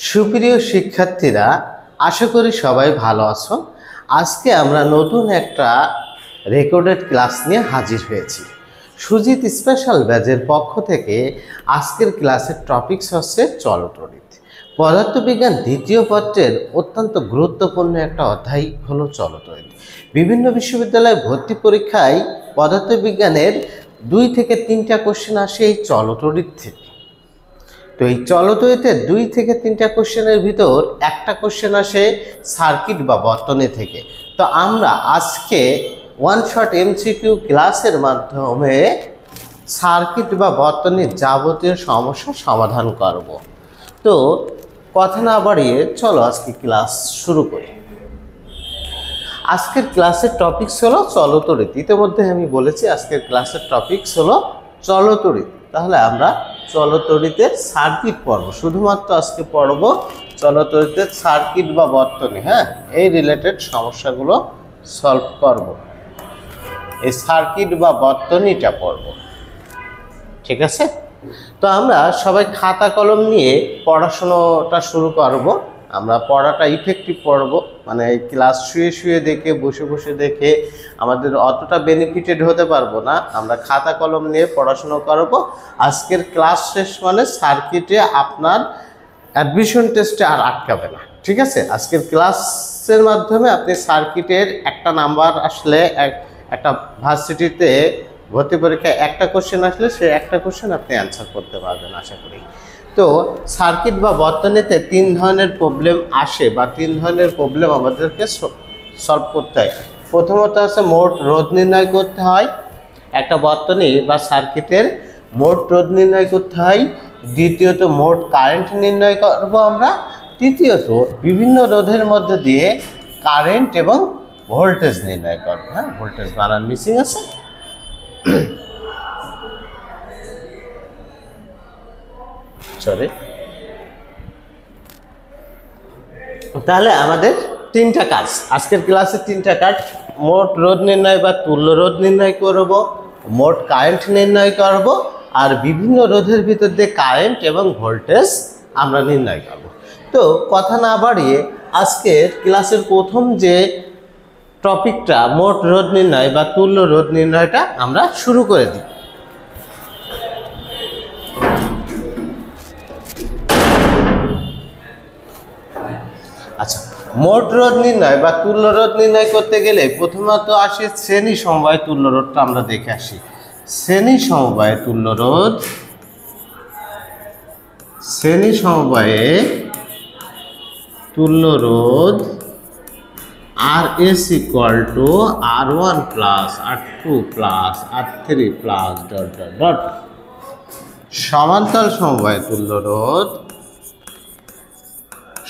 সুপ্রিয় শিক্ষার্থীরা, আশা করি সবাই ভালো আছো। আজকে আমরা নতুন একটা রেকর্ডেড ক্লাস নিয়ে হাজির হয়েছি। সুজিত স্পেশাল ব্যাচের পক্ষ থেকে আজকের ক্লাসের টপিকস হচ্ছে চলতরিৎ। পদার্থবিজ্ঞান দ্বিতীয় পত্রের অত্যন্ত গুরুত্বপূর্ণ একটা অধ্যায় হলো চলতরিৎ। বিভিন্ন বিশ্ববিদ্যালয়ে ভর্তি পরীক্ষায় পদার্থবিজ্ঞানের 2 থেকে 3টা কোশ্চেন আসে এই চলতরিৎ থেকে। তো এই চলতরিতের 2 থেকে 3টা কোশ্চেনের ভিতর একটা কোশ্চেন আসে সার্কিট বা বর্তনী থেকে। তো আমরা আজকে ওয়ান শট এমসিকিউ ক্লাসের মাধ্যমে সার্কিট বা বর্তনীর যাবতীয় সমস্যা সমাধান করব। তো কথা না বাড়িয়ে চলো আজকে ক্লাস শুরু করি। আজকের ক্লাসের টপিকস হলো চলতরিৎ। ইতিমধ্যে আমি বলেছি আজকের ক্লাসের টপিকস হলো চলতরিৎ। তাহলে আমরা চলতরিতের সার্কিট পড়ব, শুধুমাত্র আজকে পড়ব চলতরিতের সার্কিট বা বর্তনী। এই রিলেটেড সমস্যাগুলো সলভ করব, এই সার্কিট বা বর্তনীটা পড়ব, ঠিক আছে? তো আমরা সবাই খাতা কলম নিয়ে পড়াশোনাটা শুরু করব। আমরা পড়াটা ইফেক্টিভ পড়ব, মানে ক্লাস শুয়ে শুয়ে দেখে বসে বসে দেখে আমাদের অতটা বেনিফিটেড হতে পারবো না। আমরা খাতা কলম নিয়ে পড়াশোনা করব। আজকের ক্লাস শেষ মানে সার্কিটে আপনার অ্যাডমিশন টেস্টে আর আটকাবে না, ঠিক আছে? আজকের ক্লাসের মাধ্যমে আপনি সার্কিটের একটা নাম্বার আসলে একটা ভার্সিটিতে ভর্তি পরীক্ষায় একটা কোশ্চেন আসলে সে একটা কোশ্চেন আপনি অ্যান্সার করতে পারবেন আশা করি। তো সার্কিট বা বর্তনীতে 3 ধরনের প্রবলেম আসে বা 3 ধরনের প্রবলেম আমাদেরকে সলভ করতে হয়। প্রথমত আছে মোট রোধ নির্ণয় করতে হয়, একটা বর্তনী বা সার্কিটের মোট রোধ নির্ণয় করতে হয়। দ্বিতীয়ত মোট কারেন্ট নির্ণয় করব আমরা। তৃতীয়ত বিভিন্ন রোধের মধ্যে দিয়ে কারেন্ট এবং ভোল্টেজ নির্ণয় করব। ভোল্টেজ বানান মিসিং আছে। সরি। তাহলে আমাদের 3টা কাজ, আজকের ক্লাসে 3টা কাজ। মোট রোধ নির্ণয় বা তুল্য রোধ নির্ণয় করব, মোট কারেন্ট নির্ণয় করব, আর বিভিন্ন রোধের ভিতর দিয়ে কারেন্ট এবং ভোল্টেজ আমরা নির্ণয় করব। তো কথা না বাড়িয়ে আজকের ক্লাসের প্রথম যে টপিকটা মোট রোধ নির্ণয় বা তুল্য রোধ নির্ণয়টা আমরা শুরু করে দিই। আচ্ছা, মোট রোধ নির্ণয় বা তুল্য রোধ নির্ণয় করতে গেলে প্রথমত আসে শ্রেণী সমবায় তুল্য রোধটা আমরা দেখে আসি। শ্রেণী সমবায় তুল্য রোধ, শ্রেণী সমবায়ে তুল্য রোধ RS = R1 + R2 + R3 + ... সমান্তরাল সমবায়ে তুল্য রোধ,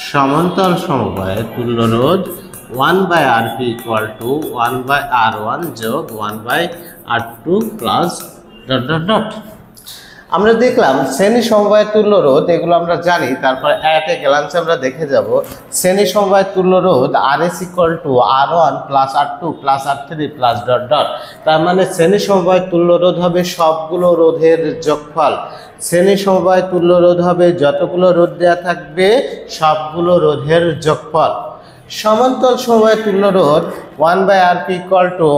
সমান্তরাল সমবায়ে তুল্য রোধ 1/Rp = 1/R1 + 1/R2 + ... আমরা দেখলাম শ্রেণী সমবায় তুল্য রোধ, এগুলো আমরা জানি। তারপর অ্যাট এ গ্ল্যান্সে আমরা দেখে যাব শ্রেণী সমবায় তুল্য রোধ RS = R1 + R2 + R3 + ... তার মানে শ্রেণী সমবায় তুল্য রোধ হবে সবগুলো রোধের যোগফল। শ্রেণী সমবায় তুল্য রোধ হবে যতগুলো রোধ দেওয়া থাকবে সবগুলো রোধের যোগফল। সমান্তরাল সমবায় তুল্য রোধ 1/Rp =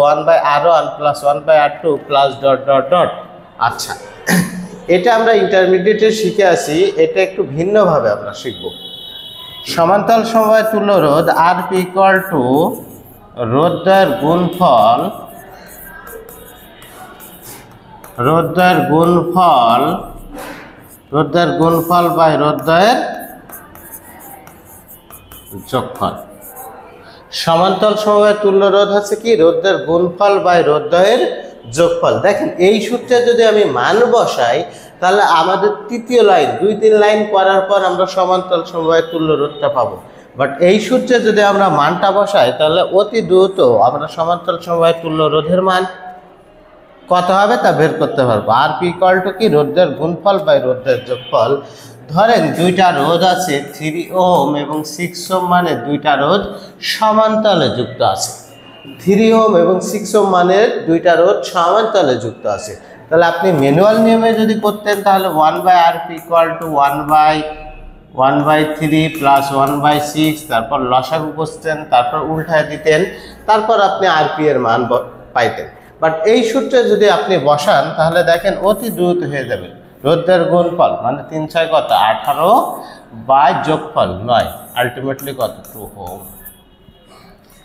1/R1 + 1/R2 + ... আচ্ছা, এটা আমরা ইন্টারমিডিয়েটে শিখে আসি, এটা একটু ভিন্নভাবে আমরা শিখব। সমান্তরাল সমবায় তুল্য রোধ Rp = রোধদ্বয়ের গুণফল, রোধদ্বয়ের গুণফল, রোধদ্বয়ের গুণফল বাই রোধদ্বয়ের যোগফল। সমান্তরাল সমবায় তুল্য রোধ আছে কি রোধদ্বয়ের গুণফল বাই রোধদ্বয়ের যোগফল। দেখেন এই সূত্রে যদি আমি মান বসাই তাহলে আমাদের তৃতীয় লাইন 2-3 লাইন করার পর আমরা সমান্তরাল সমবায় তুল্য রোধটা পাবো। বাট এই সূত্রে যদি আমরা মানটা বসাই তাহলে অতি দ্রুত আমরা সমান্তরাল সমবায় তুল্য রোধের মান কত হবে তা বের করতে পারবো। Rp = কি রোধের গুণফল বাই রোধের যোগফল। ধরেন 2টা রোধ আছে 3 ওহম এবং 6 ওহম, মানে 2টা রোধ সমান্তরালে যুক্ত আছে। 3 ওহম এবং 6 ওহম মানের 2টা রোধ সমান্তরালে যুক্ত আছে। তাহলে আপনি ম্যানুয়াল নিয়মে যদি করতেন তাহলে 1/Rp = 1/... 1/3 প্লাস 1/6, তারপর লসাগু বসতেন, তারপর উল্টায় দিতেন, তারপর আপনি আরপি এর মান পাইতেন। বাট এই সূত্রে যদি আপনি বসান তাহলে দেখেন অতি দ্রুত হয়ে যাবে। রোধের গুণফল মানে 3 6 কত 18 বাই যোগফল 9, আলটিমেটলি কত 2 ওহম।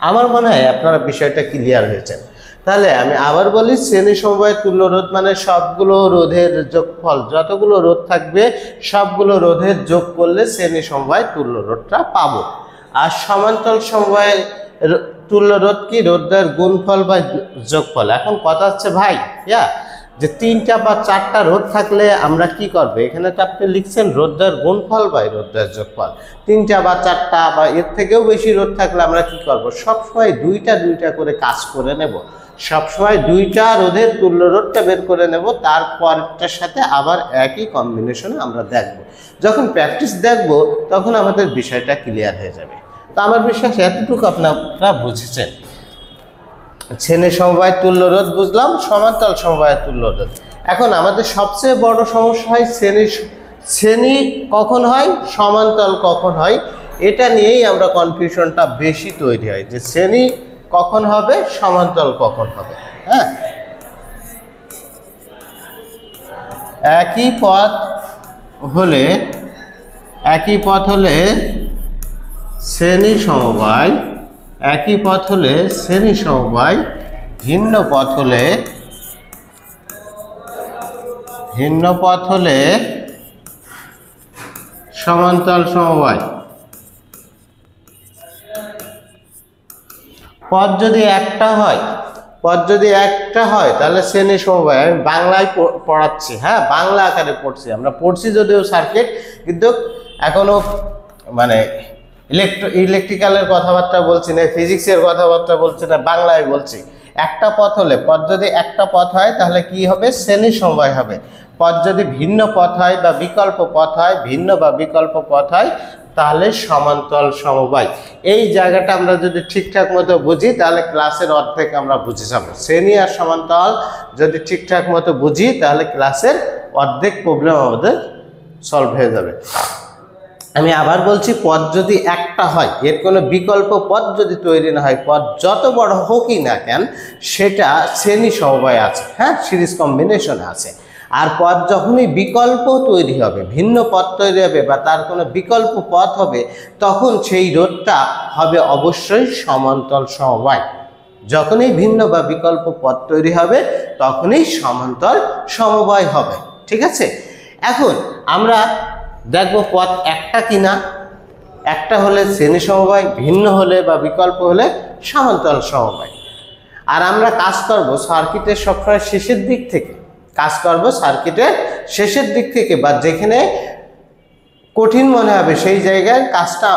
আমার মনে হয় আপনারা বিষয়টা ক্লিয়ার হয়েছেন। তাহলে আমি আবার বলি, শ্রেণী সমবায় তুল্য রোধ মানে সবগুলো রোধের যোগফল, যতগুলো রোধ থাকবে সবগুলো রোধের যোগ করলে শ্রেণী সমবায় তুল্য রোধটা পাবো। আর সমান্তরাল সমবায় তুল্য রোধ কি? রোধের গুণফল বা যোগফল। এখন কথা হচ্ছে ভাই যে 3টা বা 4টা রোধ থাকলে আমরা কি করব? এখানে তো আপনি লিখছেন রোধের গুণফল বাই রোধের যোগফল। 3টা বা 4টা বা এর থেকেও বেশি রোধ থাকলে আমরা কি করব? সবসময় দুইটা করে কাজ করে নেব। সবসময় 2টা রোধের তুল্য রোধটা বের করে নেব, তারপরটার সাথে আবার একই কম্বিনেশনে আমরা দেখব। যখন প্র্যাকটিস দেখব তখন আমাদের বিষয়টা ক্লিয়ার হয়ে যাবে। তো আমার বিশ্বাস এতটুকু আপনারা বুঝেছেন। শ্রেণী সমবায় তুল্য রোধ বুঝলাম, সমান্তরাল সমবায় তুল্য রোধ। এখন আমাদের সবচেয়ে বড় সমস্যা হয় শ্রেণী কখন হয়, সমান্তরাল কখন হয়, এটা নিয়েই আমরা কনফিউশনটা বেশি তৈরি হয় যে শ্রেণী কখন হবে, সমান্তরাল কখন হবে। হ্যাঁ, একই পথ হলে শ্রেণী সমবায়, একই পথ হলে শ্রেণী সমবায়, ভিন্ন পথ হলে সমান্তরাল সমবায়। পথ যদি একটা হয় তাহলে শ্রেণী সমবায়। আমি বাংলায় পড়াচ্ছি, হ্যাঁ বাংলা আকারে পড়ছি, আমরা পড়ছি যদিও সার্কিট, কিন্তু এখনো মানে ইলেকট্রিক্যালের কথাবার্তা বলছি না, ফিজিক্সের কথাবার্তা বলছি না, বাংলায় বলছি। একটা পথ হলে, পথ যদি একটা পথ হয় তাহলে কি হবে? শ্রেণী সমবায় হবে। পথ যদি ভিন্ন পথ হয় বা বিকল্প পথ হয়, ভিন্ন বা বিকল্প পথ হয় তাহলে সমান্তরাল সমবায়। এই জায়গাটা আমরা যদি ঠিকঠাক মতো বুঝি তাহলে ক্লাসের অর্ধেক আমরা বুঝে যাব। শ্রেণী আর সমান্তরাল যদি ঠিকঠাক মতো বুঝি তাহলে ক্লাসের অর্ধেক প্রবলেম আমাদের সলভ হয়ে যাবে। আমি আবার বলছি, পথ যদি একটা হয়, এর কোনো বিকল্প পথ যদি তৈরি না হয়, পথ যত বড় হোকই না কেন সেটা শ্রেণী সমবায় আছে, হ্যাঁ সিরিজ কম্বিনেশনে আছে। আর পথ যখনই বিকল্প তৈরি হবে, ভিন্ন পথ তৈরি হবে বা তার কোনো বিকল্প পথ হবে, তখন সেই রোধটা হবে অবশ্যই সমান্তরাল সমবায়। যখনই ভিন্ন বা বিকল্প পথ তৈরি হবে তখনই সমান্তরাল সমবায় হবে। ঠিক আছে, এখন আমরা দেখব পথ একটা কিনা। একটা হলে শ্রেণী সমবায়, ভিন্ন হলে বা বিকল্প হলে সমান্তরাল সমবায়। আর আমরা কাজ করব সার্কিটের সবসময় শেষের দিক থেকে, বা যেখানে কঠিন মনে হবে সেই জায়গায় কাজটা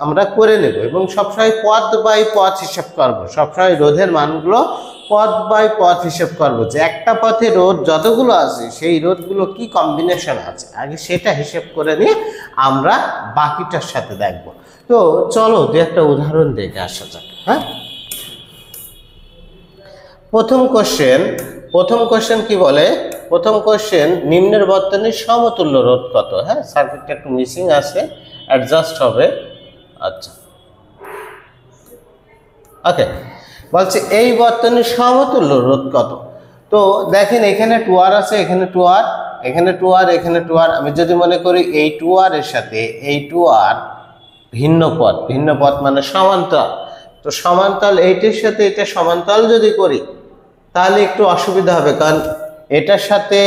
আমরা করে নেব এবং সবসময় পথ বাই পথ হিসাব করব। সবসময় রোধের মানগুলো পথ বাই পথ হিসাব করব, যে একটা পথে রোধ যতগুলো আছে সেই রোধগুলো কি কম্বিনেশন আছে, আগে সেটা হিসাব করে নিয়ে আমরা বাকিটার সাথে দেখব। তো চলো দু একটা উদাহরণ দেখে আসা যাক। হ্যাঁ, প্রথম কোশ্চেন কি বলে? প্রথম কোশ্চেন, নিম্নের বর্তনীর সমতুল্য রোধ কত? হ্যাঁ, সার্কিটটা একটু মিসিং আছে, অ্যাডজাস্ট হবে। আচ্ছা, ওকে, বলছে এই বর্তনীর সমতুল্য রোধ কত? তো দেখেন এখানে 2R আছে, এখানে 2R, এখানে 2R, এখানে 2R। আমি যদি মনে করি এই 2R এর সাথে এই 2R ভিন্ন পথ মানে সমান্তরাল, তো সমান্তরাল এইটার সাথে এটা সমান্তরাল যদি করি তাহলে একটু অসুবিধা হবে, কারণ এটার সাথে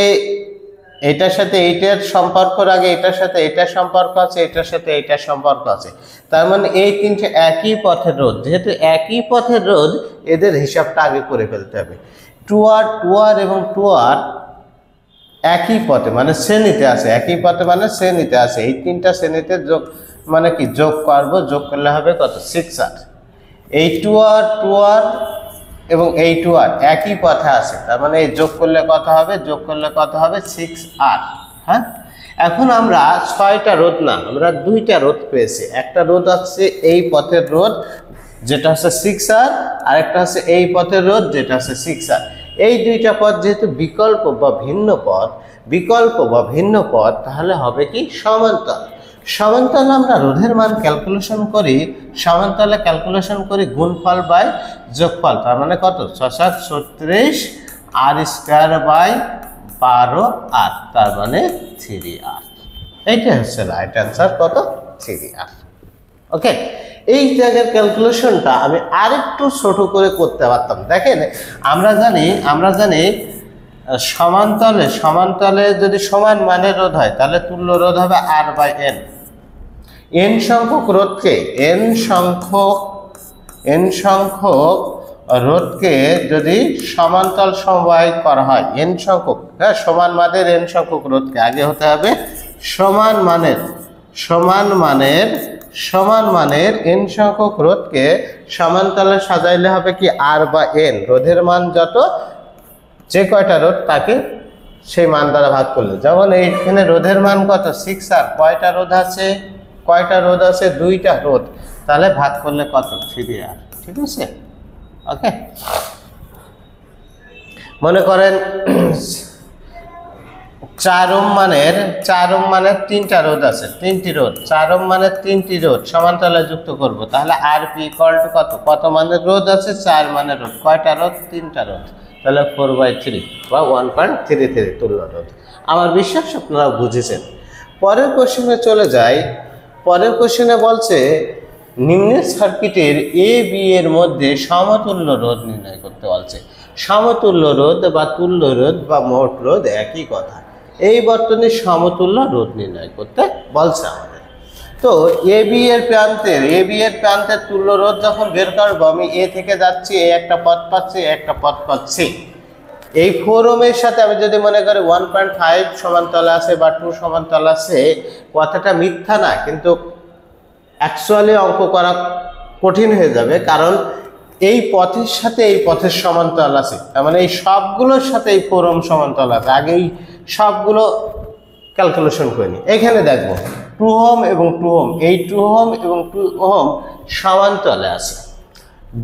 এইটার সম্পর্ক, আগে এটার সাথে এটার সম্পর্ক আছে, এটার সাথে এইটার সম্পর্ক আছে। তার মানে এই তিনটে একই পথের রোধ, যেহেতু একই পথের রোধ এদের হিসাবটা আগে করে ফেলতে হবে। 2R এবং 2R একই পথে মানে শ্রেণীতে আছে, একই পথে মানে শ্রেণীতে আছে। এই তিনটা শ্রেণীতে যোগ মানে কি যোগ করবো, যোগ করলে হবে কত? 6R। এই 2R এবং এই 2R একই পথে আছে, তার মানে এই যোগ করলে কত হবে? 6R। হ্যাঁ, এখন আমরা 6টা রোধ না, আমরা 2টা রোধ পেয়েছি। একটা রোধ আছে এই পথের রোধ যেটা হচ্ছে 6R, আর একটা হচ্ছে এই পথের রোধ যেটা হচ্ছে 6R। এই দুইটা পথ যেহেতু বিকল্প বা ভিন্ন পথ, তাহলে হবে কি? সমান্তরাল। সমান্তরালে আমরা রোধের মান ক্যালকুলেশন করি, সমান্তরালে ক্যালকুলেশন করি গুণফল বাই যোগফল, তার মানে কত 636 আর স্কয়ার বাই 12r, তার মানে 3r। এইটা হচ্ছে রাইট অ্যান্সার, কত 3r। ওকে, এই জায়গার ক্যালকুলেশনটা আমি আরেকটু ছোট করে করতে পারতাম। দেখেন আমরা জানি সমান্তরালে যদি সমান মানের রোধ হয় তাহলে তুল্য রোধ হবে r বাই n। n সংখ্যক রোধকে যদি সমান্তরাল সমবায় করা হয়, n সংখ্যক, হ্যাঁ, সমান মানের n সংখ্যক রোধকে, আগে হতে হবে সমান মানের n সংখ্যক রোধকে সমান্তরালে সাজাইলে হবে কি r বা n, রোধের মান যত, যে কয়টা রোধ তাকে সেই মান দ্বারা ভাগ করলে। যেমন এইখানে রোধের মান কত 6r, কয়টা রোধ আছে 2টা রোধ, তাহলে ভাগ করলে কত 3r। ঠিক আছে, ওকে। মনে করেন 4 ওহম মানের 3টা রোধ আছে, 3টি রোধ, 4 ওহম মানের 3টি রোধ সমান্তরালে যুক্ত করব, তাহলে Rp = কত মানের রোধ আছে 4 মানের রোধ, কয়টা রোধ 3টা রোধ, তাহলে 4/3 বা 1.33 তুল্য রোধ। আমার বিশ্বাস আপনারা বুঝেছেন। পরের কোশ্চেনে চলে যাই। পরের কোশ্চেনে বলছে নিম্নের সার্কিটের এ বি এর মধ্যে সমতুল্য রোধ নির্ণয় করতে বলছে। সমতুল্য রোধ বা তুল্য রোধ বা মোট রোধ একই কথা। এই বর্তনীর সমতুল্য রোধ নির্ণয় করতে বলছে আমাদের। তো এ বি এর প্রান্তের তুল্য রোধ যখন বের করবো, আমি এ থেকে যাচ্ছি, একটা পথ পাচ্ছি, এই 4 ওহমের সাথে আমি যদি মনে করি 1.5 সমান্তরাল আছে বা 2 সমান্তরাল আছে, কথাটা মিথ্যা না, কিন্তু অ্যাকচুয়ালি অঙ্ক করা কঠিন হয়ে যাবে, কারণ এই পথের সাথে এই পথের সমান্তরাল আছে, তার মানে এই সবগুলোর সাথে এই 4 ওহম সমান্তরাল আছে। আগে এই সবগুলো ক্যালকুলেশন করে নিই। এখানে দেখবো 2 ওহম এবং 2 ওহম, এই 2 ওহম এবং 2 ওহম সমান্তরালে আছে।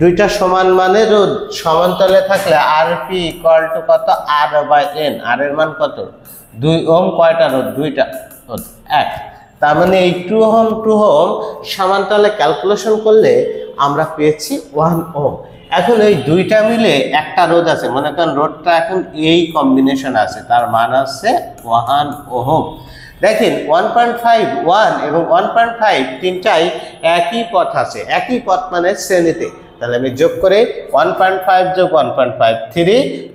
দুইটা সমান মানের রোধ সমান্তরালে থাকলে Rp = কত r বাই n, r এর মান কত 2 ওহম, কয়টা রোধ 2টা রোধ 1, তার মানে এই 2 ওহম সমান্তরালে ক্যালকুলেশন করলে আমরা পেয়েছি 1 ওহম। এখন এই দুইটা মিলে একটা রোধ আছে, মনে করেন রোধটা এখন এই কম্বিনেশন আছে, তার মান আছে 1 ওহম। দেখেন 1.5, 1 এবং 1.5 তিনটাই একই পথ আছে, একই পথ মানে শ্রেণীতে, তাহলে আমি যোগ করে 1.5 যোগ 1.5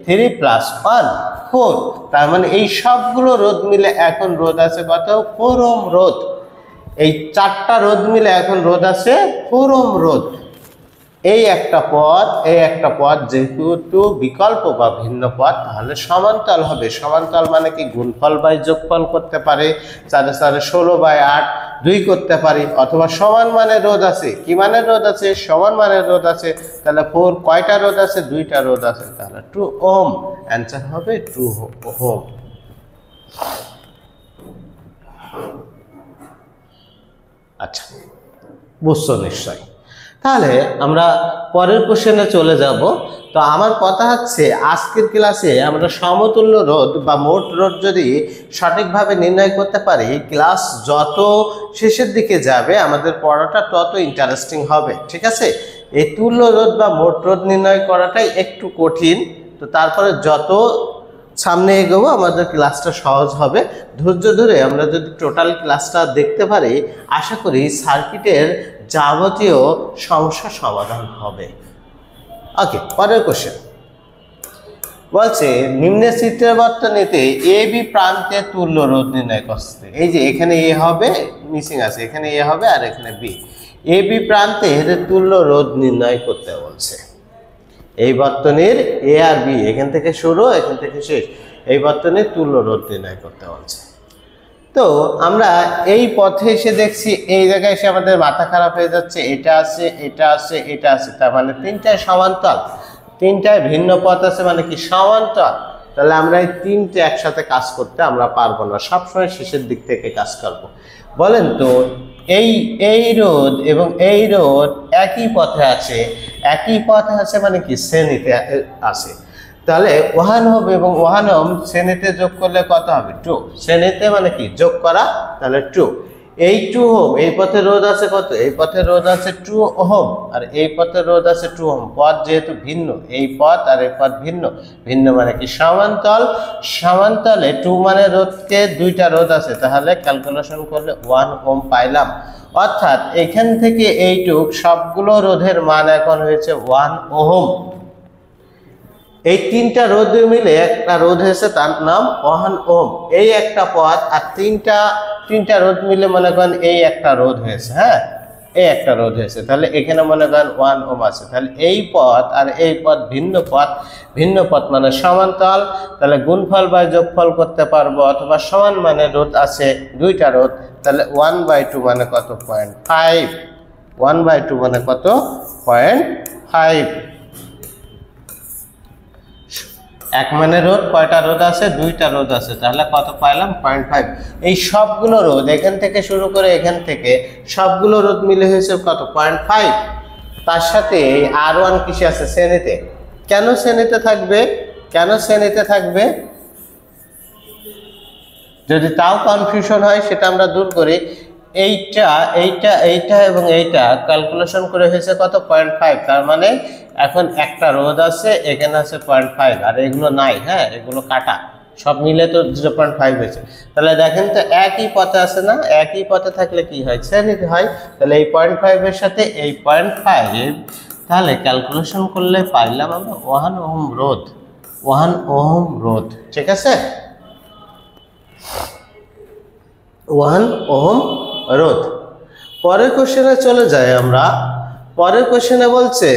3 প্লাস 1 4, তার মানে এই সবগুলো রোধ মিলে এখন রোধ আছে কত 4 ওহম রোধ। এই 4টা রোধ মিলে এখন রোধ আছে 4 ওহম রোধ। এই একটা পথ যেহেতু বিকল্প বা ভিন্ন পথ, তাহলে সমান্তরাল হবে। সমান্তরাল মানে কি গুণফল বাই যোগফল করতে পারে, 4 4 16/8 2 করতে পারি, অথবা সমান মানের রোধ আছে। কি মানের রোধ আছে? সমান মানের রোধ আছে। তাহলে 4 কয়টা রোধ আছে? 2টা রোধ আছে, তাহলে 2 ওহম। অ্যান্সার হবে 2 ওহম। আচ্ছা, বুঝছো নিশ্চয়। তাহলে আমরা পরের কোশ্চেনে চলে যাব। তো আমার কথা হচ্ছে, আজকের ক্লাসে আমরা সমতুল্য রোধ বা মোট রোধ যদি সঠিকভাবে নির্ণয় করতে পারি, ক্লাস যত শেষের দিকে যাবে আমাদের পড়াটা তত ইন্টারেস্টিং হবে। ঠিক আছে, এই তুল্য রোধ বা মোট রোধ নির্ণয় করাটাই একটু কঠিন। তো তারপরে যত সামনে এগোবো আমাদের ক্লাসটা সহজ হবে। ধৈর্য ধরে আমরা যদি টোটাল ক্লাসটা দেখতে পারি, আশা করি সার্কিটের যাবতীয় সমস্যা সমাধান হবে। ওকে, পরের কোশ্চেন বলছে নিম্নের চিত্রের বর্তনীতে এ বি প্রান্তে তুল্য রোধ নির্ণয় করতে। এই যে এখানে এ হবে, মিসিং আছে, এখানে এ হবে আর এখানে বি। এ বি প্রান্তের তুল্য রোধ নির্ণয় করতে বলছে। এই বর্তনীর এ আর বি, এখান থেকে শুরু এখান থেকে শেষ, এই বর্তনীর তুল্য রোধ নির্ণয় করতে বলছে। তো আমরা এই পথে এসে দেখছি, এই জায়গায় এসে আমাদের মাথা খারাপ হয়ে যাচ্ছে, এটা আছে, এটা আছে, এটা আছে, তার মানে তিনটায় সমান্তরাল, তিনটায় ভিন্ন পথ আছে, মানে কি সমান্তরাল। তাহলে আমরা এই তিনটে একসাথে কাজ করতে আমরা পারবো না, সবসময় শেষের দিক থেকে কাজ করব। বলেন তো, এই রোধ এবং এই রোধ একই পথে আছে, একই পথে আছে মানে কি শ্রেণীতে আছে। তাহলে 1 ওহম এবং 1 ওহম শ্রেণীতে যোগ করলে কত হবে? 2। শ্রেণীতে মানে কি যোগ করা, তাহলে 2। এই 2 ওহম, এই পথে রোধ আছে কত? এই পথে রোধ আছে 2 ওহম, আর এই পথে রোধ আছে 2 ওহম। পথ যেহেতু ভিন্ন, এই পথ আর এই পথ ভিন্ন, ভিন্ন মানে কি সমান্তরাল, সমান্তরালে 2 মানে রোধকে দুইটা রোধ আছে, তাহলে ক্যালকুলেশন করলে 1 ওহম পাইলাম। অর্থাৎ এখান থেকে এইটুক সবগুলো রোধের মান এখন হয়েছে 1 ওহম। এই তিনটা রোধ মিলে একটা রোধ হয়েছে, তার নাম 1 ওহম। এই একটা পথ আর তিনটা রোধ মিলে মনে করেন এই একটা রোধ হয়েছে, হ্যাঁ, এই একটা রোধ হয়েছে, তাহলে এখানে মনে করেন 1 ওহম আছে। তাহলে এই পথ আর এই পথ ভিন্ন পথ, ভিন্ন পথ মানে সমান্তরাল, তাহলে গুণফল বা যোগফল করতে পারবো, অথবা সমান মানে রোধ আছে দুইটা রোধ, তাহলে 1/2 মানে কত? 0.5। 1/2 মানে কত? 0.5। এক মানে রোধ কয়টা রোধ আছে? দুইটা রোধ আছে, তাহলে কত পাইলাম? 0.5। এই সবগুলো রোধ এখান থেকে শুরু করে এখান থেকে সবগুলো রোধ মিলে হয়েছে কত? 0.5। তার সাথে এই R1 কিসে আছে? শ্রেণীতে। কেন শ্রেণীতে থাকবে? কেন শ্রেণীতে থাকবে? যদি তাও কনফিউশন হয় সেটা আমরা দূর করি। এইটা এবং এইটা ক্যালকুলেশন করে হয়েছে কত? 0.5। তার মানে এখন একটা রোধ আছে, এখানে আছে 0.5, আর এগুলো নাই, হ্যাঁ, এগুলো কাটা, সব মিলে তো 0.5 হয়েছে। তাহলে দেখেন তো একই পথে আছে না? একই পথে থাকলে কি হয়? শ্রেণীতে হয়। তাহলে এই 0.5 এর সাথে এই 0.5, তাহলে ক্যালকুলেশন করলে পাইলাম আমরা 1 ওহম রোধ। 1 ওহম রোধ, ঠিক আছে? 1 ওহম রোধ। পরের কোশ্চেনে চলে যাই আমরা। পরের কোশ্চেনে বলছে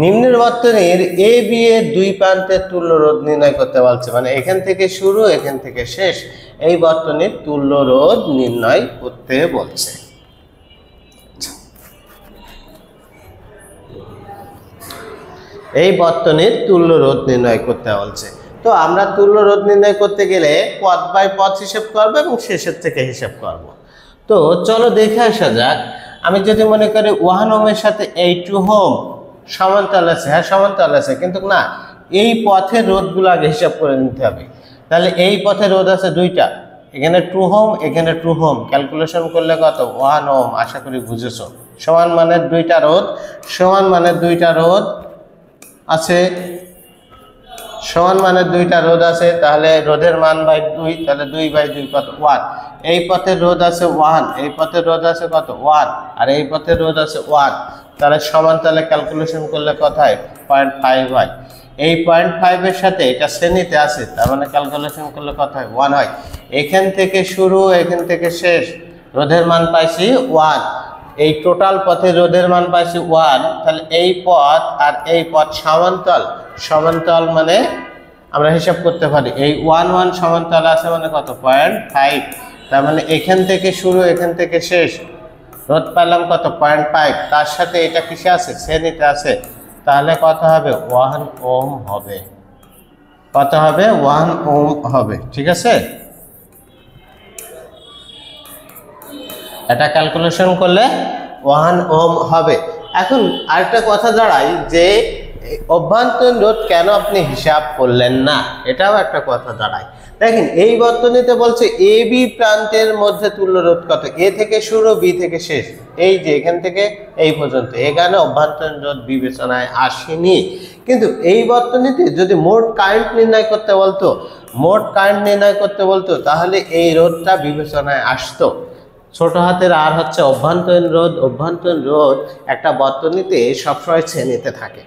নিম্নের বর্তনীর এ বি এর দুই প্রান্তের তুল্য রোধ নির্ণয় করতে বলছে, মানে এখান থেকে শুরু এখান থেকে শেষ এই বর্তনীর তুল্য রোধ নির্ণয় করতে বলছে। এই বর্তনীর তুল্য রোধ নির্ণয় করতে বলছে। তো আমরা তুল্য রোধ নির্ণয় করতে গেলে পথ বাই পথ হিসেব করবো এবং শেষের থেকে হিসেব করব। তো চলো দেখে আসা যাক। আমি যদি মনে করি 1 ওহমের সাথে এই 2 ওহম সমান্তরাল আছে, হ্যাঁ সমান্তরাল আছে, কিন্তু না, এই পথের রোধগুলো আগে হিসাব করে নিতে হবে। তাহলে এই পথে রোধ আছে দুইটা, এখানে 2 ওহম, এখানে 2 ওহম, ক্যালকুলেশন করলে কত? 1 ওহম। আশা করি বুঝেছো। সমান মানের দুইটা রোধ, সমান মানের দুইটা রোধ আছে, সমান মানের দুইটা রোধ আছে, তাহলে রোধের মান বাই 2, তাহলে 2/2 কত? 1। এই পথের রোধ আছে 1, এই পথের রোধ আছে কত? 1, আর এই পথের রোধ আছে 1, তাহলে সমান, তাহলে ক্যালকুলেশন করলে কত হয়? 0.5 হয়। এই 0.5 এর সাথে এটা শ্রেণীতে আছে, তার মানে ক্যালকুলেশন করলে কত হয়? 1 হয়। এখান থেকে শুরু এখান থেকে শেষ রোধের মান পাইছি 1, এই টোটাল পথে রোধের মান পাইছি 1, তাহলে এই পথ আর এই পথ সমান্তরাল। সমান্তরাল মানে আমরা হিসাব করতে পারি এই 1 সমান্তরাল আছে মানে কত? 0.5। তার মানে এখান থেকে শুরু এখান থেকে শেষ রোধ পেলাম কত? 0.5। তার সাথে এটা কিসে আছে? শ্রেণীতে আছে, তাহলে কত হবে? 1 ওহম হবে। কত হবে? 1 ওহম হবে, ঠিক আছে? এটা ক্যালকুলেশন করলে 1 ওহম হবে। এখন আরেকটা কথা দাঁড়ায় যে অভ্যন্তরীণ রোধ কেন আপনি হিসাব করলেন না, এটাও একটা কথা দাঁড়ায়। দেখেন এই বর্তনীতে বলছে এ বি প্রান্তের মধ্যে তুল্য রোধ কত? এ থেকে শুরু বি থেকে শেষ, এই যে এখান থেকে এই পর্যন্ত, এখানে অভ্যন্তরীণ রোধ বিবেচনায় আসেনি। কিন্তু এই বর্তনীতে যদি মোট কারেন্ট নির্ণয় করতে বলতো, মোট কারেন্ট নির্ণয় করতে বলতো, তাহলে এই রোধটা বিবেচনায় আসতো। ছোট হাতের আর হচ্ছে অভ্যন্তরীণ রোধ। অভ্যন্তরীণ রোধ একটা বর্তনীতে সবসময় শ্রেণীতে থাকে।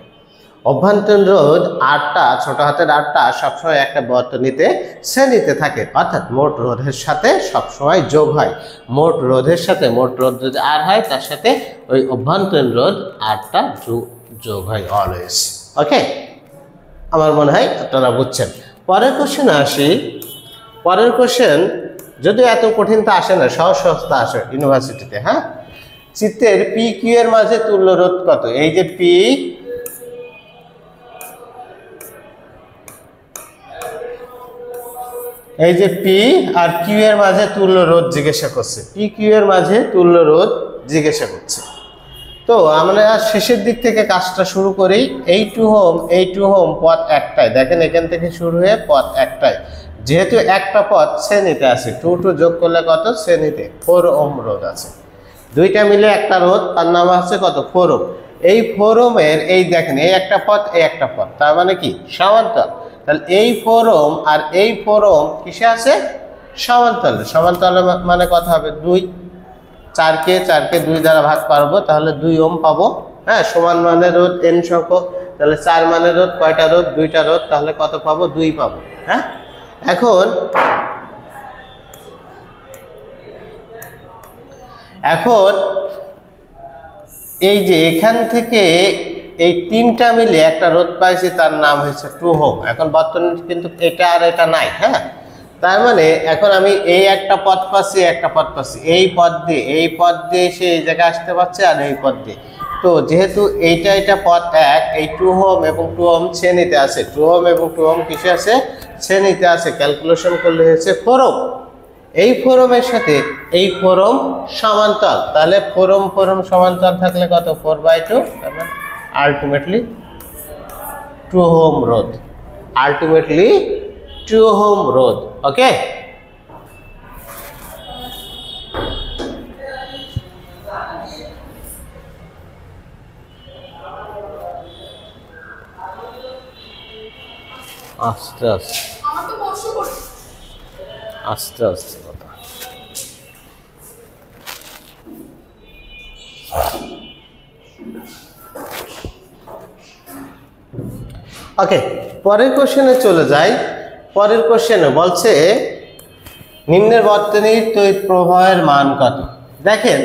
অভ্যন্তরীণ রোধ আরটা, ছোট হাতের আরটা সবসময় একটা বর্তনীতে শ্রেণীতে থাকে, অর্থাৎ মোট রোধের সাথে সবসময় যোগ হয়। মোট রোধের সাথে, মোট রোধ যদি আর হয় তার সাথে ওই অভ্যন্তরীণ রোধ আরটা যোগ হয় অলওয়েজ। ওকে, আমার মনে হয় আপনারা বুঝছেন। পরের কোশ্চেনে আসি। পরের কোশ্চেন যদিও এত কঠিন তো আসে না, সহজ সহজতা আসে ইউনিভার্সিটিতে। হ্যাঁ, চিত্রের পি কিউ এর মাঝে তুল্য রোধ কত? এই যে পি, এই যে পি আর কিউ এর মাঝে তুল্য রোধ জিজ্ঞাসা করছে। পি কিউ এর মাঝে তুল্য রোধ জিজ্ঞাসা করছে। তো আমরা শেষের দিক থেকে কাজটা শুরু করি। এই 2 ওহম, এই 2 ওহম পথ একটাই, দেখেন এখান থেকে শুরু হয়ে পথ একটাই। যেহেতু একটা পদ শ্রেণীতে আছে, 2 2 যোগ করলে কত শ্রেণীতে 4 ওহম রোধ আছে, দুইটা মিলে একটা রোধ, তার নাম আছে কত 4 ওহম। এই 4 ওহমের এই দেখেন এই একটা পদ এই একটা পদ, তার মানে কি সমান্তরাল। তাহলে এই 4 ওহম আর এই 4 ওহম কিসে আছে সমান্তরালে। সমান্তরালে মানে কত হবে 2, 4কে 2 দ্বারা ভাগ করব তাহলে 2 ওহম পাবো। হ্যাঁ, সমান মানের রোধ n সংখ্যক, তাহলে 4 মানের রোধ কয়টা রোধ 2টা রোধ, তাহলে কত পাবো 2 পাবো। হ্যাঁ, এখন এই যে এখান থেকে এই তিনটা মিলে একটা রোধ পাইছি, তার নাম হচ্ছে 2 ওহম। এখন বর্তমানে কিন্তু এটা আর এটা নাই। হ্যাঁ, তার মানে এখন আমি এই একটা পদ পাচ্ছি একটা পদ পাচ্ছি, এই পদ দিয়ে সে এই জায়গায় আসতে পারছে আর এই পদ দিয়ে। তো যেহেতু এটা পদ এক, এই 2 ওহম এবং 2 ওহম শ্রেণীতে আছে, 2 ওহম এবং 2 ওহম কিসে আছে শ্রেণীতে আছে, ক্যালকুলেশন করলে হচ্ছে 4 ওহম। এই 4 ওহমের সাথে এই 4 ওহম সমান্তরাল, তাহলে 4 ওহম সমান্তরাল থাকলে কত 4/2, আলটিমেটলি 2 ওহম রোধ, আলটিমেটলি 2 ওহম রোধ। ওকে, আস্তে আস্তে আস্তে আস্তে কথা। ওকে, পরের কোশ্চেনে চলে যাই। পরের কোশ্চেনে বলছে নিম্নের বর্তনীর তড়িৎ প্রবাহের মান কত। দেখেন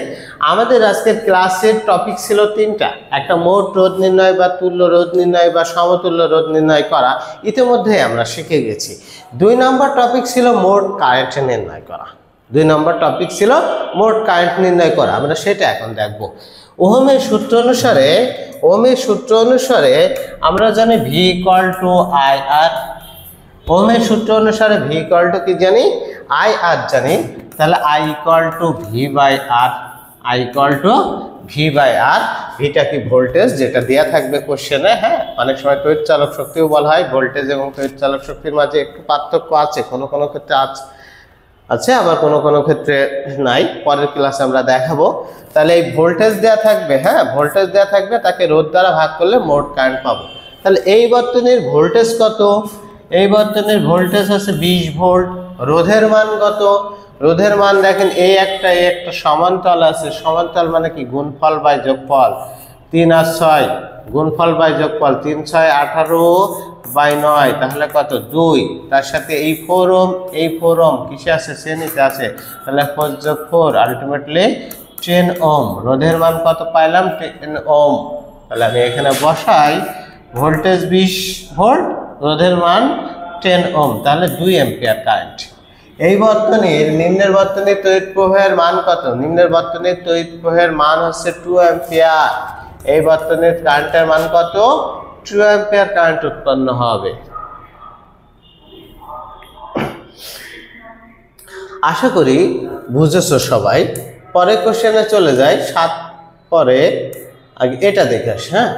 আমাদের আজকের ক্লাসের টপিক ছিল তিনটা, একটা মোট রোধ নির্ণয় বা তুল্য রোধ নির্ণয় বা সমতুল্য রোধ নির্ণয় করা, ইতিমধ্যে আমরা শিখে গেছি। 2 নম্বর টপিক ছিল মোট কারেন্ট নির্ণয় করা, 2 নম্বর টপিক ছিল মোট কারেন্ট নির্ণয় করা, আমরা সেটা এখন দেখব। ওহমের সূত্র অনুসারে আমরা জানি V = IR। ওহমের সূত্র অনুসারে V = কি জানি IR জানি, তাহলে I = V/R, I = V/R। ভিটা কি ভোল্টেজ, যেটা দেয়া থাকবে কোশ্চেনে। হ্যাঁ, অনেক সময় তড়িৎ চালক শক্তিও বলা হয়, ভোল্টেজ এবং তড়িৎ চালক শক্তির মাঝে একটু পার্থক্য আছে, কোনো ক্ষেত্রে আছে আবার কোনো ক্ষেত্রে নাই, পরের ক্লাসে আমরা দেখাবো। তাহলে এই ভোল্টেজ দেয়া থাকবে, হ্যাঁ ভোল্টেজ দেয়া থাকবে, তাকে রোধ দ্বারা ভাগ করলে মোট কারেন্ট পাবো। তাহলে এই বর্তনীর ভোল্টেজ কত, এই বর্তনীর ভোল্টেজ আছে 20 ভোল্ট। রোধের মান কত, রোধের মান দেখেন এই একটা সমান্তরাল আছে, সমান্তরাল মানে কি গুণফল বাই যোগফল, 3 আর 6 গুণফল বাই যোগফল, 3 6 18/9, তাহলে কত 2। তার সাথে এই 4 ওহম কিসে আছে শ্রেণীতে আছে, তাহলে 4 যোগ 4 আলটিমেটলি 10 ওহম। রোধের মান কত পাইলাম 10 ওহম। তাহলে আমি এখানে বসাই ভোল্টেজ 20 ভোল্ট, রোধের মান 10 ওহম, তাহলে 2 অ্যাম্পিয়ার কারেন্ট। এই বর্তনীর নিম্নের বর্তনীর তড়িৎ প্রবাহের মান কত, নিম্নের বর্তনীর তড়িৎ প্রবাহের মান হচ্ছে 2 অ্যাম্পিয়ার। এই বর্তনীর কারেন্টের মান কত 2 অ্যাম্পিয়ার কারেন্ট উৎপন্ন হবে। আশা করি বুঝেছো সবাই। পরের কোশ্চেনে চলে যায় 7 পরে, আগে এটা দেখে আসি। হ্যাঁ,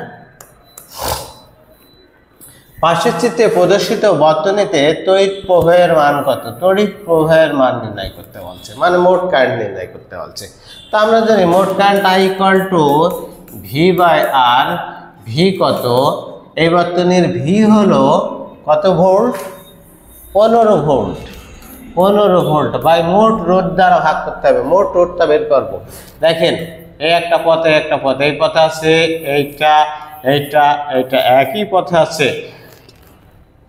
পাশের চিত্রে প্রদর্শিত বর্তনীতে তড়িৎ প্রবাহের মান কত, তড়িৎ প্রবাহের মান নির্ণয় করতে বলছে, মানে মোট কারেন্ট নির্ণয় করতে বলছে। তো আমরা জানি মোট কারেন্ট I = V/R। ভি কত, এই বর্তনীর ভি হলো কত ভোল্ট 15 ভোল্ট, 15 ভোল্ট বাই মোট রোধ দ্বারা ভাগ করতে হবে, মোট রোধটা বের করব। দেখেন এই একটা পথে এই পথে আছে, এইটা একই পথে আছে,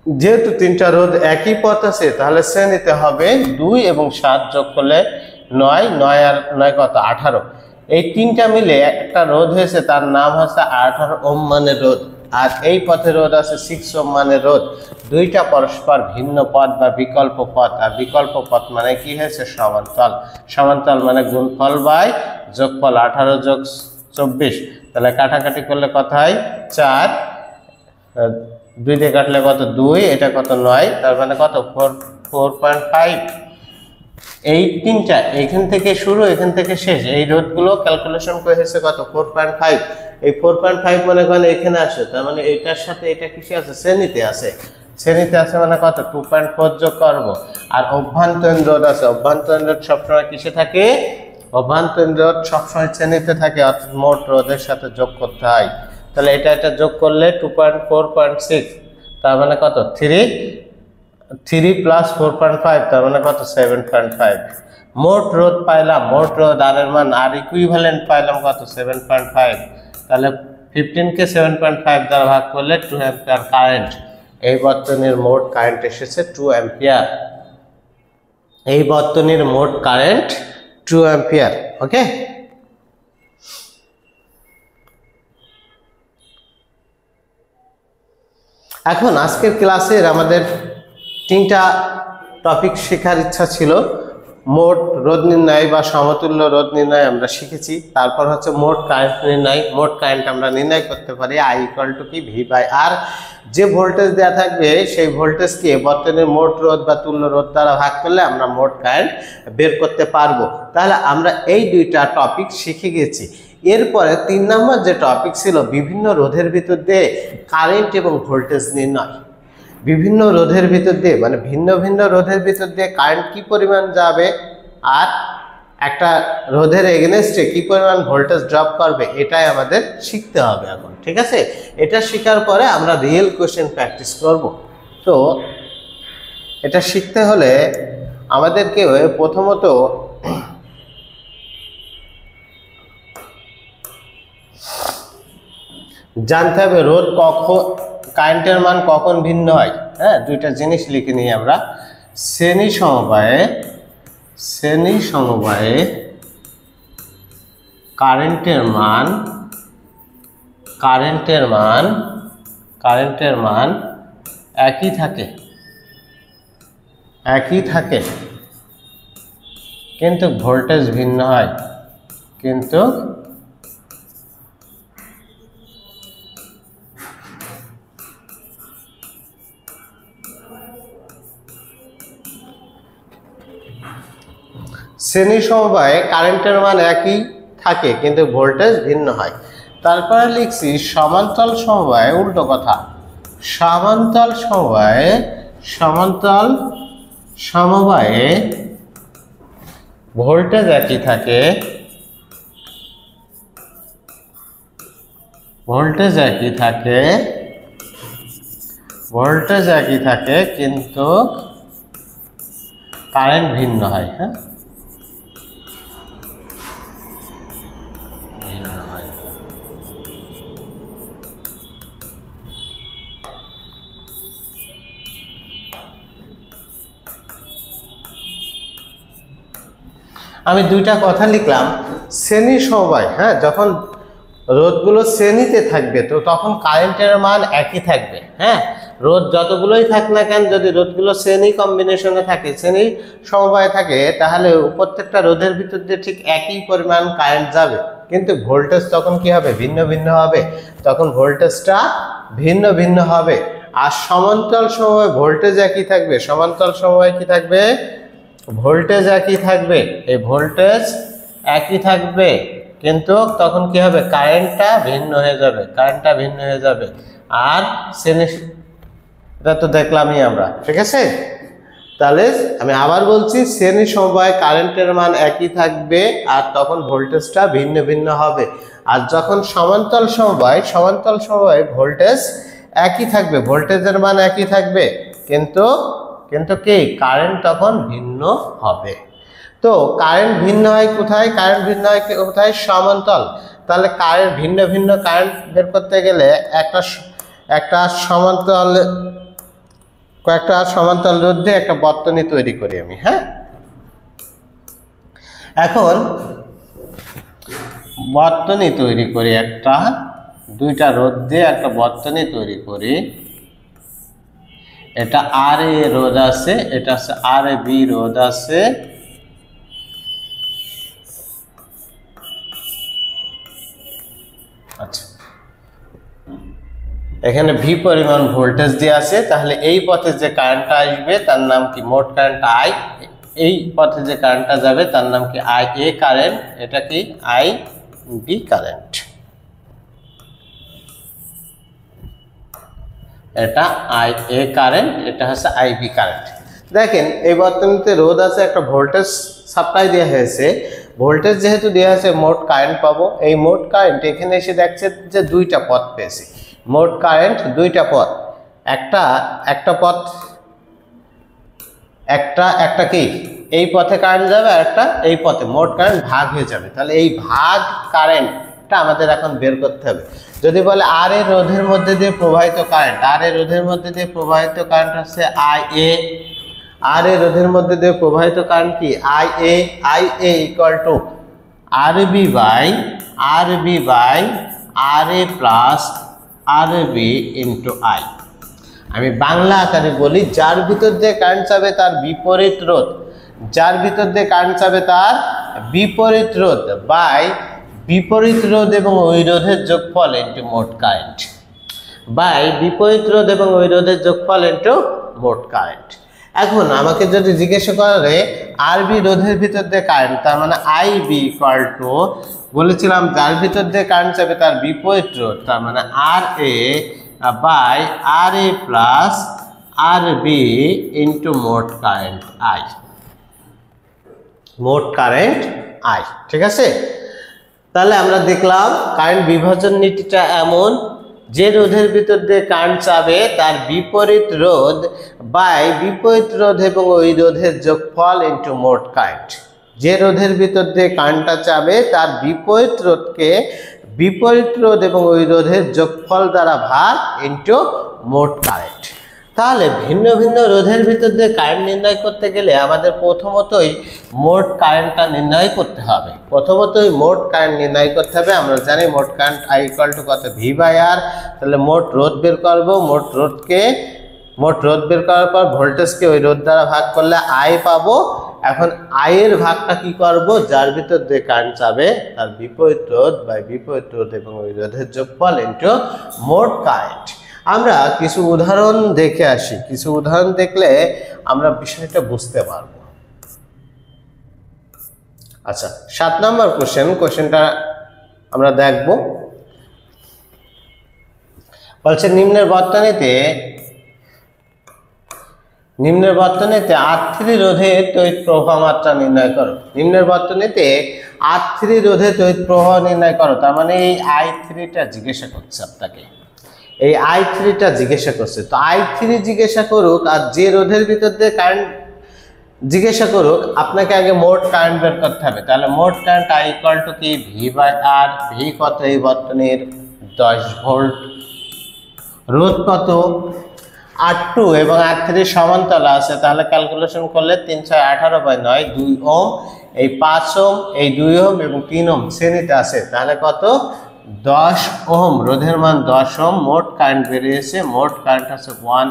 যেহেতু তিনটা রোধ একই পথ আছে তাহলে শ্রেণীতে হবে 2 এবং 7 যোগ করলে 9, 9 আর 9 কত 18। এই তিনটা মিলে একটা রোধ হয়েছে, তার নাম হচ্ছে 18 ওহম মানের রোধ। আর এই পথে রোধ আছে 6 ওহম মানের রোধ। দুইটা পরস্পর ভিন্ন পথ বা বিকল্প পথ, আর বিকল্প পথ মানে কি হয়েছে সমান্তরাল, সমান্তরাল মানে গুণফল বাই যোগফল, 18 যোগ 24, তাহলে কাটাকাটি করলে কত হয় 4, 2 দিয়ে কাটলে কত 2, এটা কত 9, তার মানে কত 4.5। এই তিনটা এখান থেকে শুরু এখান থেকে শেষ, এই রোধগুলো ক্যালকুলেশন করে হয়েছে কত 4.5। এই 4.5 মনে করেন এখানে আসে, তার মানে এটার সাথে এটা কিসে আছে শ্রেণীতে আছে, শ্রেণীতে আছে মানে কত 2.4 যোগ করব আর অভ্যন্তরীণ রোধ আছে অভ্যন্তরীণ রোধ সবসময় কিসে থাকে অভ্যন্তরীণ রোধ সবসময় শ্রেণীতে থাকে অর্থাৎ মোট রোধের সাথে যোগ করতে হয় তাহলে এটা যোগ করলে 2.4.6 তার মানে কত 3 প্লাস 4.5 তার মানে কত 7.5 মোট রোধ পাইলাম মোট রোধ আর এর মান আর ইকুইভ্যালেন্ট পাইলাম কত 7.5 তাহলে 15 কে 7.5 দ্বারা ভাগ করলে 2 অ্যাম্পিয়ার কারেন্ট এই বর্তনীর মোট কারেন্ট এসেছে 2 অ্যাম্পিয়ার এই বর্তনীর মোট কারেন্ট 2 অ্যাম্পিয়ার ওকে এখন আজকের ক্লাসের আমাদের তিনটা টপিক শেখার ইচ্ছা ছিল মোট রোধ নির্ণয় বা সমতুল্য রোধ নির্ণয় আমরা শিখেছি তারপর হচ্ছে মোট কারেন্ট নির্ণয় মোট কারেন্ট আমরা নির্ণয় করতে পারি I = কি V/R যে ভোল্টেজ দেওয়া থাকবে সেই ভোল্টেজকে বর্তনীর মোট রোধ বা তুল্য রোধ দ্বারা ভাগ করলে আমরা মোট কারেন্ট বের করতে পারবো তাহলে আমরা এই দুইটা টপিক শিখে গেছি এরপরে 3 নম্বর যে টপিক ছিল বিভিন্ন রোধের ভিতর দিয়ে কারেন্ট এবং ভোল্টেজ নির্ণয় বিভিন্ন রোধের ভিতর দিয়ে মানে ভিন্ন ভিন্ন রোধের ভিতর দিয়ে কারেন্ট কি পরিমাণ যাবে আর একটা রোধের এগেইনস্টে কি পরিমাণ ভোল্টেজ ড্রপ করবে এটাই আমাদের শিখতে হবে এখন ঠিক আছে এটা শেখার পরে আমরা রিয়েল কোশ্চেন প্র্যাকটিস করব তো এটা শিখতে হলে আমাদেরকে প্রথমত জানতে হবে রোধ কখন কারেন্টের মান কখন ভিন্ন হয় হ্যাঁ দুইটা জিনিস লিখে নিই আমরা শ্রেণী সমবায়ে কারেন্টের মান একই থাকে কিন্তু ভোল্টেজ ভিন্ন হয় কিন্তু শ্রেণী সমবায়ে কারেন্টের মান একই থাকে কিন্তু ভোল্টেজ ভিন্ন হয় তারপরে লিখছি সমান্তরাল সমবায়ে উল্টো কথা সমান্তরাল সমবায়ে ভোল্টেজ একই থাকে কিন্তু কারেন্ট ভিন্ন হয় হ্যাঁ আমি দুইটা কথা লিখলাম শ্রেণী সমবায় হ্যাঁ যখন রোধগুলো শ্রেণীতে থাকবে তো তখন কারেন্টের মান একই থাকবে হ্যাঁ রোধ যতগুলোই থাক না কেন যদি রোধগুলো শ্রেণী কম্বিনেশনে থাকে শ্রেণী সমবায়ে থাকে তাহলে প্রত্যেকটা রোধের ভিতর দিয়ে ঠিক একই পরিমাণ কারেন্ট যাবে কিন্তু ভোল্টেজ তখন কি হবে ভিন্ন ভিন্ন হবে তখন ভোল্টেজটা ভিন্ন ভিন্ন হবে আর সমান্তরাল সমবায়ে ভোল্টেজ একই থাকবে সমান্তরাল সমবায়ে কি থাকবে ভোল্টেজ একই থাকবে এই ভোল্টেজ একই থাকবে কিন্তু তখন কি হবে কারেন্টটা ভিন্ন হয়ে যাবে আর শ্রেণী এটা তো দেখলামই আমরা ঠিক আছে তাহলে আমি আবার বলছি শ্রেণী সমবায়ে কারেন্টের মান একই থাকবে আর তখন ভোল্টেজটা ভিন্ন ভিন্ন হবে আর যখন সমান্তরাল সমবায়ে ভোল্টেজ একই থাকবে ভোল্টেজের মান একই থাকবে কিন্তু কি কারেন্ট তখন ভিন্ন হবে তো কারেন্ট ভিন্ন হয় কোথায় সমান্তরাল তাহলে কারেন্ট ভিন্ন কারেন্ট বের করতে গেলে একটা সমান্তরাল রোধ দিয়ে একটা বর্তনী তৈরি করি আমি হ্যাঁ এখন বর্তনী তৈরি করি দুইটা রোধ দিয়ে একটা বর্তনী তৈরি করি এটা আর এ রোধ আছে এটা আছে আর এ বি রোধ আছে আচ্ছা এখানে ভি পরিমাণ ভোল্টেজ দিয়ে আছে তাহলে এই পথে যে কারেন্টটা আসবে তার নাম কি মোট কারেন্ট আই এই পথে যে কারেন্টটা যাবে তার নাম কি আই এ কারেন্ট এটা কি আই বি কারেন্ট এটা আই এ কারেন্ট, এটা হচ্ছে আইবি কারেন্ট। দেখেন এই বর্তনীতে রোধ আছে, একটা ভোল্টেজ সাপ্লাই দেওয়া হয়েছে, ভোল্টেজ যেহেতু দেওয়া হয়েছে মোট কারেন্ট পাবো। এই মোট কারেন্ট এখানে এসে দেখছে যে দুইটা পথ পেয়েছি, মোট কারেন্ট দুইটা পথ, একটা পথ একটা কি এই পথে কারেন্ট যাবে আর একটা এই পথে, মোট কারেন্ট ভাগ হয়ে যাবে। তাহলে এই ভাগ কারেন্টটা আমাদের এখন বের করতে হবে। যদি বলে আর এ রোধের মধ্যে দিয়ে প্রবাহিত কারেন্ট, আর এ রোধের মধ্যে দিয়ে প্রবাহিত কারেন্ট হচ্ছে আই এ, আর এ রোধের মধ্যে দিয়ে প্রবাহিত কারেন্ট কি I A equal to R B by R A plus R B into I. আমি বাংলা আকারে বলি, যার ভিতর দিয়ে কারেন্ট যাবে তার বিপরীত রোধ, যার ভিতর দিয়ে কারেন্ট যাবে তার বিপরীত রোধ বাই বিপরীত রোধ এবং ওই রোধের যোগফল ইন্টু মোট কারেন্ট, বাই বিপরীত রোধ এবং ওই রোধের যোগফল ইন্টু মোট কারেন্ট। এখন আমাকে যদি জিজ্ঞাসা করে আরবি রোধের ভিতর দিয়ে কারেন্ট, তার মানে আই বি ইকুয়াল টু, বলেছিলাম যার ভিতর দিয়ে কারেন্ট যাবে তার বিপরীত রোধ, তার মানে R A by R A plus R B into মোট কারেন্ট আই, মোট কারেন্ট আই। ঠিক আছে, তাহলে আমরা দেখলাম কারেন্ট বিভাজন নীতিটা এমন, যে রোধের ভিতর দিয়ে কারেন্ট যাবে তার বিপরীত রোধ বাই বিপরীত রোধ এবং ওই রোধের যোগফল ইন্টু মোট কারেন্ট। যে রোধের ভিতর দিয়ে কারেন্টটা যাবে তার বিপরীত রোধকে বিপরীত রোধ এবং ওই রোধের যোগফল দ্বারা ভাগ ইন্টু মোট কারেন্ট। তাহলে ভিন্ন ভিন্ন রোধের ভিতর দিয়ে কারেন্ট নির্ণয় করতে গেলে আমাদের প্রথমতই মোট কারেন্টটা নির্ণয় করতে হবে। প্রথমতই মোট কারেন্ট নির্ণয় করতে হবে। আমরা জানি মোট কারেন্ট আই ইকুয়াল টু কত, ভি বাই আর। তাহলে মোট রোধ বের করবো, মোট রোধ বের করার পর ভোল্টেজকে ওই রোধ দ্বারা ভাগ করলে আই পাবো। এখন আই এর ভাগটা কি করব, যার ভিতর দিয়ে কারেন্ট যাবে তার বিপরীত রোধ বাই বিপরীত রোধ এবং ওই রোধের যোগফল ইনটু মোট কারেন্ট। আমরা কিছু উদাহরণ দেখে আসি, কিছু উদাহরণ দেখলে আমরা বিষয়টা বুঝতে পারবো। আচ্ছা, 7 নম্বর কোশ্চেনটা আমরা দেখব। বলছে নিম্নের বর্তনীতে R3 রোধে তড়িৎ প্রবাহ মাত্রা নির্ণয় করো। নিম্নের বর্তনীতে R3 রোধে তড়িৎ প্রবাহ নির্ণয় করো, তার মানে এই I3টা জিজ্ঞাসা করছে আপনাকে, এই I3টা জিজ্ঞাসা করছে। তো I3 জিজ্ঞাসা করুক আর যে রোধের ভিতর দিয়ে কারেন্ট জিজ্ঞাসা করুক, আপনাকে আগে মোট কারেন্ট বের করতে হবে। তাহলে মোট কারেন্ট I ইকুয়াল টু কি, ভি বাই আর। ভি কত এই বর্তনীর 10 ভোল্ট, রোধ কত R2 এবং R3 সমান্তরাল আছে, তাহলে ক্যালকুলেশন করলে 318/9 2 ওহম, এই 5 ওহম, এই 2 ওহম এবং 3 ওহম শ্রেণীতে আছে, তাহলে কত 10 ওহম, রোধের মান 10 ওহম। মোট কারেন্ট বেরিয়েছে, মোট কারেন্ট আছে 1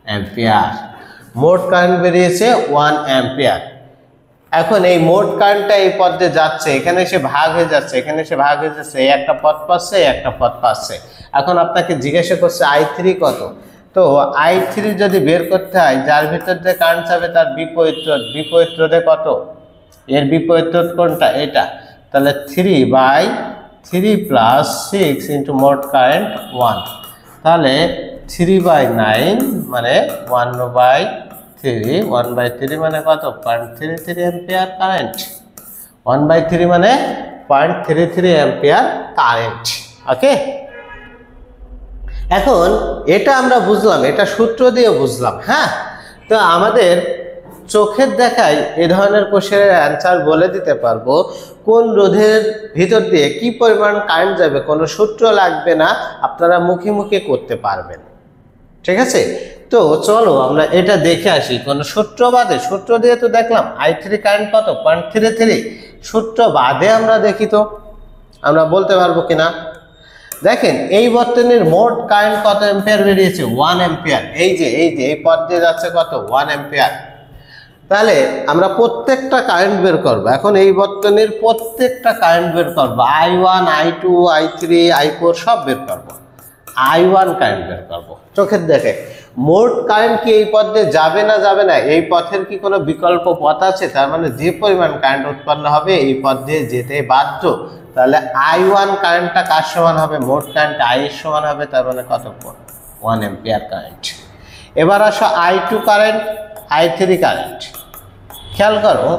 অ্যাম্পিয়ার, মোট কারেন্ট বেরিয়েছে 1 অ্যাম্পিয়ার। এখন এই মোট কারেন্টটা এই পথে যাচ্ছে, এখানে এসে ভাগ হয়ে যাচ্ছে, এখানে এসে ভাগ হয়ে যাচ্ছে, এই একটা পথ পাচ্ছে, একটা পথ পাচ্ছে। এখন আপনাকে জিজ্ঞাসা করছে I3 কত। তো I3 যদি বের করতে হয়, যার ভিতর দিয়ে কারেন্ট যাবে তার বিপরীত রোধ, বিপরীত রোধে কত, এর বিপরীত রোধ কোনটা, এটা। তাহলে 3/3 প্লাস 6 ইন্টু মোট কারেন্ট 1, তাহলে 3/9 মানে 1/3, 1/3 মানে কত 0.33 অ্যাম্পিয়ার কারেন্ট, 1/3 মানে 0.33 অ্যাম্পিয়ার কারেন্ট। ওকে, এখন এটা আমরা বুঝলাম, এটা সূত্র দিয়ে বুঝলাম। হ্যাঁ, তো আমাদের চোখের দেখায় এ ধরনের কোশ্চেনের অ্যান্সার বলে দিতে পারবো কোন রোধের ভিতর দিয়ে কি পরিমাণ কারেন্ট যাবে, কোনো সূত্র লাগবে না, আপনারা মুখে মুখে করতে পারবেন। ঠিক আছে, তো চলো আমরা এটা দেখে আসি কোনো সূত্র বাদে। সূত্র দিয়ে তো দেখলাম I3 কারেন্ট কত 0.33, সূত্র বাদে আমরা দেখি তো আমরা বলতে পারবো কিনা। দেখেন এই বর্তনীর মোট কারেন্ট কত অ্যাম্পিয়ার বেরিয়েছে, 1 অ্যাম্পিয়ার। এই যে এই পথ দিয়ে যাচ্ছে কত 1 অ্যাম্পিয়ার। তাহলে আমরা প্রত্যেকটা কারেন্ট বের করব। এখন এই বর্তনীর প্রত্যেকটা কারেন্ট বের করব, I1 I2 I3 I4 সব বের করব। I1 কারেন্ট বের করব চোখের দেখে। মোট কারেন্ট কি এই পথ দিয়ে যাবে না যাবে না, এই পথের কি কোনো বিকল্প পথ আছে, তার মানে যে পরিমাণ কারেন্ট উৎপন্ন হবে এই পথ দিয়ে যেতে বাধ্য। তাহলে I1 কারেন্টটা কার সমান হবে, মোট কারেন্ট I এর সমান হবে, তার মানে কত 1 অ্যাম্পিয়ার কারেন্ট। এবার আসো I2 কারেন্ট, I3 কারেন্ট। খেয়াল করো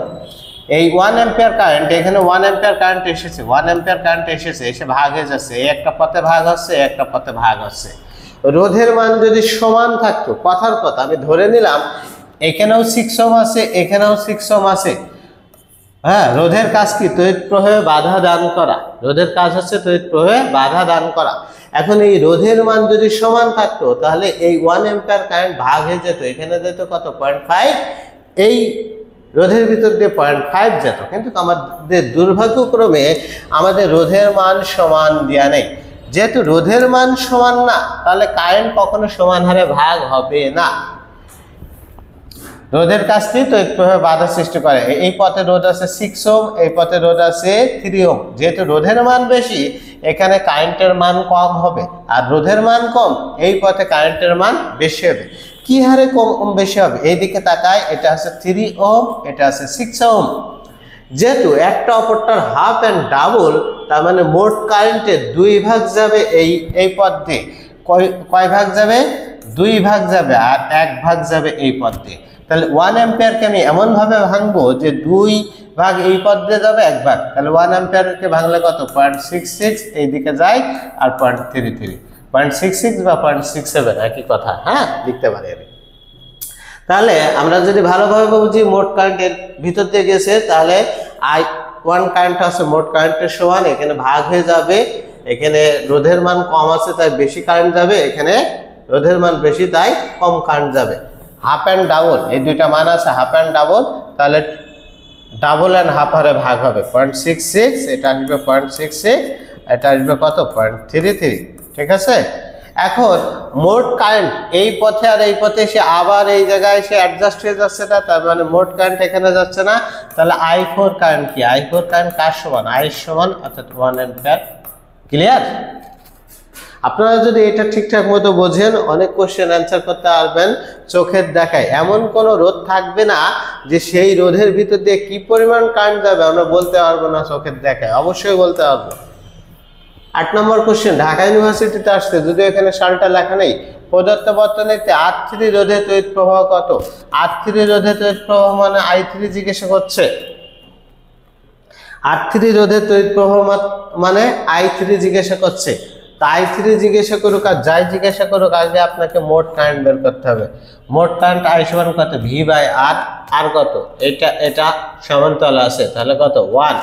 এই 1 অ্যাম্পিয়ার কারেন্ট, এখানে 1 অ্যাম্পিয়ার কারেন্ট এসেছে, 1 অ্যাম্পিয়ার কারেন্ট এসেছে, এসে ভাগ হয়ে যাচ্ছে, এই একটা পথে ভাগ হচ্ছে, একটা পথে ভাগ হচ্ছে। রোধের মান যদি সমান থাকতো, কথার কথা আমি ধরে নিলাম এখানেও 6 ওহম আছে, এখানেও 6 ওহম আছে। হ্যাঁ, রোধের কাজ কি? তড়িৎ প্রবাহে বাধা দান করা। রোধের কাজ হচ্ছে তড়িৎ প্রবাহে বাধা দান করা। এখন এই রোধের মান যদি সমান থাকতো তাহলে এই 1 অ্যাম্পিয়ার কারেন্ট ভাগ হয়ে যেত, এখানে যেত কত? 0.5। এই রোধের ভিতর দিয়ে 0.5 যেত, কিন্তু আমাদের দুর্ভাগ্যক্রমে আমাদের রোধের মান সমান দেওয়া নেই। যেহেতু রোধের মান সমান না, তাহলে কারেন্ট কখনো সমান হারে ভাগ হবে না। রোধের কাজটি তড়িৎ প্রবাহে বাধা সৃষ্টি করে। এই পথে রোধ আছে 6 ওহম, এই পথে রোধ আছে 3 ওহম। যেহেতু রোধের মান বেশি, এখানে কারেন্টের মান কম হবে, আর রোধের মান কম, এই পথে কারেন্টের মান বেশি হবে। কি হারে কম বেশি হবে? এইদিকে তাকায়, এটা আছে 3 ওহম, এটা আছে 6 ওহম। যেহেতু একটা অপরটার হাফ অ্যান্ড ডাবল, তার মানে মোট কারেন্টের 2 ভাগ যাবে এই পথ দিয়ে। কয় ভাগ যাবে? 2 ভাগ যাবে, আর 1 ভাগ যাবে এই পথ দিয়ে। তাহলে 1 অ্যাম্পিয়ারকে আমি এমনভাবে ভাঙবো যে 2 ভাগ এই পথ দিয়ে যাবে, 1 ভাগ। তাহলে 1 অ্যাম্পিয়ারকে ভাঙলে কত? 0.66 এইদিকে যায়, আর 0.33, 0.66 বা 0.67 একই কথা। হ্যাঁ, লিখতে পারি আমি। তাহলে আমরা যদি ভালোভাবে বুঝি, মোট কারেন্টের ভিতর দিয়ে গেছে, তাহলে I1 কারেন্ট আছে মোট কারেন্টের সমান, এখানে ভাগ হয়ে যাবে। এখানে রোধের মান কম আছে তাই বেশি কারেন্ট যাবে, এখানে রোধের মান বেশি তাই কম কারেন্ট যাবে। হাফ অ্যান্ড ডাবল, এই দুইটা মান আছে হাফ অ্যান্ড ডাবল, তাহলে ডাবল অ্যান্ড হাফ হারে ভাগ হবে। 0.66, এটা আসবে 0.66, এটা আসবে কত? 0.33। ঠিক আছে? এখন মোট কারেন্ট এই পথে আর এই পথে এসে আবার এই জায়গায় এসে অ্যাডজাস্ট হয়ে যাচ্ছে না, তার মানে মোট কারেন্ট এখানে যাচ্ছে না। তাহলে I4 কারেন্ট কি? I4 কারেন্ট কার সমান? I এর সমান, অর্থাৎ 1 অ্যাম্পিয়ার। ক্লিয়ার? আপনারা যদি এটা ঠিকঠাক মতো বোঝেন, অনেক কোশ্চেন অ্যান্সার করতে পারবেন চোখের দেখায়। এমন কোনো রোধ থাকবে না যে সেই রোধের ভিতর দিয়ে কি পরিমাণ কারেন্ট যাবে আমরা বলতে পারবো না চোখের দেখায়, অবশ্যই বলতে পারবো। 8 নম্বর কোশ্চেন, ঢাকা ইউনিভার্সিটিতে আসছে, যদিও এখানে সালটা লেখা নেই। প্রদত্ত বর্তনীতে R3 রোধে তড়িৎ প্রবাহ কত? R3 রোধে তড়িৎ প্রবাহ মানে I3 জিজ্ঞাসা করছে। R3 রোধে তড়িৎ প্রবাহ মানে I3 জিজ্ঞাসা করছে। তা I3 জিজ্ঞাসা করুক আর যাই জিজ্ঞাসা করুক, আগে আপনাকে মোট কারেন্ট বের করতে হবে। মোট কারেন্ট I সমান কত? V/R। আর কত? এটা সমান্তরাল আছে, তাহলে কত? 1।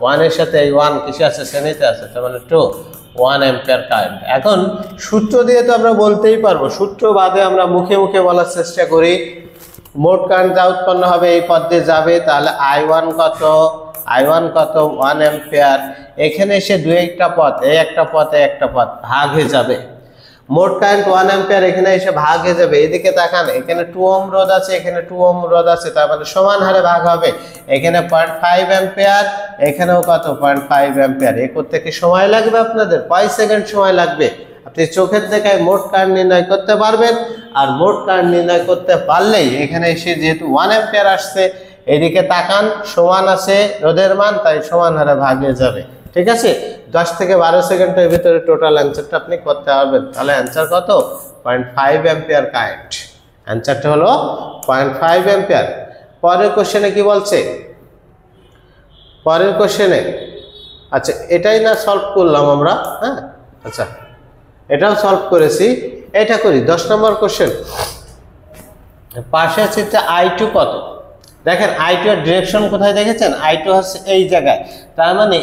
1 এর সাথে এই 1 কিসে আছে? শ্রেণীতে আছে, তার মানে 2, 1 অ্যাম্পিয়ার কারেন্ট। এখন সূত্র দিয়ে তো আমরা বলতেই পারবো, সূত্র বাদে আমরা মুখে মুখে বলার চেষ্টা করি। মোট কারেন্ট যা উৎপন্ন হবে এই পথ দিয়ে যাবে, তাহলে I1 কত? I1 কত? 1 অ্যাম্পিয়ার। এখানে এসে একটা পথ, এই একটা পথ, এই একটা পথ ভাগ হয়ে যাবে। মোট কারেন্ট 1 অ্যাম্পিয়ার, এখানে এসে ভাগ হয়ে যাবে। এদিকে তাকান, এখানে 2 ওহম রোধ আছে, এখানে 2 ওহম রোধ আছে, তার মানে সমান হারে ভাগ হবে। এখানে 0.5 অ্যাম্পিয়ার, এখানেও কত? 0.5 অ্যাম্পিয়ার। এ করতে কি সময় লাগবে আপনাদের? কয় সেকেন্ড সময় লাগবে? আপনি চোখের দেখায় মোট কারেন্ট নির্ণয় করতে পারবেন। আর মোট কারেন্ট নির্ণয় করতে পারলেই এখানে এসে যেহেতু 1 অ্যাম্পিয়ার আসছে, এদিকে তাকান সমান আছে রোধের মান, তাই সমান হারে ভাগ হয়ে যাবে। ঠিক আছে? 10 থেকে 12 সেকেন্ডের ভিতরে টোটাল অ্যান্সারটা আপনি করতে পারবেন। তাহলে অ্যান্সার কত? 0.5 অ্যাম্পিয়ার কারেন্ট। অ্যান্সারটা হলো 0.5 অ্যাম্পিয়ার। পরের কোশ্চেনে কি বলছে? পরের কোশ্চেনে, আচ্ছা এটাই না সলভ করলাম আমরা? হ্যাঁ, আচ্ছা এটাও সলভ করেছি। এটা করি 10 নম্বর কোশ্চেন। পাশে চিত্রে I2 কত? দেখেন I2 এর ডিরেকশন কোথায় দেখেছেন? I2 হচ্ছে এই জায়গায়, তার মানে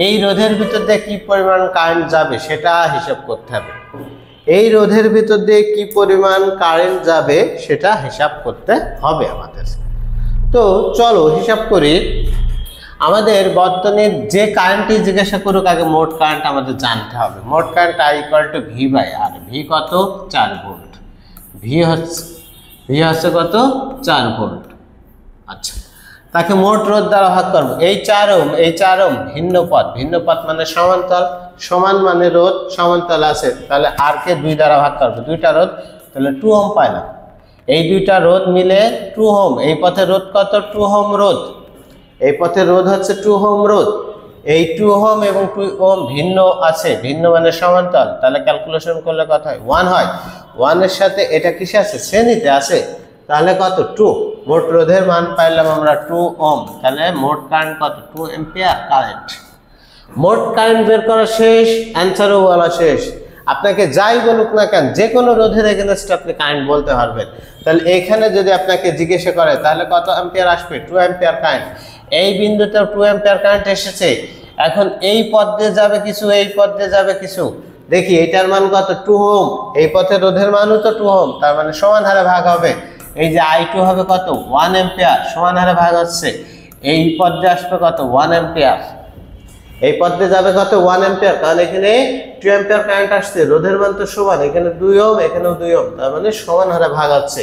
এই রোধের ভিতর দিয়ে কি পরিমাণ কারেন্ট যাবে সেটা হিসাব করতে হবে। এই রোধের ভিতর দিয়ে কি পরিমাণ কারেন্ট যাবে সেটা হিসাব করতে হবে আমাদের। তো চলো হিসাব করি। আমাদের বর্তনীর যে কারেন্টই জিজ্ঞাসা করুক, আগে মোট কারেন্ট আমাদের জানতে হবে। মোট কারেন্ট I = V/R। ভি কত? 4 ভোল্ট। ভি হচ্ছে কত? 4 ভোল্ট। আচ্ছা, তাকে মোট রোধ দ্বারা ভাগ করবো। এই 4 ওহম, এই 4 ওহম ভিন্ন পথ মানে সমান্তরাল, সমান মানে রোধ, সমান্তরাল আছে, তাহলে আর কে 2 দ্বারা ভাগ করবো। দুইটা রোধ, তাহলে 2 ওহম পাইলাম। এই দুইটা রোধ মিলে 2 ওহম। এই পথে রোধ কত? 2 ওহম রোধ। এই পথের রোধ হচ্ছে 2 ওহম রোধ। এই 2 ওহম এবং 2 ওহম ভিন্ন আছে, ভিন্ন মানে সমান্তরাল, তাহলে ক্যালকুলেশন করলে কত হয়? 1 হয়। 1 এর সাথে এটা কিসে আছে, শ্রেণীতে আছে, তাহলে কত 2। মোট রোধের মান পাইলাম আমরা 2 ওহম, তাহলে মোট কারেন্ট কত 2 অ্যাম্পিয়ার কারেন্ট। মোট কারেন্ট বের করা শেষ, অ্যান্সারও বলা শেষ। আপনাকে যাই বলুক না কেন, যে কোনো রোধের এগেনস্টে আপনি কারেন্ট বলতে পারবেন। তাহলে এখানে যদি আপনাকে জিজ্ঞাসা করে তাহলে কত অ্যাম্পিয়ার আসবে, 2 অ্যাম্পিয়ার কারেন্ট। এই বিন্দুতে 2 অ্যাম্পিয়ার কারেন্ট এসেছে। এখন এই পথ দিয়ে যাবে কিছু, এই পথ দিয়ে যাবে কিছু। দেখি এটার মান কত 2 ওহম, এই পথে রোধের মানও তো 2 ওহম, তার মানে সমান হারে ভাগ হবে। এই যে I2 হবে কত 1 অ্যাম্পিয়ার, সমান হারে ভাগ হচ্ছে। এই পথ দিয়ে আসবে কত 1 অ্যাম্পিয়ার, এই পথ দিয়ে যাবে কত 1 অ্যাম্পিয়ার, কারণ এখানে 2 অ্যাম্পিয়ার কারেন্ট আসছে, রোধের মান তো সমান, এখানে 2 ওহম এখানেও 2 ওহম, তার মানে সমান হারে ভাগ হচ্ছে।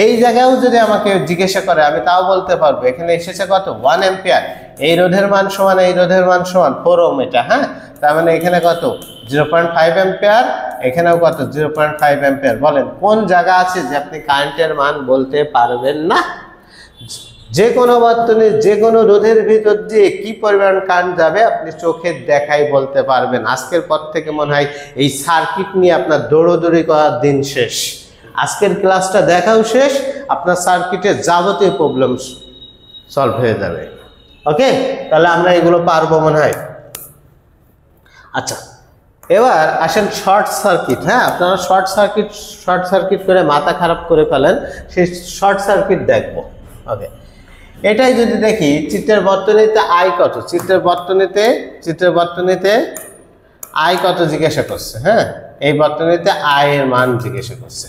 এই জায়গায়ও যদি আমাকে জিজ্ঞাসা করে আমি তাও বলতে পারবো, এখানে এসেছে কত 1 অ্যাম্পিয়ার, এই রোধের মান সমান, এই রোধের মান সমান 4 ওহম এটা, হ্যাঁ, তার মানে এখানে কত 0.5 অ্যাম্পিয়ার, এখানেও কত 0.5 অ্যাম্পিয়ার। বলেন কোন জায়গা আছে যে আপনি কারেন্টের মান বলতে পারবেন না? যে কোনো বর্তনী, যে কোনো রোধের ভিতর দিয়ে কি পরিমাণ কারেন্ট যাবে আপনি চোখের দেখাই বলতে পারবেন। আজকের পর থেকে মনে হয় এই সার্কিট নিয়ে আপনার দৌড়দৌড়ি করার দিন শেষ। আজকের ক্লাসটা দেখাও শেষ, আপনার সার্কিটের যাবতীয় প্রবলেম সলভ হয়ে যাবে। ওকে, তাহলে আমরা এগুলো পারবো মনে হয়। আচ্ছা, এবার আসেন শর্ট সার্কিট। হ্যাঁ, আপনারা শর্ট সার্কিট করে মাথা খারাপ করে ফেলেন, সেই শর্ট সার্কিট দেখবো। ওকে, এটাই যদি দেখি চিত্রের বর্তনীতে আই কত, চিত্রের বর্তনীতে আই কত জিজ্ঞাসা করছে। হ্যাঁ, এই বর্তনীতে আই এর মান জিজ্ঞাসা করছে।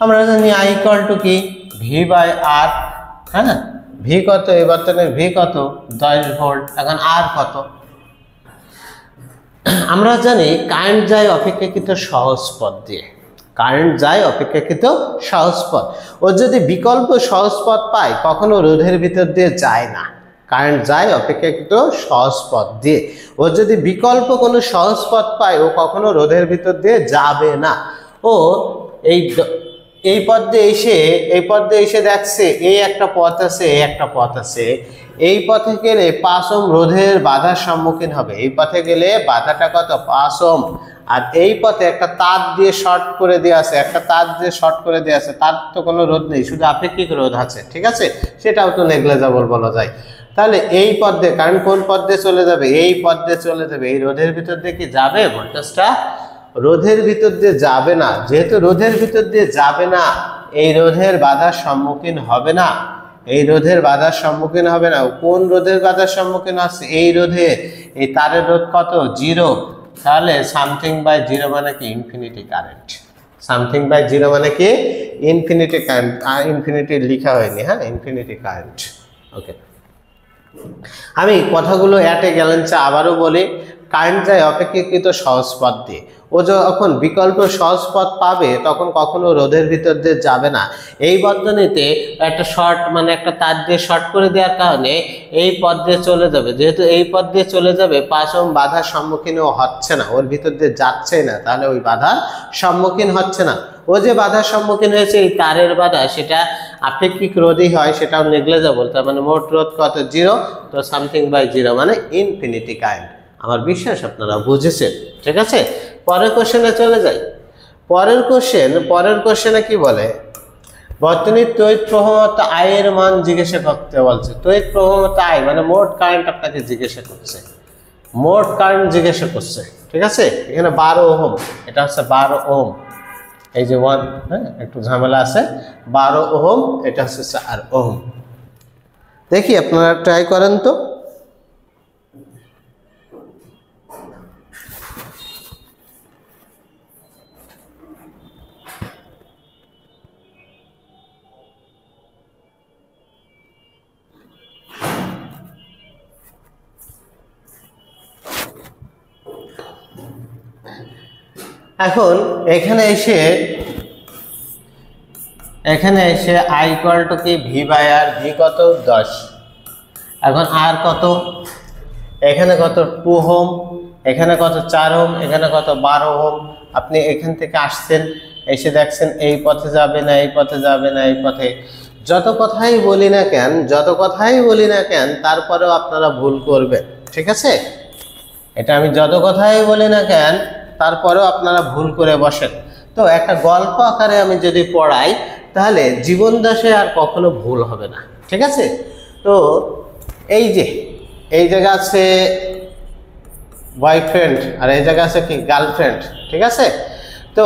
আমরা জানি আই ইকুয়াল টু কি V/R। হ্যাঁ, ভি কত, এই বর্তনীর ভি কত 10 ভোল্ট। এখন আর কত? আমরা জানি কারেন্ট যায় অপেক্ষাকৃত সহজ পথ দিয়ে, কারেন্ট যায় অপেক্ষাকৃত সহজ পথ। ও যদি বিকল্প সহজ পথ পায় কখনো রোধের ভিতর দিয়ে যায় না, কারেন্ট যায় অপেক্ষাকৃত সহজ পথ দিয়ে। ও যদি বিকল্প কোনো সহজ পথ পায় ও কখনো রোধের ভিতর দিয়ে যাবে না। ও এই পথ দিয়ে এসে দেখছে এই একটা পথ আছে, এই একটা পথ আছে, এই পথে গেলে 5 ওহম রোধের বাধার সম্মুখীন হবে। এই পথে গেলে বাধাটা কত 5 ওহম, আর এই পথে একটা তার দিয়ে শর্ট করে দেওয়া আছে, তার তো কোনো রোধ নেই, শুধু আপেক্ষিক রোধ আছে। ঠিক আছে, সেটাও তো নেগলেজেবল বলা যায়। তাহলে এই পথ দিয়ে কারেন্ট কোন পথ দিয়ে চলে যাবে, এই পথ দিয়ে চলে যাবে। এই রোধের ভিতর দিয়ে কি যাবে ভোল্টেজটা? রোধের ভিতর দিয়ে যাবে না। যেহেতু রোধের ভিতর দিয়ে যাবে না, এই রোধের বাধার সম্মুখীন হবে না, কোন রোধের বাধার সম্মুখীন আছে? এই রোধে। এই তারের রোধ কত 0, তাহলে সামথিং বাই 0 মানে কি ইনফিনিটি কারেন্ট। সামথিং বাই 0 মানে কি ইনফিনিটি কারেন্ট। ইনফিনিটি লেখা হয়নি, হ্যাঁ, ইনফিনিটি কারেন্ট। ওকে, আমি কথাগুলো এটে গ্যালেন্সে আবারও বলি। কারেন্ট যায় অপেক্ষাকৃত সহজ পথ দিয়ে। ও যখন বিকল্প সহজ পথ পাবে তখন কখনো রোধের ভিতর দিয়ে যাবে না। এই বর্তনীতে একটা শর্ট মানে একটা তার দিয়ে শর্ট করে দেওয়ার কারণে এই পথ দিয়ে চলে যাবে। যেহেতু এই পথ দিয়ে চলে যাবে 5 ওহম বাধার সম্মুখীনও হচ্ছে না, ওর ভিতর দিয়ে যাচ্ছে না, তাহলে ওই বাধার সম্মুখীন হচ্ছে না। ও যে বাধার সম্মুখীন হয়েছে এই তারের বাধা, সেটা আপেক্ষিক রোধই হয়, সেটাও নেগলেজেবল। তার মানে মোট রোধ কত 0, তো সামথিং বাই 0 মানে ইনফিনিটি কারেন্ট। আমার বিশ্বাস আপনারা বুঝেছেন। ঠিক আছে, পরের কোশ্চেনে চলে যাই। পরের কোশ্চেনে কি বলে, বর্তনীর তড়িৎ প্রবাহমাত্রা আই এর মান জিজ্ঞাসা করতে বলছে। তড়িৎ প্রবাহমাত্রা আই মানে মোট কারেন্ট আপনাকে জিজ্ঞাসা করছে, ঠিক আছে, এখানে 12 ওহম, এটা হচ্ছে 12 ওহম। এই যে 1, হ্যাঁ, একটু ঝামেলা আছে, 12 ওহম, এটা হচ্ছে 4 ওহম। দেখি আপনারা ট্রাই করেন তো। এখন এখানে এসে আই ইকুয়াল টু কি V/R, ভি কত 10। এখন আর কত, এখানে কত 2 ওহম, এখানে কত 4 ওহম, এখানে কত 12 ওহম। আপনি এখান থেকে আসছেন, এসে দেখছেন এই পথে যাবে না, এই পথে যাবে না, এই পথে। যত কথাই বলি না কেন তারপরেও আপনারা ভুল করবেন। ঠিক আছে, এটা আমি যত কথাই বলি না কেন তারপরেও আপনারা ভুল করে বসেন। তো একটা গল্প আকারে আমি যদি পড়াই তাহলে জীবন দশায় আর কখনো ভুল হবে না, ঠিক আছে। তো এই যে এই জায়গা আছে বয়ফ্রেন্ড আর এই জায়গা আছে কি গার্লফ্রেন্ড, ঠিক আছে। তো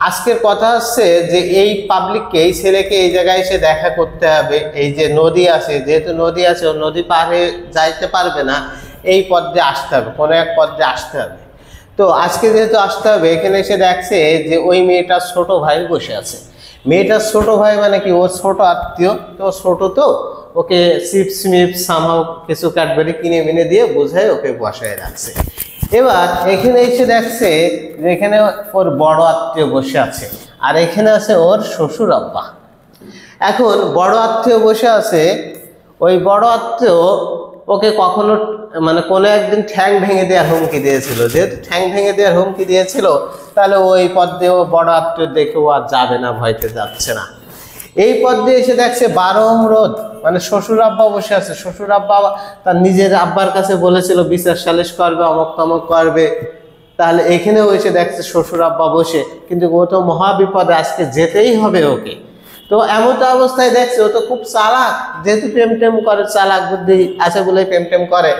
আজকের কথা হচ্ছে যে এই পাবলিককে, এই ছেলেকে এই জায়গায় এসে দেখা করতে হবে। এই যে নদী আছে, যেহেতু নদী আছে, ও নদী পাড়ে যাইতে পারবে না, এই পথ দিয়ে আসতে হবে, কোনো এক পথ দিয়ে আসতে হবে। তো আজকে যেহেতু আসতে হবে, এখানে এসে দেখছে যে ওই মেয়েটার ছোট ভাই বসে আছে। মেয়েটার ছোট ভাই মানে কি, ও ছোট আত্মীয়, তো ছোট তো ওকে চিপস মিপস সামাও কিছু ক্যাডবেরি কিনে মিনে দিয়ে বোঝায় ওকে বসায় রাখছে। এবার এখানে এসে দেখছে যে এখানে ওর বড় আত্মীয় বসে আছে, আর এখানে আছে ওর শ্বশুর আব্বা। এখন বড় আত্মীয় বসে আছে, ওই বড় আত্মীয় ওকে কখনো মানে কোনো একদিন ঠ্যাং ভেঙে দেওয়ার হুমকি দিয়েছিল। যেহেতু ঠ্যাং ভেঙে দেওয়ার হুমকি দিয়েছিল, তাহলে ওই পথ দিয়ে ও বড় আত্মীয় দেখে ও আর যাবে না, ভয়তে যাচ্ছে না। এই পথ দিয়ে এসে দেখছে 12 রোদ, মানে শ্বশুর আব্বা বসে আছে। শ্বশুর আব্বা তার নিজের আব্বার কাছে বলেছিল বিচার সালিশ করবে, অমক তমক করবে। তাহলে এখানেও এসে দেখছে শ্বশুর আব্বা বসে, কিন্তু ও তো মহাবিপদে, আজকে যেতেই হবে ওকে। তো এমন অবস্থায় দেখছে ও তো খুব চালাক, যেহেতু প্রেম টেম করে, চালাক বুদ্ধি আছে বলে প্রেম টেম করে।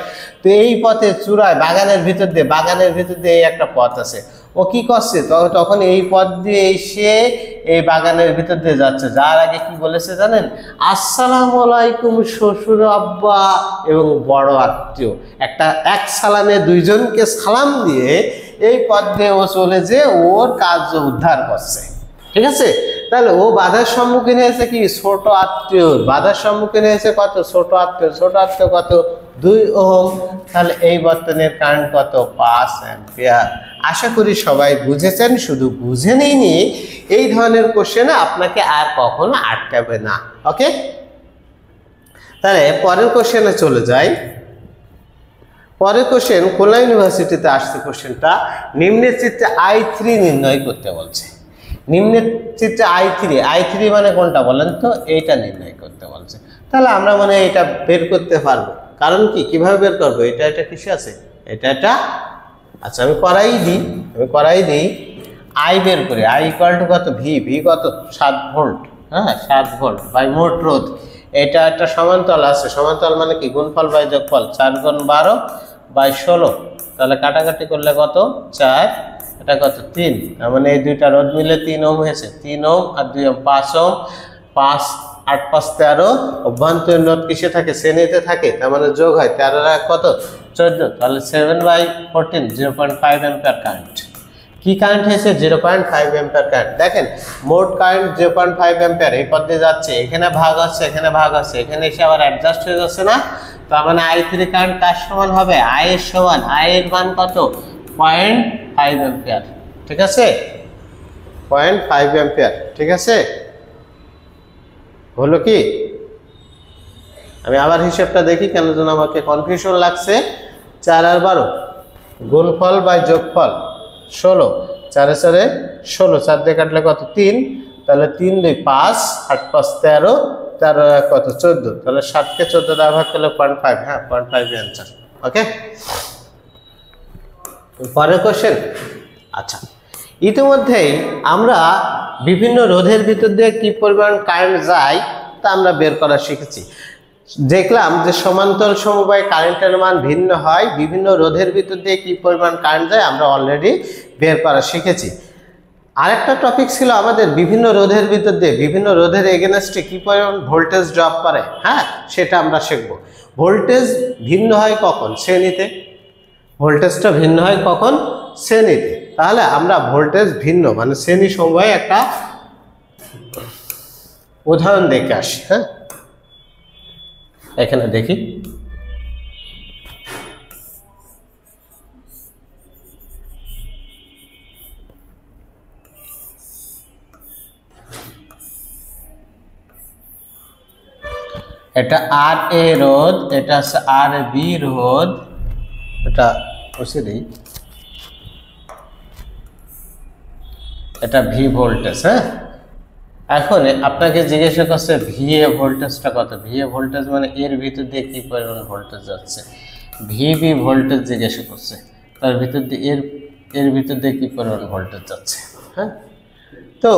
তো এই পথে চূড়ায় বাগানের ভিতর দিয়ে এই একটা পথ আছে। ও কি করছে, তখন এই পথ দিয়ে এসে এই বাগানের ভিতর দিয়ে যাচ্ছে। যার আগে কি বলেছে জানেন, আসসালামু আলাইকুম শ্বশুর আব্বা এবং বড় আত্মীয়। এক সালামে দুইজনকে সালাম দিয়ে এই পথ দিয়ে ও চলে যে ওর কাজ উদ্ধার করছে, ঠিক আছে। তাহলে ও বাধার সম্মুখীন হয়েছে কি, ছোট আত্মীয়। বাধার সম্মুখীন হয়েছে কত, ছোট আত্মীয়। ছোট আত্মীয় কত, 2 ওহম। তাহলে এই বর্তনের কারেন্ট কত, 5 অ্যাম্পিয়ার। আশা করি সবাই বুঝেছেন। শুধু বুঝে নিইনি, এই ধরনের কোশ্চেনে আপনাকে আর কখনো আটকাবে না। ওকে, তাহলে পরের কোশ্চেনে চলে যাই। পরের কোশ্চেন খুলনা ইউনিভার্সিটিতে আসছে। কোশ্চেনটা নিম্নের চিত্রে I3 নির্ণয় করতে বলছে। নিম্নের চিত্রে I3 মানে কোনটা বলেন তো, এইটা নির্ণয় করতে বলছে। তাহলে আমরা মানে এটা বের করতে পারবো। কারণ কি, কিভাবে বের করবো, এটা কিসে আছে, এটা আচ্ছা আমি করাই দিই। I বের করি। I ইকুয়াল টু কত, ভি কত, 7 ভোল্ট। হ্যাঁ, 7 ভোল্ট বাই মোট রোধ। এটা একটা সমান্তরাল আছে। সমান্তরাল মানে কি, গুণফল বাই যোগফল। 4 গুণ 12 বাই 16। তাহলে কাটাকাটি করলে কত, 4, এটা কত, 3। তার মানে এই দুইটা রোধ মিলে 3 ওহম হয়েছে। 3 ওহম আর 2 ওহম, 5 ওহম। 5 8 5 13। অভ্যন্তরীণ রোধ কিসে থাকে, শ্রেণীতে থাকে। তার মানে যোগ হয়, 13 আর কত, 14। তাহলে 7/14, 0.5 অ্যাম্পিয়ার কারেন্ট। কি কারেন্ট হয়েছে, 0.5 অ্যাম্পিয়ার কারেন্ট। দেখেন মোট কারেন্ট 0.5 অ্যাম্পিয়ার। এই পথে যাচ্ছে, এখানে ভাগ হচ্ছে, এখানে ভাগ হচ্ছে, এখানে এসে আবার অ্যাডজাস্ট হয়ে যাচ্ছে না। তার মানে I3 কারেন্ট কার সমান হবে, I এর সমান। I এর মান কত, 0.5 অ্যাম্পিয়ার, ঠিক আছে। 0.5 অ্যাম্পিয়ার, ঠিক আছে। হলো কি, আমি আবার হিসাবটা দেখি, কেন যেন আমাকে কনফিউশন লাগছে। 4 আর 12, গুণফল বাই যোগফল 16। 4 4 16, 4 দিয়ে কাটলে কত, 3। তাহলে 3 2 5, 8 5 13, 13 কত, 14। তাহলে 7কে 14 দ্বারা ভাগ করলে 0.5। হ্যাঁ, 0.5 অ্যান্সার। ওকে, পরের কোশ্চেন। আচ্ছা, ইতিমধ্যেই আমরা বিভিন্ন রোধের ভিতর দিয়ে কি পরিমাণ কারেন্ট যায় তা আমরা বের করা শিখেছি। দেখলাম যে সমান্তরাল সমবায় কারেন্টের মান ভিন্ন হয়। বিভিন্ন রোধের ভিতর দিয়ে কি পরিমাণ কারেন্ট যায় আমরা অলরেডি বের করা শিখেছি। আরেকটা টপিক ছিল আমাদের বিভিন্ন রোধের ভিতর দিয়ে, বিভিন্ন রোধের এগেনস্টে কি পরিমাণ ভোল্টেজ ড্রপ করে। হ্যাঁ, সেটা আমরা শিখব। ভোল্টেজ ভিন্ন হয় কখন, শ্রেণীতে। ভোল্টেজটা ভিন্ন হয় কখন, শ্রেণীতে। তাহলে আমরা ভোল্টেজ ভিন্ন মানে শ্রেণী সমবায়ে একটা উদাহরণ দেখে আসি। হ্যাঁ, এখানে দেখি। এটা আর এ রোধ, এটা আছে আর বি রোধ। এটা বসে দিই, এটা ভি ভোল্টেজ। হ্যাঁ, এখন আপনাকে জিজ্ঞাসা করছে ভিএ ভোল্টেজটা কত। ভিএ ভোল্টেজ মানে এর ভিতর দিয়ে কি পরিমাণ ভোল্টেজ যাচ্ছে। ভিবি ভোল্টেজ জিজ্ঞাসা করছে, তার ভিতর দিয়ে এর ভিতর দিয়ে কি পরিমাণ ভোল্টেজ যাচ্ছে। হ্যাঁ। তো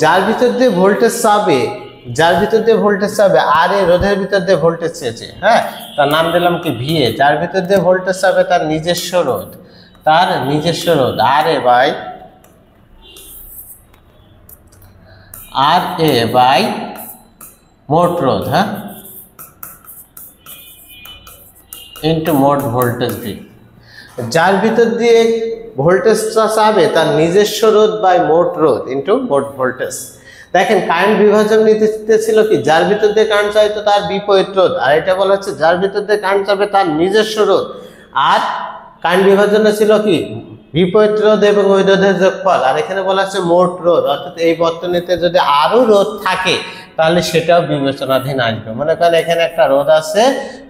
যার ভিতর দিয়ে ভোল্টেজ যাবে আর এ রোধের ভিতর দিয়ে ভোল্টেজ চেয়েছে, হ্যাঁ, তার নাম দিলাম কি ভিএ। যার ভিতর দিয়ে ভোল্টেজ যাবে তার নিজস্ব রোধ আর এ বাই মোট রোধ, হ্যাঁ, ইন্টু মোট ভোল্টেজ ভি। যার ভিতর দিয়ে ভোল্টেজটা যাবে তার নিজস্ব রোধ বাই মোট রোধ ইন্টু মোট ভোল্টেজ। দেখেন কারেন্ট বিভাজন নীতিতে ছিল কি, যার ভিতর দিয়ে কারেন্ট চাইতো তার বিপরীত রোধ, আর এটা বলা হচ্ছে যার ভিতর দিয়ে কারেন্ট যাবে তার নিজস্ব রোধ। আর কারেন্ট বিভাজনে ছিল কি, বিপরীত রোধ এবং ওই রোধের যোগফল, আর এখানে বলা হচ্ছে মোট রোধ। অর্থাৎ এই বর্তনীতে যদি আরো রোধ থাকে তাহলে সেটাও বিবেচনাধীন আসবে। মনে করেন এখানে একটা রোধ আছে,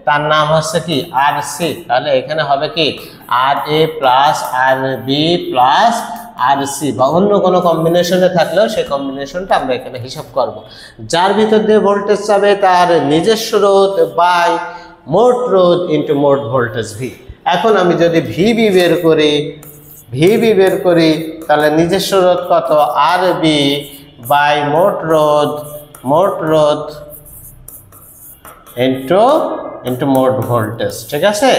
তার নাম হচ্ছে কি আর সি, তাহলে এখানে হবে কি আর A plus R B plus R C, বা অন্য কোনো কম্বিনেশনে থাকলেও সেই কম্বিনেশনটা আমরা এখানে হিসাব করব। যার ভিতর দিয়ে ভোল্টেজ যাবে তার নিজস্ব রোধ বাই মোট রোধ ইন্টু মোট ভোল্টেজ ভি। এখন আমি যদি ভিবি বের করি তাহলে নিজস্ব রোধ কত, আর বি বাই মোট রোধ ইন্টু মোট ভোল্টেজ। ঠিক আছে,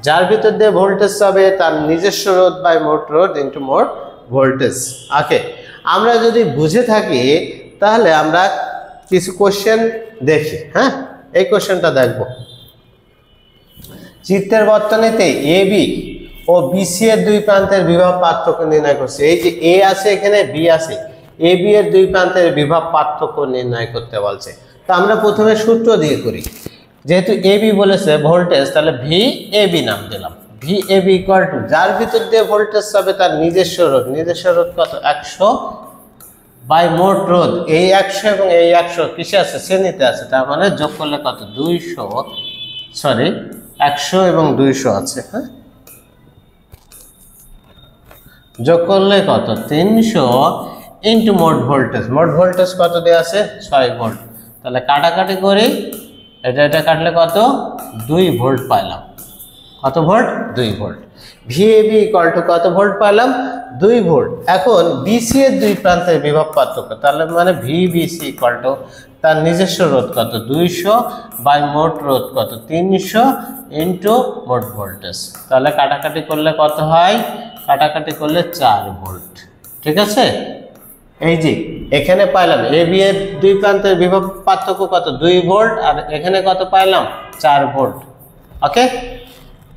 যার ভিতর দিয়ে ভোল্টেজ যাবে তার নিজস্ব রোধ বাই মোট রোধ ইন্টু মোট ভোল্টেজ। ওকে, আমরা যদি বুঝে থাকি তাহলে আমরা কিছু কোশ্চেন দেখি। হ্যাঁ, এই কোশ্চেনটা দেখব। চিত্রের বর্তনীতে এ বি ও বিসি এর দুই প্রান্তের বিভব পার্থক্য নির্ণয় করছে। এই যে এ আছে, এখানে বি আছে, এ বি এর দুই প্রান্তের বিভব পার্থক্য নির্ণয় করতে বলছে। তো আমরা প্রথমে সূত্র দিয়ে করি। যেহেতু এ বি বলেছে ভোল্টেজ, তাহলে ভি এ বি নাম দিলাম। V A B equal to যার ভিতর দিয়ে ভোল্টেজ যাবে তার নিজস্ব রোধ কত, 100 বাই মোট রোধ। এই 100 এবং এই 100 কিসে আছে, শ্রেণীতে আছে, তার মানে যোগ করলে কত, 100 এবং 200 আছে। হ্যাঁ, যোগ করলে কত, 300 ইন্টু মোট ভোল্টেজ কত দেওয়া আছে, 6 ভোল্ট। তাহলে কাটাকাটি করে এটা কাটলে কত, 2 ভোল্ট পাইলাম। কত ভোল্ট, 2 ভোল্ট। ভিএবি ইকুয়াল টু কত ভোল্ট পাইলাম, 2 ভোল্ট। এখন বিসি এর দুই প্রান্তের বিভব পার্থক্য, তাহলে মানে ভিবিসি ইকুয়াল টু তার নিজস্ব রোধ কত, 200 বাই মোট রোধ কত, 300 ইন্টু মোট ভোল্টেজ। তাহলে কাটাকাটি করলে কত হয়, কাটাকাটি করলে 4 ভোল্ট। ঠিক আছে, এই যে এখানে পাইলাম এ বি এর দুই প্রান্তের বিভব পার্থক্য কত, 2 ভোল্ট, আর এখানে কত পাইলাম, 4 ভোল্ট। ওকে,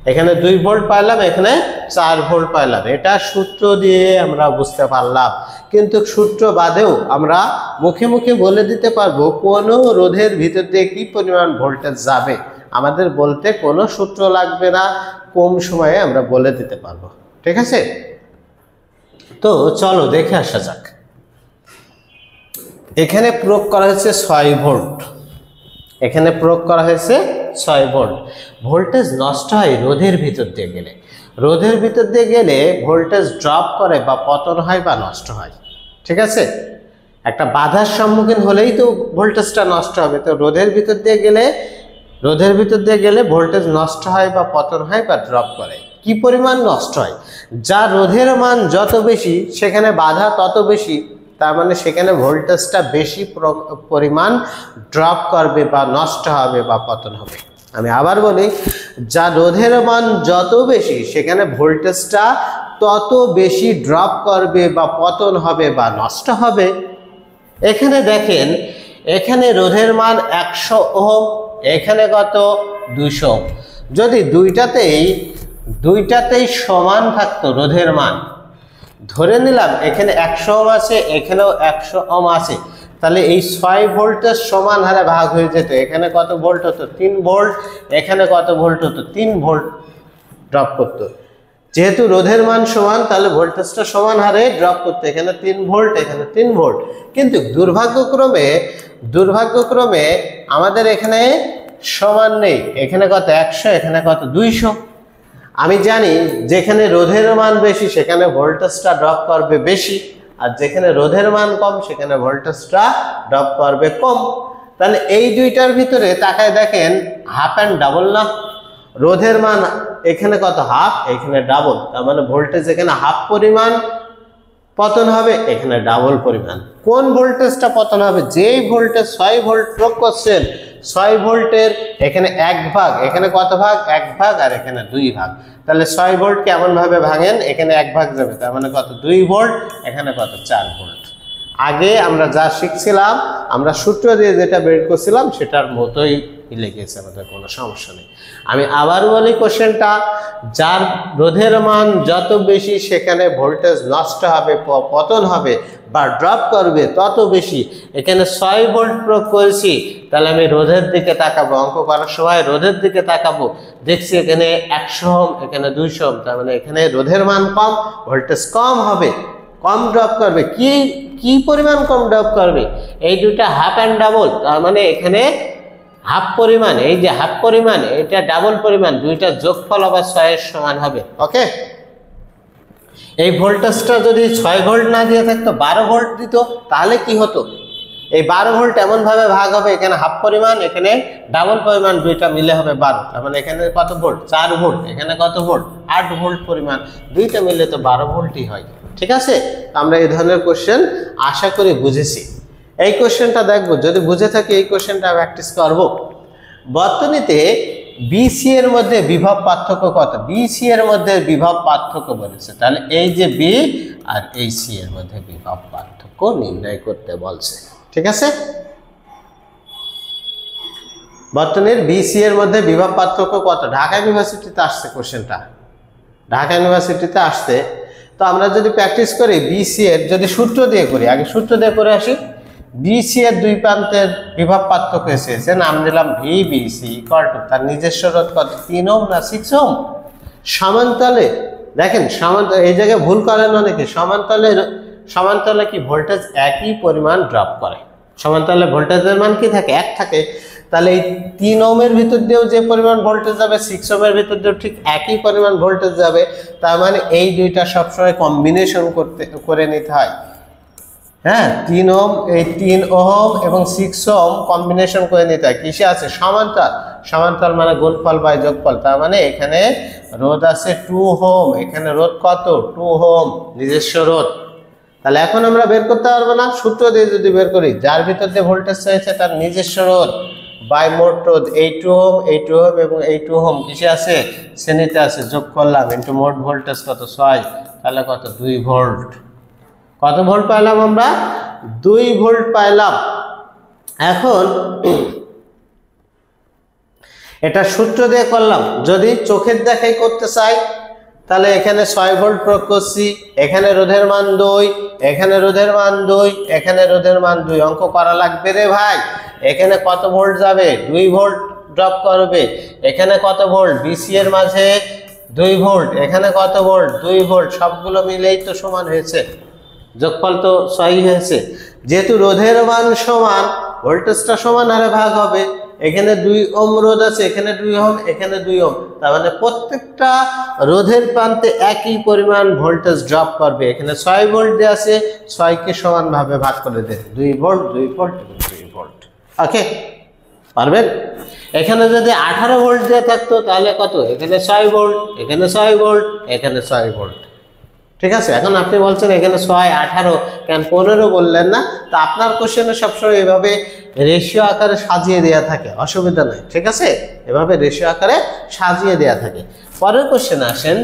এখানে 2 ভোল্ট পাইলাম, এখানে 4 ভোল্ট পাইলাম। এটা সূত্র দিয়ে আমরা বুঝতে পারলাম, কিন্তু সূত্র বাদেও আমরা মুখে মুখে বলে দিতে পারবো কোন রোধের ভিতর দিয়ে কি পরিমাণ ভোল্টেজ যাবে। আমাদের বলতে কোনো সূত্র লাগবে না, কম সময়ে আমরা বলে দিতে পারবো। ঠিক আছে, তো চলো দেখে আসা যাক। এখানে প্রয়োগ করা হয়েছে 6 ভোল্ট, এখানে প্রয়োগ করা হয়েছে 6 ভোল্ট। ভোল্টেজ নষ্ট হয় রোধের ভিতর দিয়ে গেলে, রোধের ভিতর দিয়ে গেলে ভোল্টেজ ড্রপ করে বা পতন হয় বা নষ্ট হয়। ঠিক আছে, একটা বাধার সম্মুখীন হলেই তো ভোল্টেজটা নষ্ট হবে। তো রোধের ভিতর দিয়ে গেলে ভোল্টেজ নষ্ট হয় বা পতন হয় বা ড্রপ করে। কি পরিমাণ নষ্ট হয়, যা রোধের মান যত বেশি সেখানে বাধা তত বেশি, তার মানে সেখানে ভোল্টেজটা বেশি পরিমাণ ড্রপ করবে বা নষ্ট হবে বা পতন হবে। আমি আবার বলি, যা রোধের মান যত বেশি সেখানে ভোল্টেজটা তত বেশি ড্রপ করবে বা পতন হবে বা নষ্ট হবে। এখানে দেখেন, এখানে রোধের মান 100 ওহম, এখানে কত, 200 ওহম। যদি দুইটাতেই সমান থাকতো রোধের মান, ধরে নিলাম এখানে 100 ওহম আছে, এখানেও 100 ওহম আছে, তাহলে এই 6 ভোল্টের সমান হারে ভাগ হয়ে যেত। এখানে কত ভোল্ট হতো, 3 ভোল্ট, এখানে কত ভোল্ট হতো, 3 ভোল্ট ড্রপ করতো। যেহেতু রোধের মান সমান, তাহলে ভোল্টেজটা সমান হারে ড্রপ করতো। এখানে 3 ভোল্ট, এখানে 3 ভোল্ট। কিন্তু দুর্ভাগ্যক্রমে আমাদের এখানে সমান নেই। এখানে কত, 100, এখানে কত, 200। আমি জানি যেখানে রোধের মান বেশি সেখানে ভোল্টেজটা ড্রপ করবে বেশি, আর যেখানে রোধের মান কম সেখানে ভোল্টেজটা ড্রপ করবে কম। তাহলে এই দুইটার ভিতরে তাকায় দেখেন, হাফ অ্যান্ড ডাবল না? রোধের মান এখানে কত, হাফ, এখানে ডাবল, তার মানে ভোল্টেজ এখানে হাফ পরিমাণ পতন হবে এখানে ডাবল পরিমাণ। কোন ভোল্টেজটা পতন হবে? যেই ভোল্টেজ 6 ভোল্ট প্রয়োগ করছেন, 6 ভোল্টের এখানে 1 ভাগ, এখানে কত ভাগ? 1 ভাগ, আর এখানে 2 ভাগ। তাহলে 6 ভোল্ট কেমন ভাবে ভাঙেন? এখানে 1 ভাগ যাবে, তার মানে কত? 2 ভোল্ট, এখানে কত? 4 ভোল্ট। আগে আমরা যা শিখছিলাম, আমরা সূত্র দিয়ে যেটা বের করছিলাম সেটার মতোই মিলে গেছে, আমাদের কোনো সমস্যা নেই। আমি আবার বলি কোশ্চেনটা, যার রোধের মান যত বেশি সেখানে ভোল্টেজ নষ্ট হবে, পতন হবে বা ড্রপ করবে তত বেশি। এখানে 6 ভোল্ট প্রয়োগ করেছি, তাহলে আমি রোধের দিকে তাকাবো, অঙ্ক করার সময় রোধের দিকে তাকাবো, দেখছি এখানে 100 ওহম, এখানে 200 ওহম, তার মানে এখানে রোধের মান কম, ভোল্টেজ কম হবে, কম ড্রপ করবে। কি পরিমাণ কম ড্রপ করবে? এই দুটা হাফ অ্যান্ড ডাবল, তার মানে এখানে হাফ পরিমাণ, এই যে হাফ পরিমাণ, এটা ডাবল পরিমাণ, দুইটা যোগফল আবার 6 এর সমান হবে। ওকে, এই ভোল্টেজটা যদি 6 ভোল্ট না দিয়ে থাকতো, 12 ভোল্ট দিত, তাহলে কি হতো? এই 12 ভোল্ট এমন ভাবে ভাগ হবে, এখানে হাফ পরিমাণ, এখানে ডাবল পরিমাণ, দুইটা মিলে হবে 12, তার মানে এখানে কত ভোল্ট? 4 ভোল্ট, এখানে কত ভোল্ট? 8 ভোল্ট পরিমাণ, দুইটা মিলে তো 12 ভোল্টই হয়। ঠিক আছে, আমরা এই ধরনের কোশ্চেন আশা করি বুঝেছি। এই কোশ্চেনটা দেখবো, যদি বুঝে থাকি এই কোশ্চেনটা প্র্যাকটিস করব। বর্তনীতে বিসি এর মধ্যে বিভব পার্থক্য কত? বিসি এর মধ্যে বিভব পার্থক্য বলেছে, তাহলে এই যে বি আর এই সি এর মধ্যে বিভব পার্থক্য নির্ণয় করতে বলছে। ঠিক আছে, বর্তনীর বিসি এর মধ্যে বিভব পার্থক্য কত? ঢাকা ইউনিভার্সিটিতে আসছে কোশ্চেনটা, ঢাকা ইউনিভার্সিটিতে আসছে। তো আমরা যদি প্র্যাকটিস করি বিসি এর, যদি সূত্র দিয়ে করি, আগে সূত্র দিয়ে করে আসি। বিসি এর দুই প্রান্তের বিভব পার্থক্য এসেছে, নাম দিলাম ভিবিসি ইকুয়াল টু, তার নিজস্ব রোধ কত? 3 ওহম না 6 ওহম। সমান্তরালে দেখেন, সমান্তরাল, এই জায়গায় ভুল করেন অনেকে, সমান্তরালে কি ভোল্টেজ একই পরিমাণ ড্রপ করে? সমান্তরালে ভোল্টেজের মান কি থাকে? 1 থাকে। তাহলে এই 3 ওহমের ভিতর দিয়েও যে পরিমাণ ভোল্টেজ যাবে, 6 ওহমের ভিতর দিয়েও ঠিক একই পরিমাণ ভোল্টেজ যাবে। তার মানে এই দুইটা সবসময় কম্বিনেশন করে নিতে হয়। হ্যাঁ, 3 ওহম, এই 3 ওহম এবং 6 ওহম কম্বিনেশন করে নিতে হয়। কিসে আছে? সমান্তরাল। সমান্তরাল মানে গুণফল বাই যোগফল, তার মানে এখানে রোধ আছে 2 ওহম, এখানে রোধ কত? 2 ওহম, নিজস্ব রোধ। তাহলে এখন আমরা বের করতে পারবো না, সূত্র দিয়ে যদি বের করি, যার ভিতর দিয়ে ভোল্টেজ চাইছে তার নিজস্ব রোধ বাই মোট রোধ, এই 2 ওহম, এই 2 ওহম এবং এই 2 ওহম কিসে আছে? শ্রেণীতে আছে, যোগ করলাম, ইন্টু মোট ভোল্টেজ কত? 6, তাহলে কত? 2 ভোল্ট। কত ভোল্ট পাইলাম আমরা? 2 ভোল্ট পাইলাম। এখন এটা সূত্র দিয়ে করলাম, যদি চোখের দেখাই করতে চাই তাহলে এখানে 6 ভোল্ট প্রয়োগ করছি, এখানে রোধের মান 2, এখানে রোধের মান 2, এখানে রোধের মান 2, অঙ্ক করা লাগবে রে ভাই। এখানে কত ভোল্ট যাবে? 2 ভোল্ট ড্রপ করবে। এখানে কত ভোল্ট? বিসি এর মাঝে 2 ভোল্ট, এখানে কত ভোল্ট? 2 ভোল্ট, সবগুলো মিলেই তো সমান হয়েছে, যোগফল তো 6 হয়েছে। যেহেতু রোধের মান সমান, ভোল্টেজটা সমান হারে ভাগ হবে। এখানে 2 ওহম রোধ আছে, এখানে 2 ওহম, এখানে 2 ওহম, তার মানে প্রত্যেকটা রোধের প্রান্তে একই পরিমাণ ভোল্টেজ ড্রপ করবে। এখানে 6 ভোল্ট দিয়ে আছে, 6 কে সমানভাবে ভাগ করে দেয়, 2 ভোল্ট 2 ভোল্ট 2 ভোল্ট। ওকে, পারবেন? এখানে যদি 18 ভোল্ট দিয়ে থাকতো তাহলে কত? এখানে 6 ভোল্ট, এখানে 6 ভোল্ট, এখানে 6 ভোল্ট। ঠিক আছে, এখন আপনি বলছেন এখানে 6, 18, কেন 15 বললেন না? তো আপনার কোশ্চেনে সবসময় এভাবে রেশিও আকারে সাজিয়ে দেওয়া থাকে, অসুবিধা নাই। ঠিক আছে, এভাবে রেশিও আকারে সাজিয়ে দেওয়া থাকে। পরের কোশ্চেনে আসেন,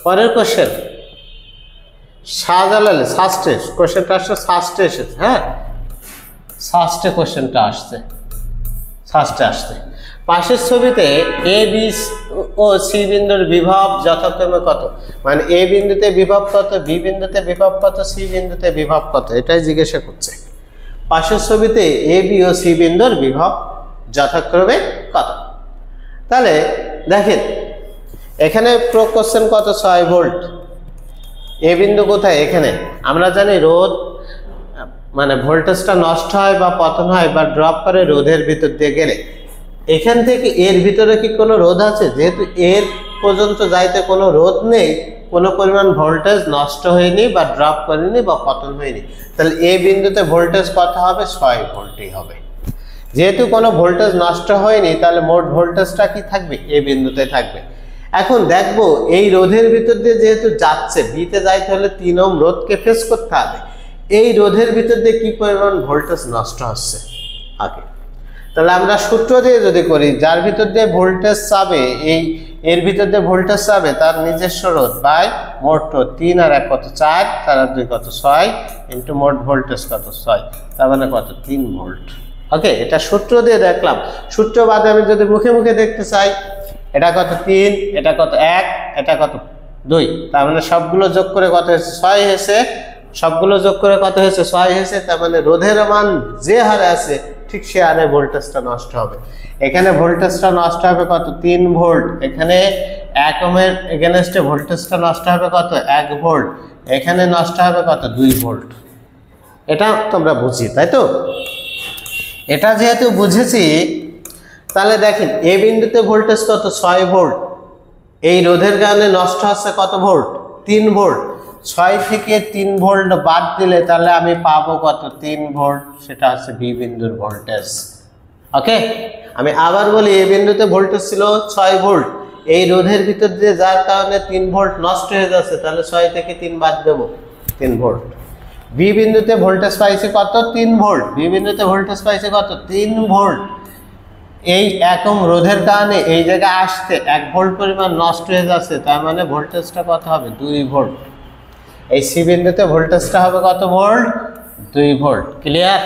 পরের কোশ্চেন শাহজালালে ফার্স্টে কোশ্চেনটা আসছে, ফার্স্টে এসেছে। হ্যাঁ, ফার্স্টে কোশ্চেনটা আসছে, ফার্স্টে আসছে। পাশের ছবিতে এ বি ও সি বিন্দুর বিভব যথাক্রমে কত? মানে এ বিন্দুতে বিভব কত, বি বিন্দুতে বিভব কত, সি বিন্দুতে বিভব কত, এটাই জিজ্ঞাসা করছে। পাশের ছবিতে এ বি ও সি বিন্দুর বিভব যথাক্রমে কত? তাহলে দেখেন এখানে প্রয়োগ করছেন কত? 6 ভোল্ট। এ বিন্দু কোথায়? এখানে। আমরা জানি রোধ মানে ভোল্টেজটা নষ্ট হয় বা পতন হয় বা ড্রপ করে রোধের ভিতর দিয়ে গেলে। এখান থেকে এর ভিতরে কি কোনো রোধ আছে? যেহেতু এর পর্যন্ত যাইতে কোনো রোধ নেই, কোনো পরিমাণ ভোল্টেজ নষ্ট হয়নি বা ড্রপ করেনি বা পতন হয়নি, তাহলে এ বিন্দুতে ভোল্টেজ কত হবে? 6 ভোল্টই হবে। যেহেতু কোনো ভোল্টেজ নষ্ট হয়নি, তাহলে মোট ভোল্টেজটা কি থাকবে? এ বিন্দুতে থাকবে। এখন দেখবো এই রোধের ভিতর দিয়ে যেহেতু যাচ্ছে, বিতে যাইতে হলে 3 ওহম রোধকে ফেস করতে হবে। এই রোধের ভিতর দিয়ে কি পরিমাণ ভোল্টেজ নষ্ট হচ্ছে আগে, তাহলে আমরা সূত্র দিয়ে যদি করি, যার ভিতর দিয়ে ভোল্টেজ যাবে, এর ভিতর দিয়ে ভোল্টেজ যাবে তার নিজস্ব রোধ বাই মোট রোধ, 3 আর 1 কত 4, 4 আর 2 কত 6 ইন্টু মোট ভোল্টেজ কত 6, তার মানে কত 3 ভোল্ট। ওকে, এটা সূত্র দিয়ে দেখলাম। সূত্র বাদে আমি যদি মুখে মুখে দেখতে চাই, এটা কত 3, এটা কত 1, এটা কত 2, তার মানে সবগুলো যোগ করে কত হয়েছে 6 হয়েছে, সবগুলো যোগ করে কত হয়েছে 6 হয়েছে। তার মানে রোধের মান যে হারে আছে ঠিক সে হারে ভোল্টেজটা নষ্ট হবে। এখানে ভোল্টেজটা নষ্ট হবে কত 3 ভোল্ট, এখানে 1 ওহমের এগেনস্টে ভোল্টেজটা নষ্ট হবে কত 1 ভোল্ট, এখানে নষ্ট হবে কত 2 ভোল্ট। এটা তোমরা বুঝি, তাই তো? এটা যেহেতু বুঝেছি, তাহলে দেখেন এ বিন্দুতে ভোল্টেজ কত 6 ভোল্ট, এই রোধের কারণে নষ্ট হচ্ছে কত ভোল্ট 3 ভোল্ট। 6 থেকে 3 ভোল্ট বাদ দিলে তাহলে আমি পাবো কত 3 ভোল্ট, সেটা হচ্ছে বি বিন্দুর ভোল্টেজ। ওকে, আমি আবার বলি, এ বিন্দুতে ভোল্টেজ ছিল 6 ভোল্ট, এই রোধের ভিতর দিয়ে যার কারণে 3 ভোল্ট নষ্ট হয়ে যাচ্ছে, তাহলে 6 থেকে 3 বাদ দেবো 3 ভোল্ট। বি বিন্দুতে ভোল্টেজ পাইছে কত 3 ভোল্ট, বি বিন্দুতে ভোল্টেজ পাইছে কত 3 ভোল্ট। এই 1 ওহম রোধের কারণে এই জায়গায় আসতে 1 ভোল্ট পরিমাণ নষ্ট হয়ে যাচ্ছে, তার মানে ভোল্টেজটা কত হবে 2 ভোল্ট। এই সি বিন্দুতে ভোল্টেজটা হবে কত ভোল্ট 2 ভোল্ট। ক্লিয়ার?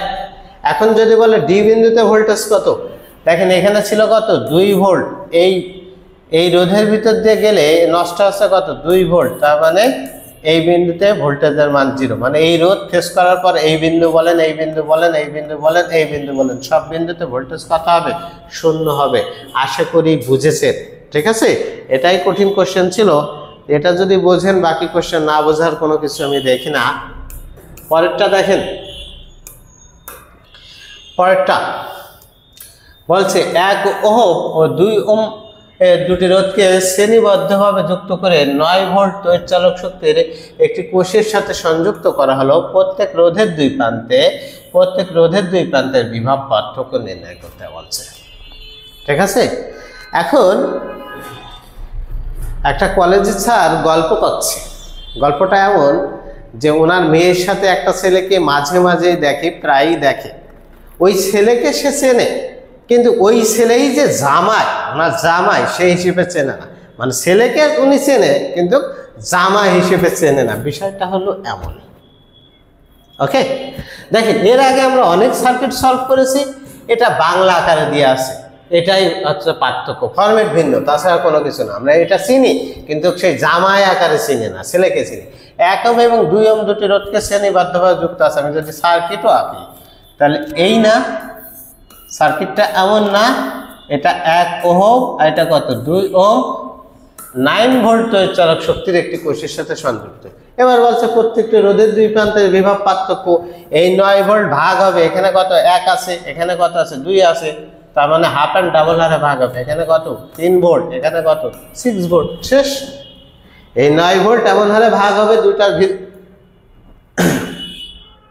এখন যদি বলে ডি বিন্দুতে ভোল্টেজ কত, দেখেন এখানে ছিল কত 2 ভোল্ট, এই রোধের ভিতর দিয়ে গেলে নষ্ট হচ্ছে কত 2 ভোল্ট, তার মানে এই বিন্দুতে ভোল্টেজের মান 0। মানে এই রোধ ফেস করার পর এই বিন্দু বলেন, এই বিন্দু বলেন, এই বিন্দু বলেন, এই বিন্দু বলেন, সব বিন্দুতে ভোল্টেজ কত হবে 0 হবে। আশা করি বুঝেছেন, ঠিক আছে? এটাই কঠিন কোশ্চেন ছিল, এটা যদি বোঝেন বাকি কোশ্চেন না বোঝার কোনো কিছু আমি দেখি না। পরেরটা দেখেন, পরেরটা বলছে 1 ওহম ও 2 ওহম দুটি রোধকে শ্রেণীবদ্ধভাবে যুক্ত করে 9 ভোল্ট তড়িৎচালক শক্তির একটি কোষের সাথে সংযুক্ত করা হলো। প্রত্যেক রোধের দুই প্রান্তের বিভব পার্থক্য নির্ণয় করতে বলছে। ঠিক আছে? এখন একটা কলেজের স্যার গল্প করছে, গল্পটা এমন যে ওনার মেয়ের সাথে একটা ছেলেকে মাঝে মাঝেই দেখে, প্রায়ই দেখে। ওই ছেলেকে সে চেনে, কিন্তু ওই ছেলেই যে জামাই, ওনার জামাই সেই হিসেবে চেনে না। মানে ছেলেকে উনি চেনে কিন্তু জামাই হিসেবে চেনে না। বিষয়টা হলো এমন। ওকে, দেখেন এর আগে আমরা অনেক সার্কিট সলভ করেছি, এটা বাংলা আকারে দিয়ে আছে, এটাই হচ্ছে পার্থক্য, ফরম্যাট ভিন্ন, তাছাড়া কোনো কিছু না। আমরা এটা চিনি কিন্তু সেই জামাই আকারে চিনি না, ছেলেকে চিনি। 1 ওহম এবং 2 ওহম দুটি রোধকে শ্রেণীবদ্ধভাবে যুক্ত আছে। আমি যদি সার্কিটও আঁকি তাহলে এই না, সার্কিটটা এমন না, এটা 1 ওহম আর এটা কত 2 ওহম, 9 ভোল্ট তড়িৎচালক শক্তির একটি কোষের সাথে সংযুক্ত। এবার বলছে প্রত্যেকটি রোধের 2 প্রান্তের বিভব পার্থক্য এই 9 ভোল্ট ভাগ হবে, এখানে কত 1 আছে, এখানে কত আছে 2 আছে, তার মানে হাফ অ্যান্ড ডাবল হারে ভাগ হবে। এখানে কত 3 ভোল্ট, এখানে কত 6 ভোল্ট, শেষ। এই 9 ভোল্ট এমন হারে ভাগ হবে, দুটার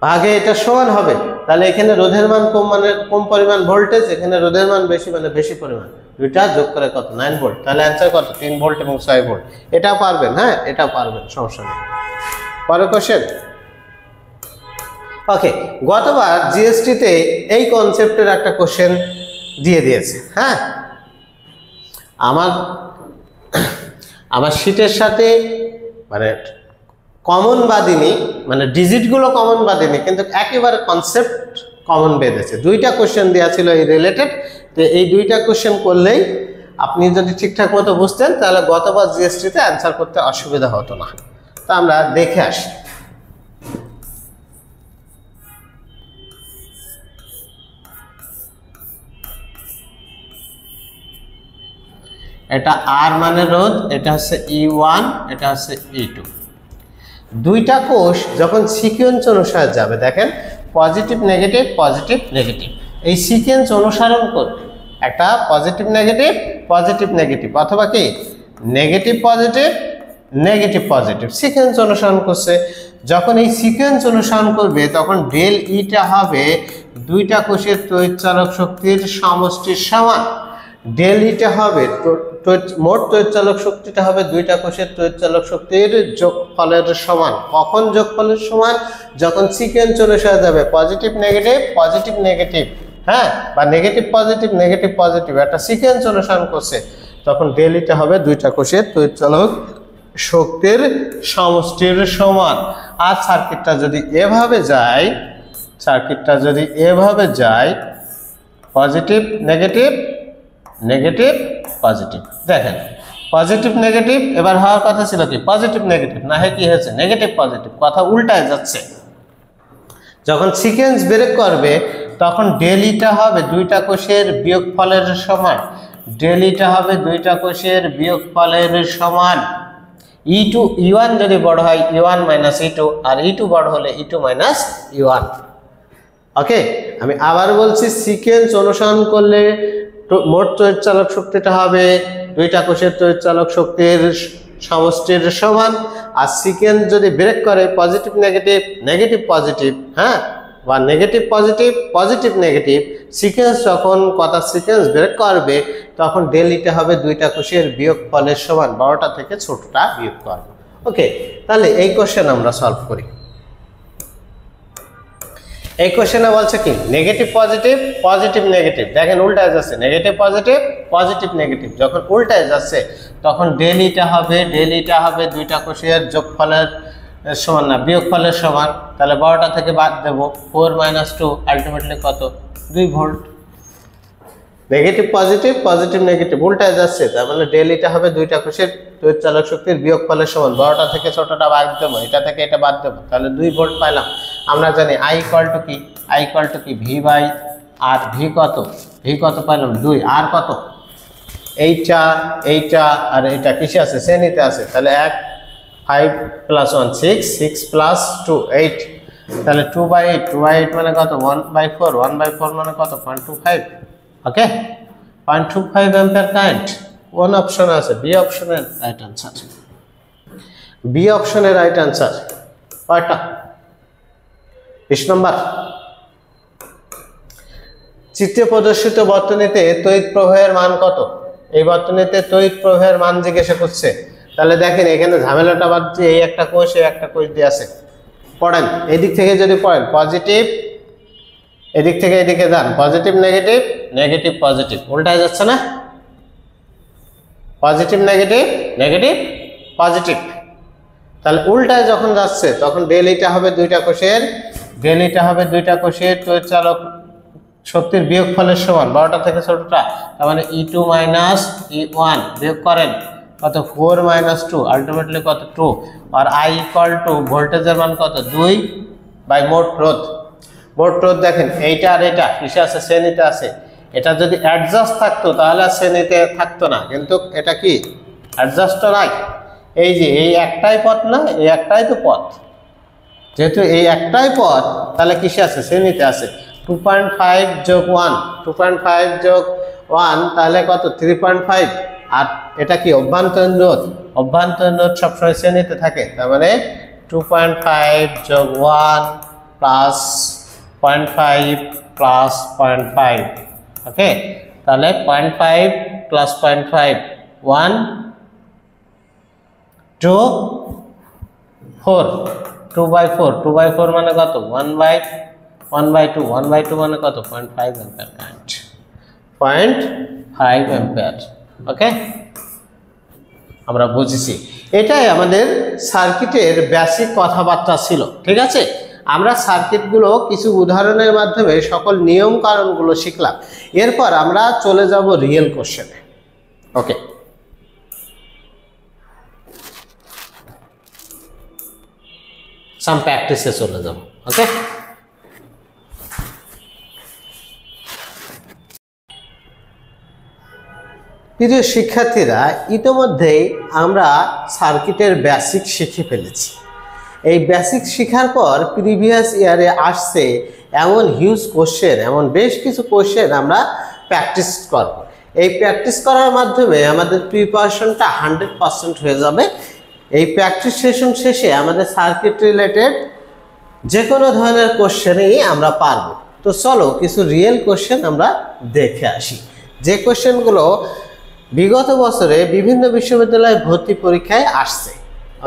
ভাগে এটা সমান হবে। তাহলে এখানে রোধের মান কম পরিমাণ ভোল্টেজ, এখানে রোধের মান বেশি মানে বেশি পরিমাণ, দুইটা যোগ করে কত 9 ভোল্ট। তাহলে অ্যান্সার কত 3 ভোল্ট এবং 6 ভোল্ট। এটাও পারবেন, হ্যাঁ এটাও পারবেন, সমস্যা নেই। পরের কোশ্চেন। ওকে, গতবার জিএসটিতে এই কনসেপ্টের একটা কোশ্চেন দিয়ে দিয়েছে। হ্যাঁ, আমার শীটের সাথে মানে কমন বাদিনী, মানে ডিজিটগুলো কমন বাদিনী, কিন্তু একেবারে কনসেপ্ট কমন বেঁধেছে। 2টা কোশ্চেন দেওয়া ছিল এই রিলেটেড। তো এই 2টা কোশ্চেন করলেই আপনি যদি ঠিকঠাক মতো বুঝতেন তাহলে গতবার জিএসটিতে অ্যান্সার করতে অসুবিধা হতো না। তা আমরা দেখে আসি। এটা আর মানে রোধ, এটা হচ্ছে E1, এটা হচ্ছে E2। 2টা কোষ যখন সিকোয়েন্স অনুসারে যাবে, দেখেন পজিটিভ নেগেটিভ পজিটিভ নেগেটিভ, এই সিকোয়েন্স অনুসরণ করবে। একটা পজিটিভ নেগেটিভ পজিটিভ নেগেটিভ, অথবা কি negative positive negative positive, sequence অনুসরণ করছে। যখন এই সিকোয়েন্স অনুসরণ করবে তখন ডেল ইটা হবে 2টা কোষের তড়িৎচালক শক্তির সমষ্টির সমান। ডেল ইটা হবে মোট তড়িৎচালক শক্তিটা হবে দুইটা কোষের তড়িৎচালক শক্তির যোগফলের সমান। কখন যোগফলের সমান? যখন সিকোয়েন্স অনুসারে যাবে পজিটিভ নেগেটিভ, হ্যাঁ, বা নেগেটিভ পজিটিভ একটা সিকোয়েন্স অনুসরণ করছে, তখন ডেল ইটা হবে দুইটা কোষের তড়িৎচালক শক্তির সমষ্টির সমান। আর সার্কিটটা যদি এভাবে যায় পজিটিভ নেগেটিভ পজিটিভ, দেখেন পজিটিভ নেগেটিভ এবার হওয়ার কথা ছিল কি পজিটিভ নেগেটিভ, না হয় কি হয়েছে নেগেটিভ পজিটিভ, কথা উল্টায় যাচ্ছে। যখন সিকোয়েন্স ব্রেক করবে তখন ডেল ইটা হবে দুইটা কোষের বিয়োগফলের সমান। ডেল ইটা হবে দুইটা কোষের বিয়োগফলের সমান। E2 E1 যদি বড় হয় E1 মাইনাস E2, আর E2 বড় হলে E2 মাইনাস E1। ওকে, আমি আবার বলছি, সিকোয়েন্স অনুসরণ করলে মোট তড়িৎচালক শক্তিটা হবে দুইটা কোষের তড়িৎচালক শক্তির সমষ্টির সমান। আর সিকোয়েন্স যদি ব্রেক করে পজিটিভ নেগেটিভ, হ্যাঁ, বা নেগেটিভ পজিটিভ সিকোয়েন্স, যখন কথা সিকোয়েন্স ব্রেক করবে তখন ডেল ইটা হবে দুইটা কোষের বিয়োগফলের সমান, বড়টা থেকে ছোটটা বিয়োগ করবে। ওকে, তাহলে এই কোশ্চেন আমরা সলভ করি। এই কোশ্চেনে বলছে কি নেগেটিভ পজিটিভ, দেখেন উল্টায় যাচ্ছে, নেগেটিভ পজিটিভ, যখন উল্টায় যাচ্ছে তখন ডেল ইটা হবে দুইটা কোষের যোগফলের সমান না বিয়োগফলের সমান। তাহলে বড়টা থেকে বাদ দেব, 4 - 2 আলটিমেটলি কত 2 ভোল্ট। নেগেটিভ পজিটিভ উল্টায় যাচ্ছে, তার মানে ডেল ইটা হবে দুইটা কোষের তড়িৎচালক শক্তির বিয়োগফলের সমান। বড়টা থেকে ছোটটা বাদ দেব, এটা থেকে এটা বাদ দেব, তাহলে 2 ভোল্ট পাইলাম। আমরা জানি I ইকুয়াল টু কি V বাই আর, ভি কত পাইলাম 2, আর কত এইটা আর এটা কিসে আছে শ্রেণীতে আছে, তাহলে 1 5 + 1 6 + 2 8, তাহলে 2/8 মানে কত 1/4 মানে কত 0.25। ওকে, 0.25 অ্যাম্পিয়ার কারেন্ট। কোন অপশন আছে? বি অপশনের রাইট আনসার। কয়টা? 20 নম্বর। চিত্রে প্রদর্শিত বর্তনীতে তড়িৎ প্রবাহের মান কত? এই বর্তনীতে তড়িৎ প্রবাহের মান জিজ্ঞাসা করছে। তাহলে দেখেন এখানে ঝামেলাটা বাড়ছে, এই একটা কোষ দিয়ে আছে। পড়েন, এদিক থেকে যদি পড়েন পজিটিভ, এদিক থেকে এদিকে যান পজিটিভ নেগেটিভ উল্টায় যাচ্ছে না? পজিটিভ নেগেটিভ পজিটিভ, তাহলে উল্টায় যখন যাচ্ছে তখন ডেল ইটা হবে দুইটা কোষের তড়িৎচালক শক্তির বিয়োগফলের সমান, বড়টা থেকে ছোটটা, তার মানে E2 মাইনাস E1 বিয়োগ করেন কত 4 - 2 আলটিমেটলি কত 2। আর I ইকুয়াল টু ভোল্টেজের মান কত 2 বাই মোট রোধ। দেখেন এইটা আর এটা কিসে আছে শ্রেণীতে আছে। এটা যদি অ্যাডজাস্ট থাকতো তাহলে শ্রেণীতে থাকতো না, কিন্তু এটা কি অ্যাডজাস্ট নাই। এই যে এই একটাই পথ না, এই একটাই তো পথ, যেহেতু এই একটাই পথ তাহলে কিসে আছে শ্রেণীতে আছে। 2.5 যোগ 1 তাহলে কত 3.5। আর এটা কি অভ্যন্তরীণ রোধ সবসময় শ্রেণীতে থাকে, তার মানে 2.5 যোগ 1 প্লাস 0.5 প্লাস 0.5। ওকে, তাহলে 0.5 প্লাস 0.5 1 2 4 2/4 মানে কত 1/2 মানে কত 0.5 অ্যাম্পিয়ার কারেন্ট, 0.5 অ্যাম্পিয়ার। ওকে, আমরা বুঝেছি। এটাই আমাদের সার্কিটের বেসিক কথাবার্তা ছিল। ঠিক আছে, আমরা সার্কিটগুলো কিছু উদাহরণের মাধ্যমে সকল নিয়ম কারণগুলো শিখলাম। এরপর আমরা চলে যাব রিয়েল কোশ্চেনে। ওকে, সাম প্র্যাকটিসে চলে যাব। ওকে, প্রিয় শিক্ষার্থীরা, ইতিমধ্যেই আমরা সার্কিটের বেসিক শিখে ফেলেছি। এই বেসিক শেখার পর প্রিভিয়াস ইয়ারে আসছে এমন হিউজ কোশ্চেন, এমন বেশ কিছু কোশ্চেন আমরা প্র্যাকটিস করব। এই প্র্যাকটিস করার মাধ্যমে আমাদের প্রিপারেশনটা 100% হয়ে যাবে। এই প্র্যাকটিস সেশন শেষে আমাদের সার্কিট রিলেটেড যে কোনো ধরনের কোশ্চেনই আমরা পারবো। তো চলো কিছু রিয়েল কোশ্চেন আমরা দেখে আসি। যে কোশ্চেনগুলো বিগত বছরে বিভিন্ন বিশ্ববিদ্যালয়ে ভর্তি পরীক্ষায় আসছে।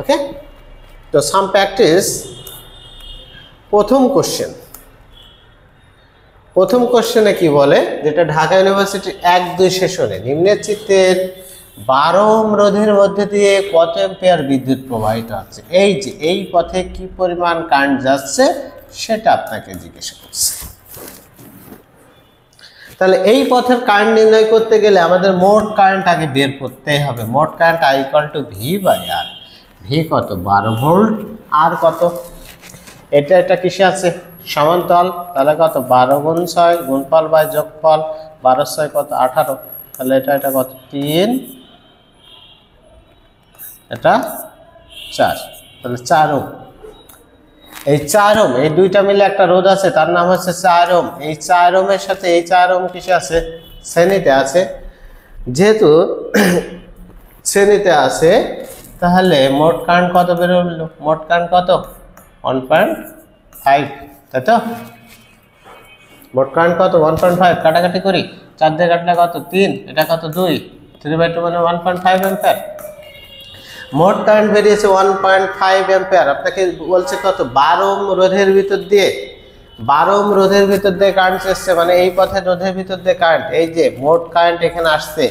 ওকে, তো সাম প্র্যাকটিস। প্রথম কোশ্চেনে কি বলে, যেটা ঢাকা ইউনিভার্সিটি 1-2 সেশনে নিম্নের চিত্রের 12 ওহম রোধের মধ্যে দিয়ে কত অ্যাম্পিয়ার বিদ্যুৎ প্রবাহিত হচ্ছে। এই যে এই পথে কি পরিমাণ কারেন্ট যাচ্ছে সেটা আপনাকে জিজ্ঞাসা করছে। তাহলে এই পথের কারেন্ট নির্ণয় করতে গেলে আমাদের মোট কারেন্ট আগে বের করতে হবে। মোট কারেন্ট I = V/R। ভি কত? 12 ভোল্ট। আর কত? এটা কিসে আছে? সমান্তরাল। তাহলে কত? 12 × 6 গুণফল বাই যোগফল। 12 × 6 কত? 18। তাহলে এটা কত? 3, এটা 4। তাহলে 4 ওহম। এই 4 ওহম, এই দুইটা মিলে একটা রোধ আছে, তার নাম হচ্ছে 4 ওহম। এই 4 ওহমের সাথে এই 4 ওহম কিসে আছে? শ্রেণীতে আছে। যেহেতু শ্রেণীতে আছে, তাহলে মোট কারেন্ট কত বের হলো? মোট কারেন্ট কত? 1.5, তাই তো? মোট কারেন্ট কত? 1.5। কাটাকাটি করি, 4 দিয়ে কাটলে কত? 3। এটা কত? 2। 3/2 মানে 1.5 অ্যাম্পিয়ার। মোট কারেন্ট বেরিয়েছে 1.5 অ্যাম্পিয়ার। আপনাকে বলছে কত? 12 ওহম রোধের ভিতর দিয়ে, 12 ওহম রোধের ভিতর দিয়ে কারেন্ট এসছে, মানে এই পথে রোধের ভিতর দিয়ে কারেন্ট। এই যে মোট কারেন্ট এখানে আসছে,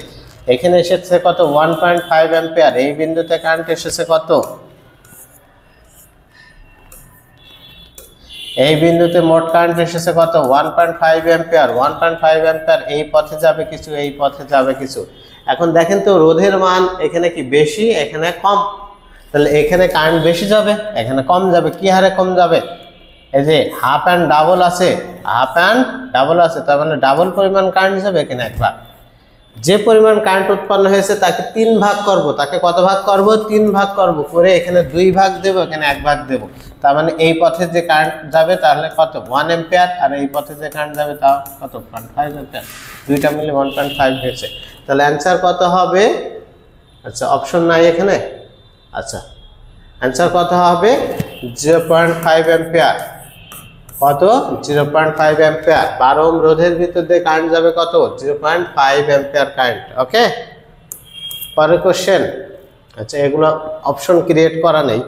এখানে এসেছে কত? 1.5 অ্যাম্পিয়ার। এই বিন্দুতে কারেন্ট এসেছে কত? এই বিন্দুতে মোট কারেন্ট এসেছে কত? 1.5 অ্যাম্পিয়ার। 1.5 অ্যাম্পিয়ার এই পথে যাবে কিছু, এই পথে যাবে কিছু। এখন দেখেন তো রোধের মান এখানে কি বেশি, এখানে কম। তাহলে এখানে কারেন্ট বেশি যাবে, এখানে কম যাবে। কি হারে কম যাবে? এই যে হাফ অ্যান্ড ডাবল আছে, হাফ অ্যান্ড ডাবল আছে, তার মানে ডাবল পরিমাণ কারেন্ট যাবে এখানে 1 ভাগ। যে পরিমাণ কারেন্ট উৎপন্ন হয়েছে তাকে 3 ভাগ করব। তাকে কত ভাগ করব? 3 ভাগ করব। করে এখানে 2 ভাগ দেব, এখানে 1 ভাগ দেব। তার মানে এই পথে যে কারেন্ট যাবে তাহলে কত? 1 অ্যাম্পিয়ার। আর এই পথে যে কারেন্ট যাবে তা কত? 1.5 অ্যাম্পিয়ার। দুইটা মিলে 1.5 হয়েছে। তাহলে অ্যান্সার কত হবে? আচ্ছা, অপশন নাই এখানে। আচ্ছা, অ্যান্সার কত হবে? 0.5 অ্যাম্পিয়ার। কত? 0.5 অ্যাম্পিয়ার। 12 ওহম রোধের ভিতর দিয়ে কারেন্ট যাবে কত? 0.5 অ্যাম্পিয়ার কারেন্ট। ওকে, পরের কোশ্চেন। আচ্ছা, এগুলো অপশন ক্রিয়েট করা নেই।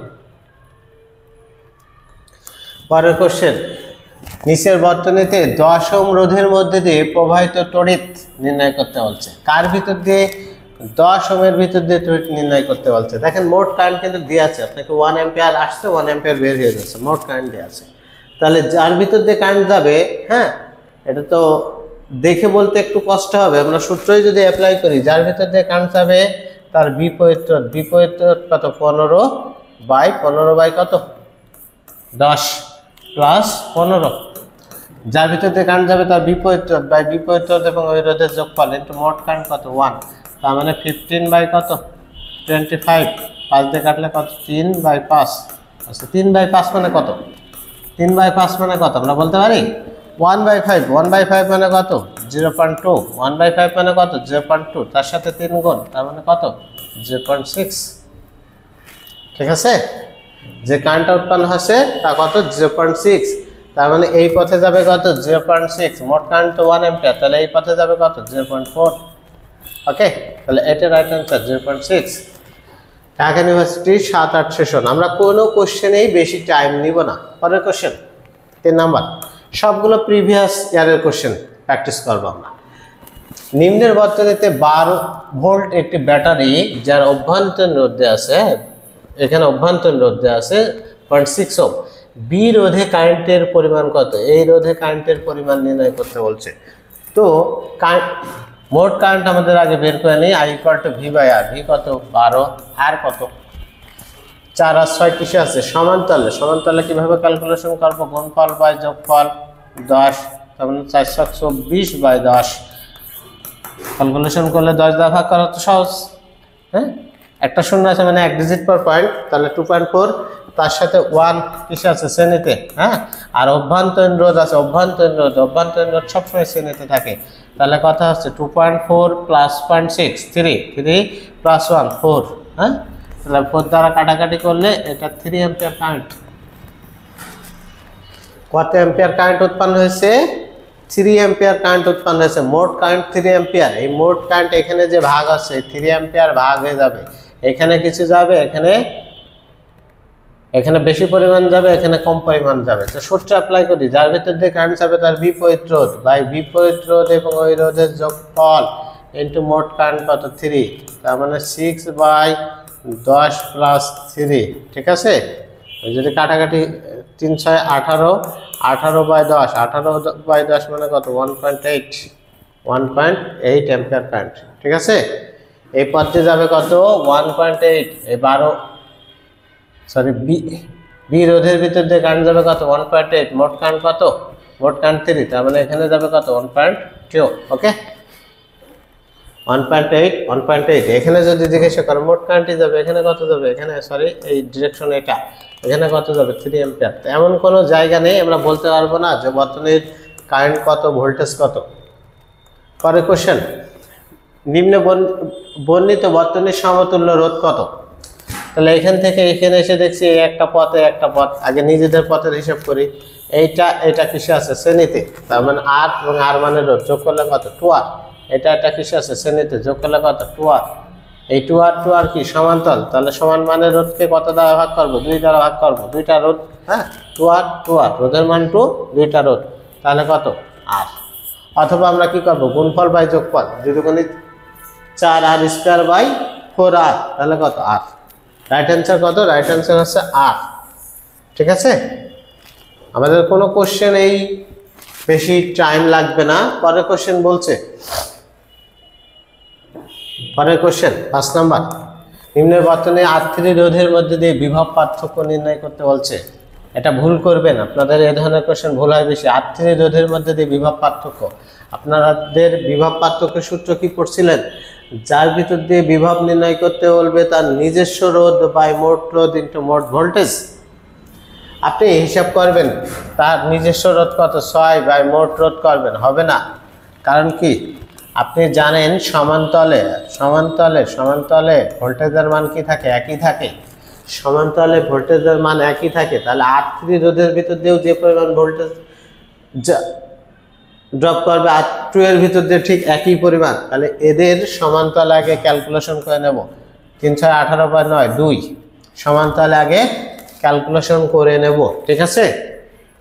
পরের কোশ্চেন, নিচের বর্তনীতে 10 ওহম রোধের মধ্যে দিয়ে প্রবাহিত তড়িৎ নির্ণয় করতে বলছে। কার ভিতর দিয়ে? 10 ওহমের ভিতর দিয়ে তড়িৎ নির্ণয় করতে বলছে। দেখেন মোট কারেন্ট কিন্তু দেওয়া আছে আপনাকে, 1 অ্যাম্পিয়ার আসছে, 1 অ্যাম্পিয়ার বের হয়ে যাচ্ছে, মোট কারেন্ট দেওয়া আছে। তাহলে যার ভিতর দিয়ে কারেন্ট যাবে, হ্যাঁ, এটা তো দেখে বলতে একটু কষ্ট হবে। আমরা সূত্রই যদি অ্যাপ্লাই করি, যার ভিতর দিয়ে কারেন্ট যাবে তার বিপরীত রোধ কত? 15/15 কত? 10 + 15। যার ভিতর দিয়ে কারেন্ট যাবে তার বিপরীত রোধ এবং ওই রোধের যোগফল ইনটু মোট কারেন্ট কত? 1। তার মানে 15 কত? 25। 5 দিয়ে কাটলে কত? 3/5। আচ্ছা, 3/5 মানে কত? 3/5 মানে কত আমরা বলতে পারি? 1/5। 1/5 মানে কত? 0.2। 1/5 মানে কত? 0.2। তার সাথে 3 গুণ, তার মানে কত? 0.6। ঠিক আছে, যে কারেন্টটা উৎপন্ন হচ্ছে তা কত? 0.6। তার মানে এই পথে যাবে কত? 0.6। মোট কারেন্ট তো 1 অ্যাম্পিয়ার, তাহলে এই পথে যাবে কত? 0.4। ওকে, তাহলে এটা right answer 0.6। Dhaka university 7-8 session. আমরা কোনো কোশ্চেনেই বেশি টাইম নিব না। পরের কোশ্চেন 3 নাম্বার, সবগুলো প্রিভিয়াস ইয়ারের কোশ্চেন প্র্যাকটিস করবো আমরা। নিম্নের বর্তনীতে 12 ভোল্ট একটি ব্যাটারি, যার অভ্যন্তরীণ রোধ দেওয়া আছে, এখানে অভ্যন্তরীণ রোধ দেওয়া আছে 0.6 ওহম। বি রোধে কারেন্টের পরিমাণ কত? এই রোধে কারেন্টের পরিমাণ নির্ণয় করতে বলছে। তো মোট কারেন্ট আমাদের আগে বের করে নিই। I = V/R। ভি কত? 12। আর কত? 4 আর 6 কিসে আছে? সমান্তরালে। সমান্তরালে কিভাবে ক্যালকুলেশন করবো? গুণফল বাই যোগফল 10, তার মানে 424/10। ক্যালকুলেশন করলে 10 দ্বারা ভাগ করা তো সহজ। হ্যাঁ, একটা শূন্য আছে মানে 1 ডিজিট পর পয়েন্ট, তাহলে 2.4। তার সাথে 1 কিসে আছে? শ্রেণীতে। হ্যাঁ, আর অভ্যন্তরীণ রোধ আছে, অভ্যন্তরীণ রোধ সবসময় শ্রেণীতে থাকে। তাহলে কথা হচ্ছে 2.4 + 0.6 3 + 1 4। হ্যাঁ, তাহলে 4 দ্বারা কাটাকাটি করলে এটা 3 অ্যাম্পিয়ার কারেন্ট। কত অ্যাম্পিয়ার কারেন্ট উৎপন্ন হয়েছে? 3 অ্যাম্পিয়ার কারেন্ট উৎপন্ন হয়েছে, মোট কারেন্ট 3 অ্যাম্পিয়ার। এই মোট কারেন্ট এখানে যে ভাগ আছে 3 অ্যাম্পিয়ার ভাগ হয়ে যাবে, এখানে কিছু যাবে, এখানে বেশি পরিমাণ যাবে, এখানে কম পরিমাণ যাবে। তো সূত্র অ্যাপ্লাই করি, যার ভিতর দিয়ে কারেন্ট যাবে তার বিপরীত রোধ বাই বিপরীত রোধ এবং ওই রোধের যোগফল ইন্টু মোট কারেন্ট কত 3, তার মানে 6/10 প্লাস 3। ঠিক আছে, যদি কাটাকাটি 3 6 18, 18/10, 18/10 মানে কত 1.8 অ্যাম্পিয়ার কারেন্ট। ঠিক আছে, এই পথে যাবে কত 1.8, এই 12 সরি বি রোধের ভিতর দিয়ে কারেন্ট যাবে কত 1.8, মোট কারেন্ট কত, মোট কারেন্ট 3, তার মানে এখানে যাবে কত 1.2। ওকে, 1.8 এখানে যদি জিজ্ঞাসা করে মোট কারেন্টই যাবে, এখানে কত যাবে, এখানে সরি এই ডিরেকশন এটা, এখানে কত যাবে 3 অ্যাম্পিয়ার। এমন কোনো জায়গা নেই আমরা বলতে পারবো না যে বর্তনীর কারেন্ট কত, ভোল্টেজ কত। পরের কোশ্চেন, নিম্নে বর্ণিত বর্তনীর সমতুল্য রোধ কত। তাহলে এখান থেকে এখানে এসে দেখছি একটা পথে একটা পথ, আগে নিজেদের পথের হিসাব করি। এটা কিসে আছে শ্রেণীতে, তার মানে আর এবং আর মানের রোধ যোগ করলে কত 2R। এটা কিসে আছে শ্রেণীতে, যোগ করলে কত 2R। এই 2R কি সমান্তরাল, তাহলে সমান মানের রোধকে কত দ্বারা ভাগ করবো, 2 দ্বারা ভাগ করবো, দুইটা রোধ, হ্যাঁ 2R রোধের মান 2, দুইটা রোধ, তাহলে কত R। অথবা আমরা কি করবো, গুণফল বাই যোগফল, 2 দুগুণে 4R²/4R, তাহলে কত R। রাইট অ্যান্সার কত, রাইট অ্যান্সার হচ্ছে R। ঠিক আছে, আমাদের কোনো কোশ্চেন এই বেশি টাইম লাগবে না। পরের কোশ্চেন বলছে, পরের কোশ্চেন 5 নাম্বার, নিম্নের বর্তনী R3 রোধের মধ্যে দিয়ে বিভব পার্থক্য নির্ণয় করতে বলছে। এটা ভুল করবেন, আপনাদের এই ধরনের কোশ্চেন ভুল হয় বেশি। R3 রোধের মধ্যে দিয়ে বিভব পার্থক্য, আপনাদের বিভব পার্থক্যের সূত্র কি পড়ছিলেন, যার ভিতর দিয়ে বিভব নির্ণয় করতে বলবে তার নিজস্ব রোধ বাই মোট রোধ ইন্টু মোট ভোল্টেজ। আপনি হিসাব করবেন তার নিজস্ব রোধ কত 6 বাই মোট রোধ করবেন, হবে না। কারণ কি, আপনি জানেন সমান্তরালে ভোল্টেজের মান কি থাকে, একই থাকে। সমান্তরালে ভোল্টেজের মান একই থাকে, তাহলে R3 রোধের ভিতর দিয়েও যে পরিমাণ ভোল্টেজ ড্রপ করবে R2 এর ভিতর দিয়ে ঠিক একই পরিমাণ। তাহলে এদের সমান্তরালে আগে ক্যালকুলেশন করে নেব। 3 6 18/9 2 সমান্তরালে আগে ক্যালকুলেশন করে নেব। ঠিক আছে,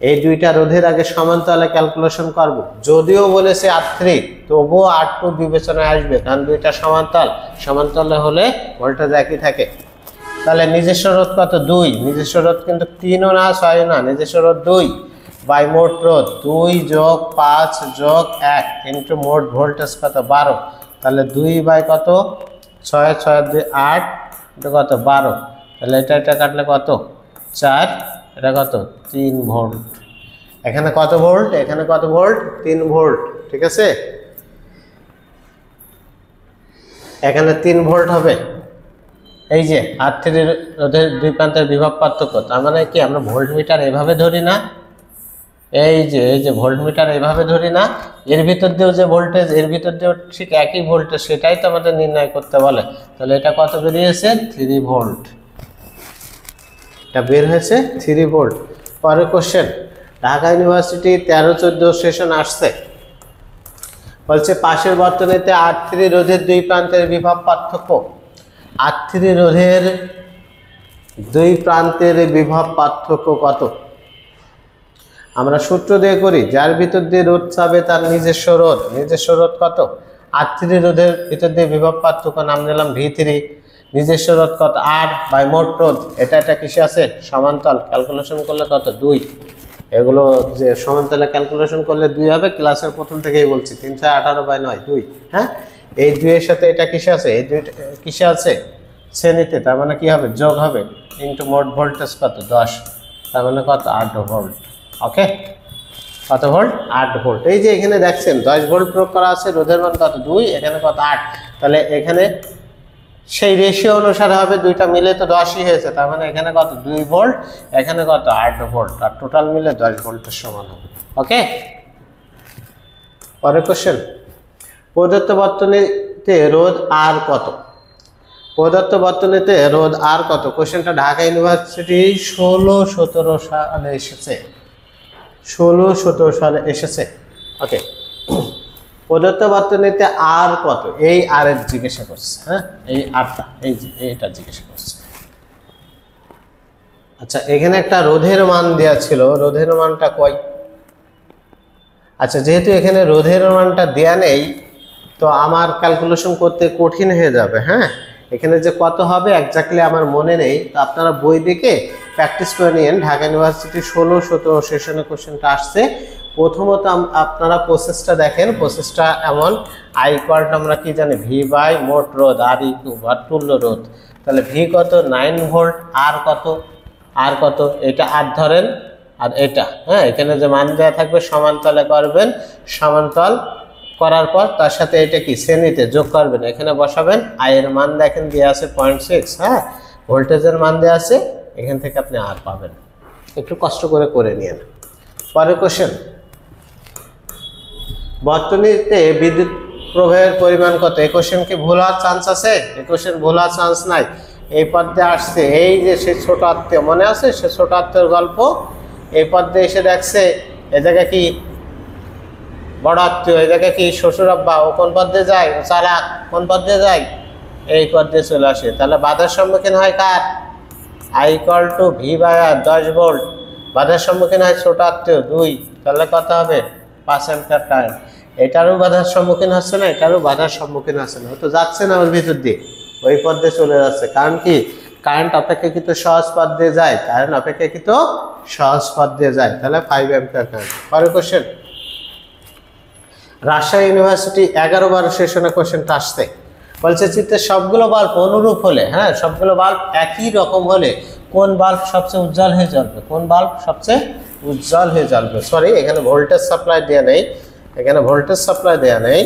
এই দুইটা রোধের আগে সমান্তরালে ক্যালকুলেশন করব। যদিও বলেছে R3, তবুও R2 বিবেচনায় আসবে, কারণ দুইটা সমান্তরালে হলে ভোল্টেজ একই থাকে। তাহলে নিজস্ব রোধ কত 2, নিজস্ব রোধ কিন্তু 3 না 6 না, নিজস্ব রোধ 2 বাই মোট রোধ 2 যোগ 5 যোগ 1 ইন্টু মোট ভোল্টেজ কত 12। তাহলে 2 বাই কত 6 6 2 8 এটা কত 12। তাহলে এটা কাটলে কত 4, এটা কত 3 ভোল্ট। এখানে কত ভোল্ট, এখানে কত ভোল্ট 3 ভোল্ট। ঠিক আছে, এখানে 3 ভোল্ট হবে। এই যে R3 রোধের দুই প্রান্তের বিভব পার্থক্য, তার মানে কি আমরা ভোল্টমিটার এভাবে ধরি না, এই যে ভোল্টমিটার এভাবে ধরি না, এর ভিতর দিয়েও যে ভোল্টেজ, এর ভিতর দিয়েও ঠিক একই ভোল্টেজ, সেটাই তো আমাদের নির্ণয় করতে বলে। তাহলে এটা কত বেরিয়েছে 3 ভোল্ট, এটা বের হয়েছে 3 ভোল্ট। পরের কোশ্চেন, ঢাকা ইউনিভার্সিটি 13-14 সেশন আসছে, বলছে পাশের বর্তনীতে R3 রোধের দুই প্রান্তের বিভব পার্থক্য। R3 রোধের দুই প্রান্তের বিভব পার্থক্য কত। আমরা সূত্র দিয়ে করি, যার ভিতর দিয়ে রোধ যাবে তার নিজস্ব রোধ কত। R3 রোধের ভিতর দিয়ে বিভব পার্থক্য নাম নিলাম V3, নিজস্ব রোধ কত R বাই মোট রোধ। এটা কিসে আছে সমান্তরাল, ক্যালকুলেশন করলে কত 2। এগুলো যে সমান্তরালে ক্যালকুলেশন করলে 2 হবে, ক্লাসের প্রথম থেকেই বলছি। 3 6 18/9 2। হ্যাঁ, এই 2 এর সাথে এটা কিসে আছে, এই 2 কিসে আছে শ্রেণীতে, তার মানে কি হবে যোগ হবে ইন্টু মোট ভোল্টেজ কত 10, তার মানে কত 8 ভোল্ট। ওকে, কত ভোল্ট 8 ভোল্ট। এই যে এখানে দেখছেন 10 ভোল্ট প্রয়োগ করা আছে, রোধের মান কত 2, এখানে কত 8। তাহলে এখানে সেই রেশিও অনুসারে হবে, দুইটা মিলে তো 10ই হয়েছে, তার মানে এখানে কত 2 ভোল্ট, এখানে কত 8 ভোল্ট, আর টোটাল মিলে 10 ভোল্টের সমান হবে। ওকে, পরের কোশ্চেন, প্রদত্ত বর্তনীতে রোধ আর কত। প্রদত্ত বর্তনীতে রোধ আর কত, কোশ্চেনটা ঢাকা ইউনিভার্সিটি 16-17 সালে এসেছে, 16-17 সালে এসেছে। ওকে, প্রদত্ত বর্তনীতে আর কত, এই আর এর জিজ্ঞাসা করছে। হ্যাঁ, এই আরটা, এই যে এইটা জিজ্ঞাসা করছে। আচ্ছা, এখানে একটা রোধের মান দেওয়া ছিল, রোধের মানটা কই? আচ্ছা, যেহেতু এখানে রোধের মানটা দেয়া নেই, তো আমার ক্যালকুলেশন করতে কঠিন হয়ে যাবে। হ্যাঁ, এখানে যে কত হবে এক্স্যাক্টলি আমার মনে নেই, তো আপনারা বই দেখে প্র্যাকটিস করে নিন। ঢাকা ইউনিভার্সিটি 16-17 সেশনে কোশ্চেনটা আসছে। প্রথমত আপনারা প্রসেসটা দেখেন, প্রসেসটা এমন, আই ইকুয়াল টু আমরা কি জানি, ভি বাই মোট রোধ, আর ইকু বা তুল্য রোধ। তাহলে ভি কত, 9 ভোল্ট, আর কত, আর কত, এটা আর ধরেন, আর এটা, হ্যাঁ, এখানে যে মান দেওয়া থাকবে সমান্তরালে করবেন, সমান্তরাল করার পর তার সাথে এটা কি শ্রেণীতে যোগ করবেন, এখানে বসাবেন। আয়ের মান দেখেন দেওয়া আছে 0.6, হ্যাঁ, ভোল্টেজের মান দেওয়া আছে, এখান থেকে আপনি আর পাবেন। একটু কষ্ট করে নিন। পরের কোশ্চেন, বর্তনীতে বিদ্যুৎ প্রবাহের পরিমাণ কত? এই কোশ্চেন কি ভুল হওয়ার চান্স আছে? এই কোশ্চেন ভুল হওয়ার চান্স নাই। এই পদ্মে আসছে, এই যে সে ছোট আত্মীয়, মনে আছে সে ছোট আত্মীয়র গল্প, এই পদ্মে এসে দেখছে এ জায়গায় কি বড় আত্মীয়, এই জায়গায় কি শ্বশুর আব্বা, ও কোন পদ্মে যায়, ও চালাক, কোন পদ্মে যায়, এই পদ্মে চলে আসে। তাহলে বাধার সম্মুখীন হয় কার? I equal to V by R, 10 volt, বাধার সম্মুখীন হয় ছোট আত্মীয় 2, তাহলে কত হবে? 5 অ্যাম্পিয়ার কারেন্ট। এটারও বাধার সম্মুখীন হচ্ছে না, এটারও বাধার সম্মুখীন হচ্ছে না, তো যাচ্ছে না ওর ভিতর দিয়ে, ওই পথে চলে যাচ্ছে। কারণ কি, কারেন্ট অপেক্ষাকৃত সহজ পথ দিয়ে যায়, কারেন্ট অপেক্ষাকৃত সহজ পথ দিয়ে যায়, তাহলে 5 অ্যাম্পিয়ার কারেন্ট। পরের কোশ্চেন, রাজশাহী ইউনিভার্সিটি 11-12 সেশনে কোশ্চেনটা আসছে, বলছে চিত্রের সবগুলো বাল্ব অনুরূপ হলে, হ্যাঁ, সবগুলো বাল্ব একই রকম হলে কোন বাল্ব সবচেয়ে উজ্জ্বল হয়ে জ্বলবে? কোন বাল্ব সবচেয়ে উজ্জ্বল হয়ে জ্বলবে? সরি, এখানে ভোল্টেজ সাপ্লাই দেওয়া নেই, এখানে ভোল্টেজ সাপ্লাই দেওয়া নেই,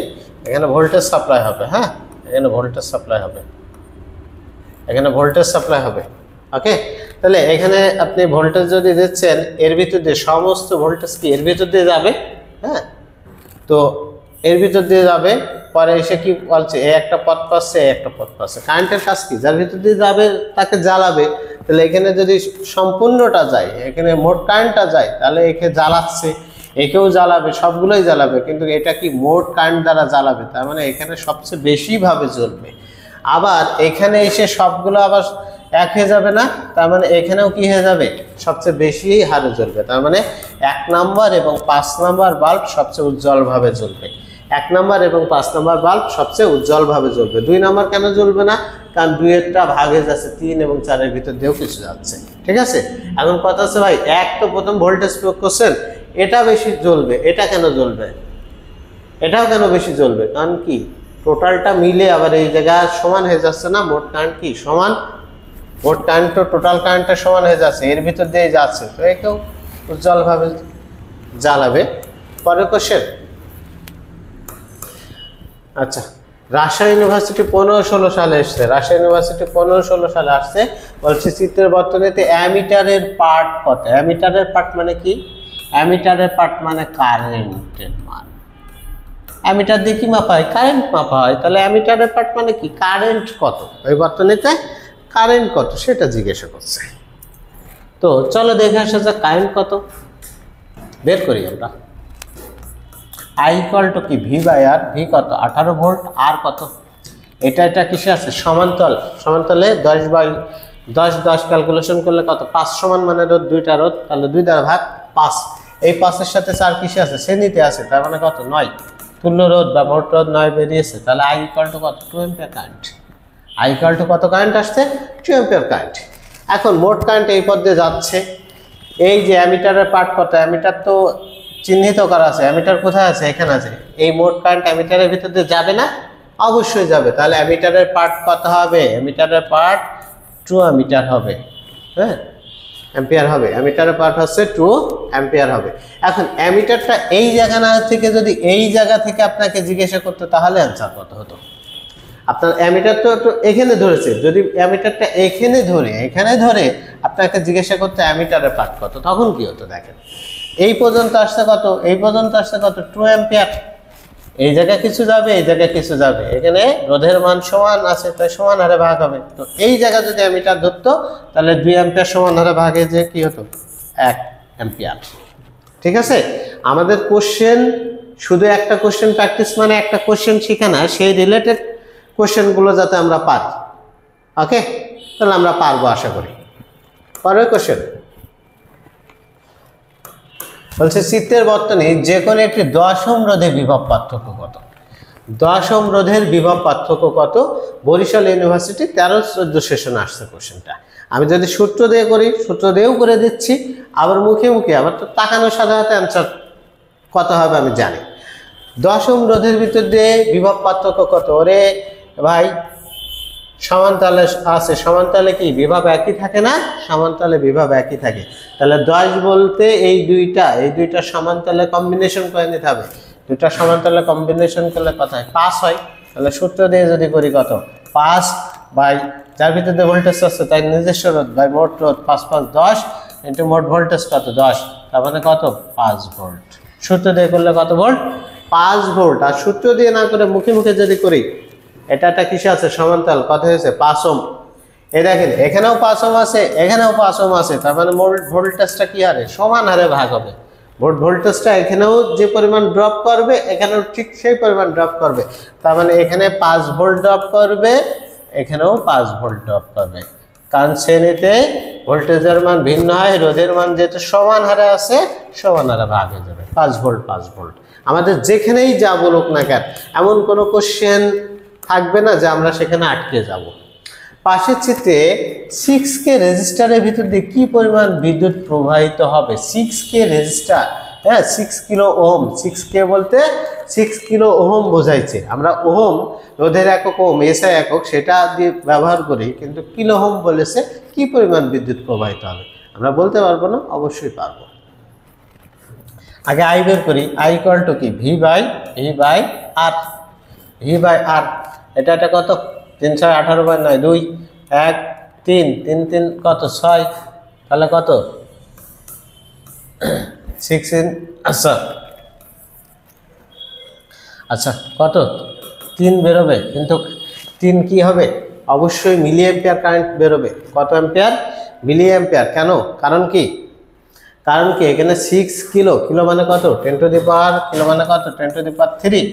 এখানে ভোল্টেজ সাপ্লাই হবে। হ্যাঁ, এখানে ভোল্টেজ সাপ্লাই হবে, এখানে ভোল্টেজ সাপ্লাই হবে। ওকে, তাহলে এখানে আপনি ভোল্টেজ যদি দিচ্ছেন, এর ভিতর দিয়ে সমস্ত ভোল্টেজ কি এর ভিতর দিয়ে যাবে? হ্যাঁ, তো এর ভিতর দিয়ে যাবে। পরে এসে কি বলছে, এ একটা পথ পাচ্ছে, একটা পথ পাচ্ছে। কারেন্টের কাজ কি, যার ভিতর দিয়ে যাবে তাকে জ্বালাবে। তাহলে এখানে যদি সম্পূর্ণটা যায়, এখানে মোট কারেন্টটা যায়, তাহলে একে জ্বালাচ্ছে, একেও জ্বালাবে, সবগুলোই জ্বালাবে, কিন্তু এটা কি মোট কারেন্ট দ্বারা জ্বালাবে, তার মানে এখানে সবচেয়ে বেশিভাবে জ্বলবে। আবার এখানে এসে সবগুলো আবার এক হয়ে যাবে না, তার মানে এখানেও কি হয়ে যাবে, সবচেয়ে বেশি হারে জ্বলবে। তার মানে 1 নম্বর এবং 5 নম্বর বাল্ব সবচেয়ে উজ্জ্বলভাবে জ্বলবে। 1 নম্বর এবং 5 নম্বর বাল্ব সবচেয়ে উজ্জ্বলভাবে জ্বলবে। 2 নম্বর কেন জ্বলবে না? কারণ 2-এরটা ভাগে যাচ্ছে, 3 এবং 4-এর ভিতর দিয়েও কিছু যাচ্ছে। ঠিক আছে, এখন কথা আছে ভাই, 1 তো প্রথম ভোল্টেজ প্রয়োগ করছেন, এটা বেশি জ্বলবে, এটা কেন জ্বলবে? এটাও কেন বেশি জ্বলবে? কারণ কি, টোটালটা মিলে আবার এই জায়গা সমান হয়ে যাচ্ছে না, মোট কারেন্ট কি সমান, মোট কারেন্ট তো টোটাল কারেন্টটা সমান হয়ে যাচ্ছে, এর ভিতর দিয়ে যাচ্ছে, তো একেও উজ্জ্বলভাবে জ্বালাবে। পরের কোশ্চেন, আচ্ছা, রাজশাহী ইউনিভার্সিটি 15-16 সালে এসছে, রাজশাহী ইউনিভার্সিটি 15-16 সালে আসছে, বলছে চিত্রের বর্তনীতে অ্যামিটারের পার্ট কত? অ্যামিটারের পার্ট মানে কি? অ্যামিটারের পার্ট মানে কারেন্টের মান। অ্যামিটার দিয়ে কি মাপা হয়? কারেন্ট মাপা হয়। তাহলে অ্যামিটারের পার্ট মানে কি? কারেন্ট কত, ওই বর্তনীতে কারেন্ট কত সেটা জিজ্ঞাসা করছে। তো চলো দেখে আসা যাক কারেন্ট কত বের করি আমরা। আই ইকুয়াল টু কি, ভি বাই আর, ভি কত 18 ভোল্ট, আর কত, এটা কিসে আছে? সমান্তরাল, সমান্তরালে 10 ক্যালকুলেশন করলে কত? 5 সমান মানে রোধ, 2টা রোধ, তাহলে 2 দ্বারা ভাগ 5। এই 5-এর সাথে 4 কিসে আছে? শ্রেণীতে আছে, তার মানে কত? 9। তুল্য রোধ বা মোট রোধ 9 বেরিয়েছে, তাহলে আই ইকুয়াল টু কত? 2 ampere current. I equal to কত কারেন্ট আসছে? 2 অ্যাম্পিয়ার কারেন্ট। এখন মোট কারেন্ট এই পথে যাচ্ছে। এই যে অ্যামিটারের পার্ট কত, অ্যামিটার তো চিহ্নিত করা আছে, অ্যামিটার কোথায় আছে? এখানে আছে। এই মোট কারেন্ট অ্যামিটারের ভিতর দিয়ে যাবে না? অবশ্যই যাবে। তাহলে অ্যামিটারের পার্ট কত হবে? অ্যামিটারের পার্ট 2 অ্যামিটার হবে, হ্যাঁ, অ্যাম্পিয়ার হবে। অ্যামিটারের পার্ট হচ্ছে 2 অ্যাম্পিয়ার হবে। এখন অ্যামিটারটা এই জায়গা না থেকে যদি এই জায়গা থেকে আপনাকে জিজ্ঞাসা করতো, তাহলে অ্যান্সার কত হতো? আপনার অ্যামিটার তো এখানে ধরেছে, যদি অ্যামিটারটা এখানে ধরে আপনাকে জিজ্ঞাসা করতে অ্যামিটারের পার্ট কত, তখন কি হতো? দেখেন, এই পর্যন্ত আসছে কত? এই পর্যন্ত আসছে কত? 2 অ্যাম্পিয়ার। এই জায়গায় কিছু যাবে, এই জায়গায় কিছু যাবে, এখানে রোধের মান সমান আছে, তাই সমান হারে ভাগ হবে। তো এই জায়গা যদি অ্যামিটার ধরতো, তাহলে 2 অ্যাম্পিয়ার সমান হারে ভাগে যে কি হতো? 1 অ্যাম্পিয়ার। ঠিক আছে, আমাদের কোশ্চেন শুধু একটা কোশ্চেন প্র্যাকটিস মানে একটা কোশ্চেন শিখে না, সেই রিলেটেড কোশ্চেনগুলো যাতে আমরা পারি। ওকে, তাহলে আমরা পারবো আশা করি। পরের কোশ্চেন বলছে চিত্রের বর্তনী যে কোনো একটি 10 ওহম রোধের বিভব পার্থক্য কত? 10 ওহম রোধের বিভব পার্থক্য কত? বরিশাল ইউনিভার্সিটি 13-14 সেশনে আসছে কোশ্চেনটা। আমি যদি সূত্র দিয়ে করি, সূত্র দিয়েও করে দিচ্ছি, আবার মুখে মুখে আবার তো তাকানোর সাথে সাথে অ্যান্সার কত হবে আমি জানি। 10 ওহম রোধের ভিতর দিয়ে বিভব পার্থক্য কত? ওরে ভাই, সমানতালে আছে, সমানতালে কি বিভব একই থাকে না? সমানতালে বিভব একই থাকে। তাহলে 10 বলতে এই দুইটা সমানতালে কম্বিনেশন করে নিতে হবে। দুইটা সমানতালে কম্বিনেশন করলে কত হয়? 5 হয়। তাহলে সূত্র দিয়ে যদি করি কত? 5 বাই যার ভিতরে ভোল্টেজ আছে তাই নিজস্ব রোধ বাই মোট রোধ 5 5 10 ইন্টু মোট ভোল্টেজ কত? 10, তার মানে কত? 5 ভোল্ট। সূত্র দিয়ে করলে কত ভোল্ট? 5 ভোল্ট। আর সূত্র দিয়ে না করে মুখে মুখে যদি করি, এটা কিসে আছে? সমান্তরাল। কত হয়েছে? 5 ওহম। এই দেখেন এখানেও 5 ওহম আছে, এখানেও 5 ওহম আছে, তার মানে ভোল্টেজটা কি হারে? সমান হারে ভাগ হবে। ভোল্টেজটা এখানেও যে পরিমাণ ড্রপ করবে, এখানেও ঠিক সেই পরিমাণ ড্রপ করবে। তার মানে এখানে 5 ভোল্ট ড্রপ করবে, এখানেও 5 ভোল্ট ড্রপ করবে। কারণ শ্রেণীতে ভোল্টেজের মান ভিন্ন হয়, রোধের মান যেহেতু সমান হারে আছে, সমান হারে ভাগ হয়ে যাবে। 5 ভোল্ট 5 ভোল্ট। আমাদের যেখানেই যা বলুক না কেন, এমন কোনো কোশ্চেন থাকবে না যে আমরা সেখানে আটকে যাব। পাশের চিত্রে 6K রেজিস্টারের ভিতর দিয়ে কি পরিমাণ বিদ্যুৎ প্রবাহিত হবে? 6K রেজিস্টার, হ্যাঁ 6 কিলো ওহম। 6K বলতে 6 কিলো ওহম বোঝাইছে। আমরা ওহম রোধের একক ওহম, এসআই একক, সেটা দিয়ে ব্যবহার করি, কিন্তু কিলো ওহম বলেছে কি পরিমাণ বিদ্যুৎ প্রবাহিত হবে। আমরা বলতে পারবো না? অবশ্যই পারবো। আগে আই বের করি। আই ইকুয়াল টু কি? V by R. V by R, এটা কত? 3 6 18 বাই 9 2 1 3 3 3 কত? 6। তাহলে কত? 16। আচ্ছা কত? 3 বেরোবে, কিন্তু 3 কি হবে? অবশ্যই মিলি অ্যাম্পিয়ার কারেন্ট বেরোবে। কত অ্যাম্পিয়ার? মিলি অ্যাম্পিয়ার। কেন? কারণ কি এখানে 6 কিলো, কিলো মানে কত? 10 টু দি পাওয়ার, কিলো মানে কত? 10 to the power 3,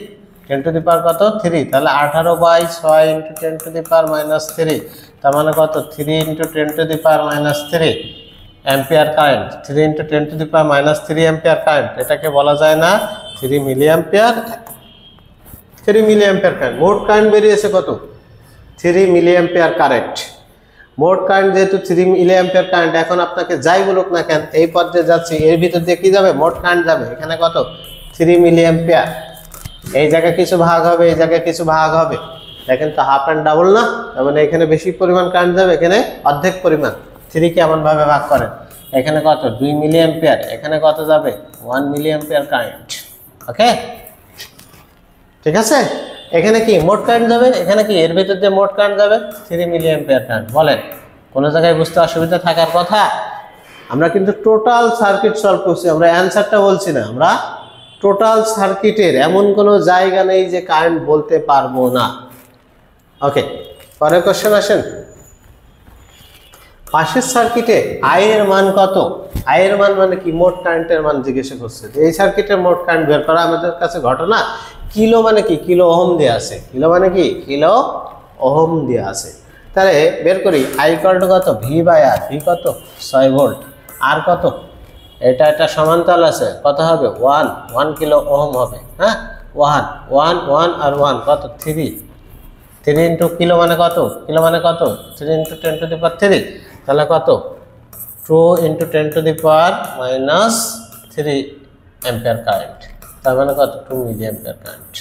10 to the পাওয়ার কত? 3। তাহলে 18 by 6 into 10 to the power -3, তার মানে কত? 3 into 10 to the power -3 ampere current. 3 into 10 to the power -3 ampere current. এটাকে বলা যায় না 3 milli ampere? 3 milli ampere current. মোট কারেন্ট বেরিয়েছে কত? 3 মিলি অ্যাম্পিয়ার কারেন্ট। মোট কারেন্ট যেহেতু 3 মিলি অ্যাম্পিয়ার কারেন্ট, এখন আপনাকে যাই বলুক না কেন, এই পথ দিয়ে যাচ্ছে, এর ভিতর দিয়ে কি যাবে? মোট কারেন্ট যাবে। এখানে কত? 3 মিলি অ্যাম্পিয়ার। এই জায়গায় কিছু ভাগ হবে, এই জায়গায় কিছু ভাগ হবে। দেখেন তো হাফ অ্যান্ড ডাবল না? তার মানে এখানে বেশি পরিমাণ কারেন্ট যাবে, এখানে অর্ধেক পরিমাণ। 3 কে এমন ভাবে ভাগ করেন, এখানে কত? 2 মিলি অ্যাম্পিয়ার, এখানে কত যাবে? 1 মিলি অ্যাম্পিয়ার কারেন্ট। ওকে, ঠিক আছে। এখানে কি মোট কারেন্ট যাবে? এখানে কি এর ভিতর দিয়ে মোট কারেন্ট যাবে? 3 মিলি অ্যাম্পিয়ার কারেন্ট। বলেন কোনো জায়গায় বুঝতে অসুবিধা থাকার কথা? আমরা কিন্তু টোটাল সার্কিট সলভ করছি, আমরা অ্যান্সারটা বলছি না। আমরা টোটাল সার্কিটের এমন কোনো জায়গা নেই যে কারেন্ট বলতে পারবো না। ওকে, পরের কোশ্চেন আসেন। পাশের সার্কিটে আই এর মান কত? আই এর মান মানে কি? মোট কারেন্টের মান জিজ্ঞাসা করছে। এই সার্কিটের মোট কারেন্ট বের করা আমাদের কাছে ঘটনা। কিলো মানে কি? কিলো ওহম দেওয়া আছে। কিলো মানে কি? কিলো ওহম দেওয়া আছে। তাহলে বের করি আই ইকুয়াল টু কত? V by R. ভি কত? 6 ভোল্ট। আর কত? এটা সমান্তরাল আছে, কত হবে? 1 কিলো ওহম হবে। হ্যাঁ 1 আর 1 কত? 3 ইন্টু কিলো মানে কত? কিলো মানে কত? 3 ইন্টু 10 টু দি পাওয়ার 3, তাহলে কত? 2 into 10 to the power -3 ampere current. তার মানে কত? 2 মিলি অ্যাম্পিয়ার কারেন্ট।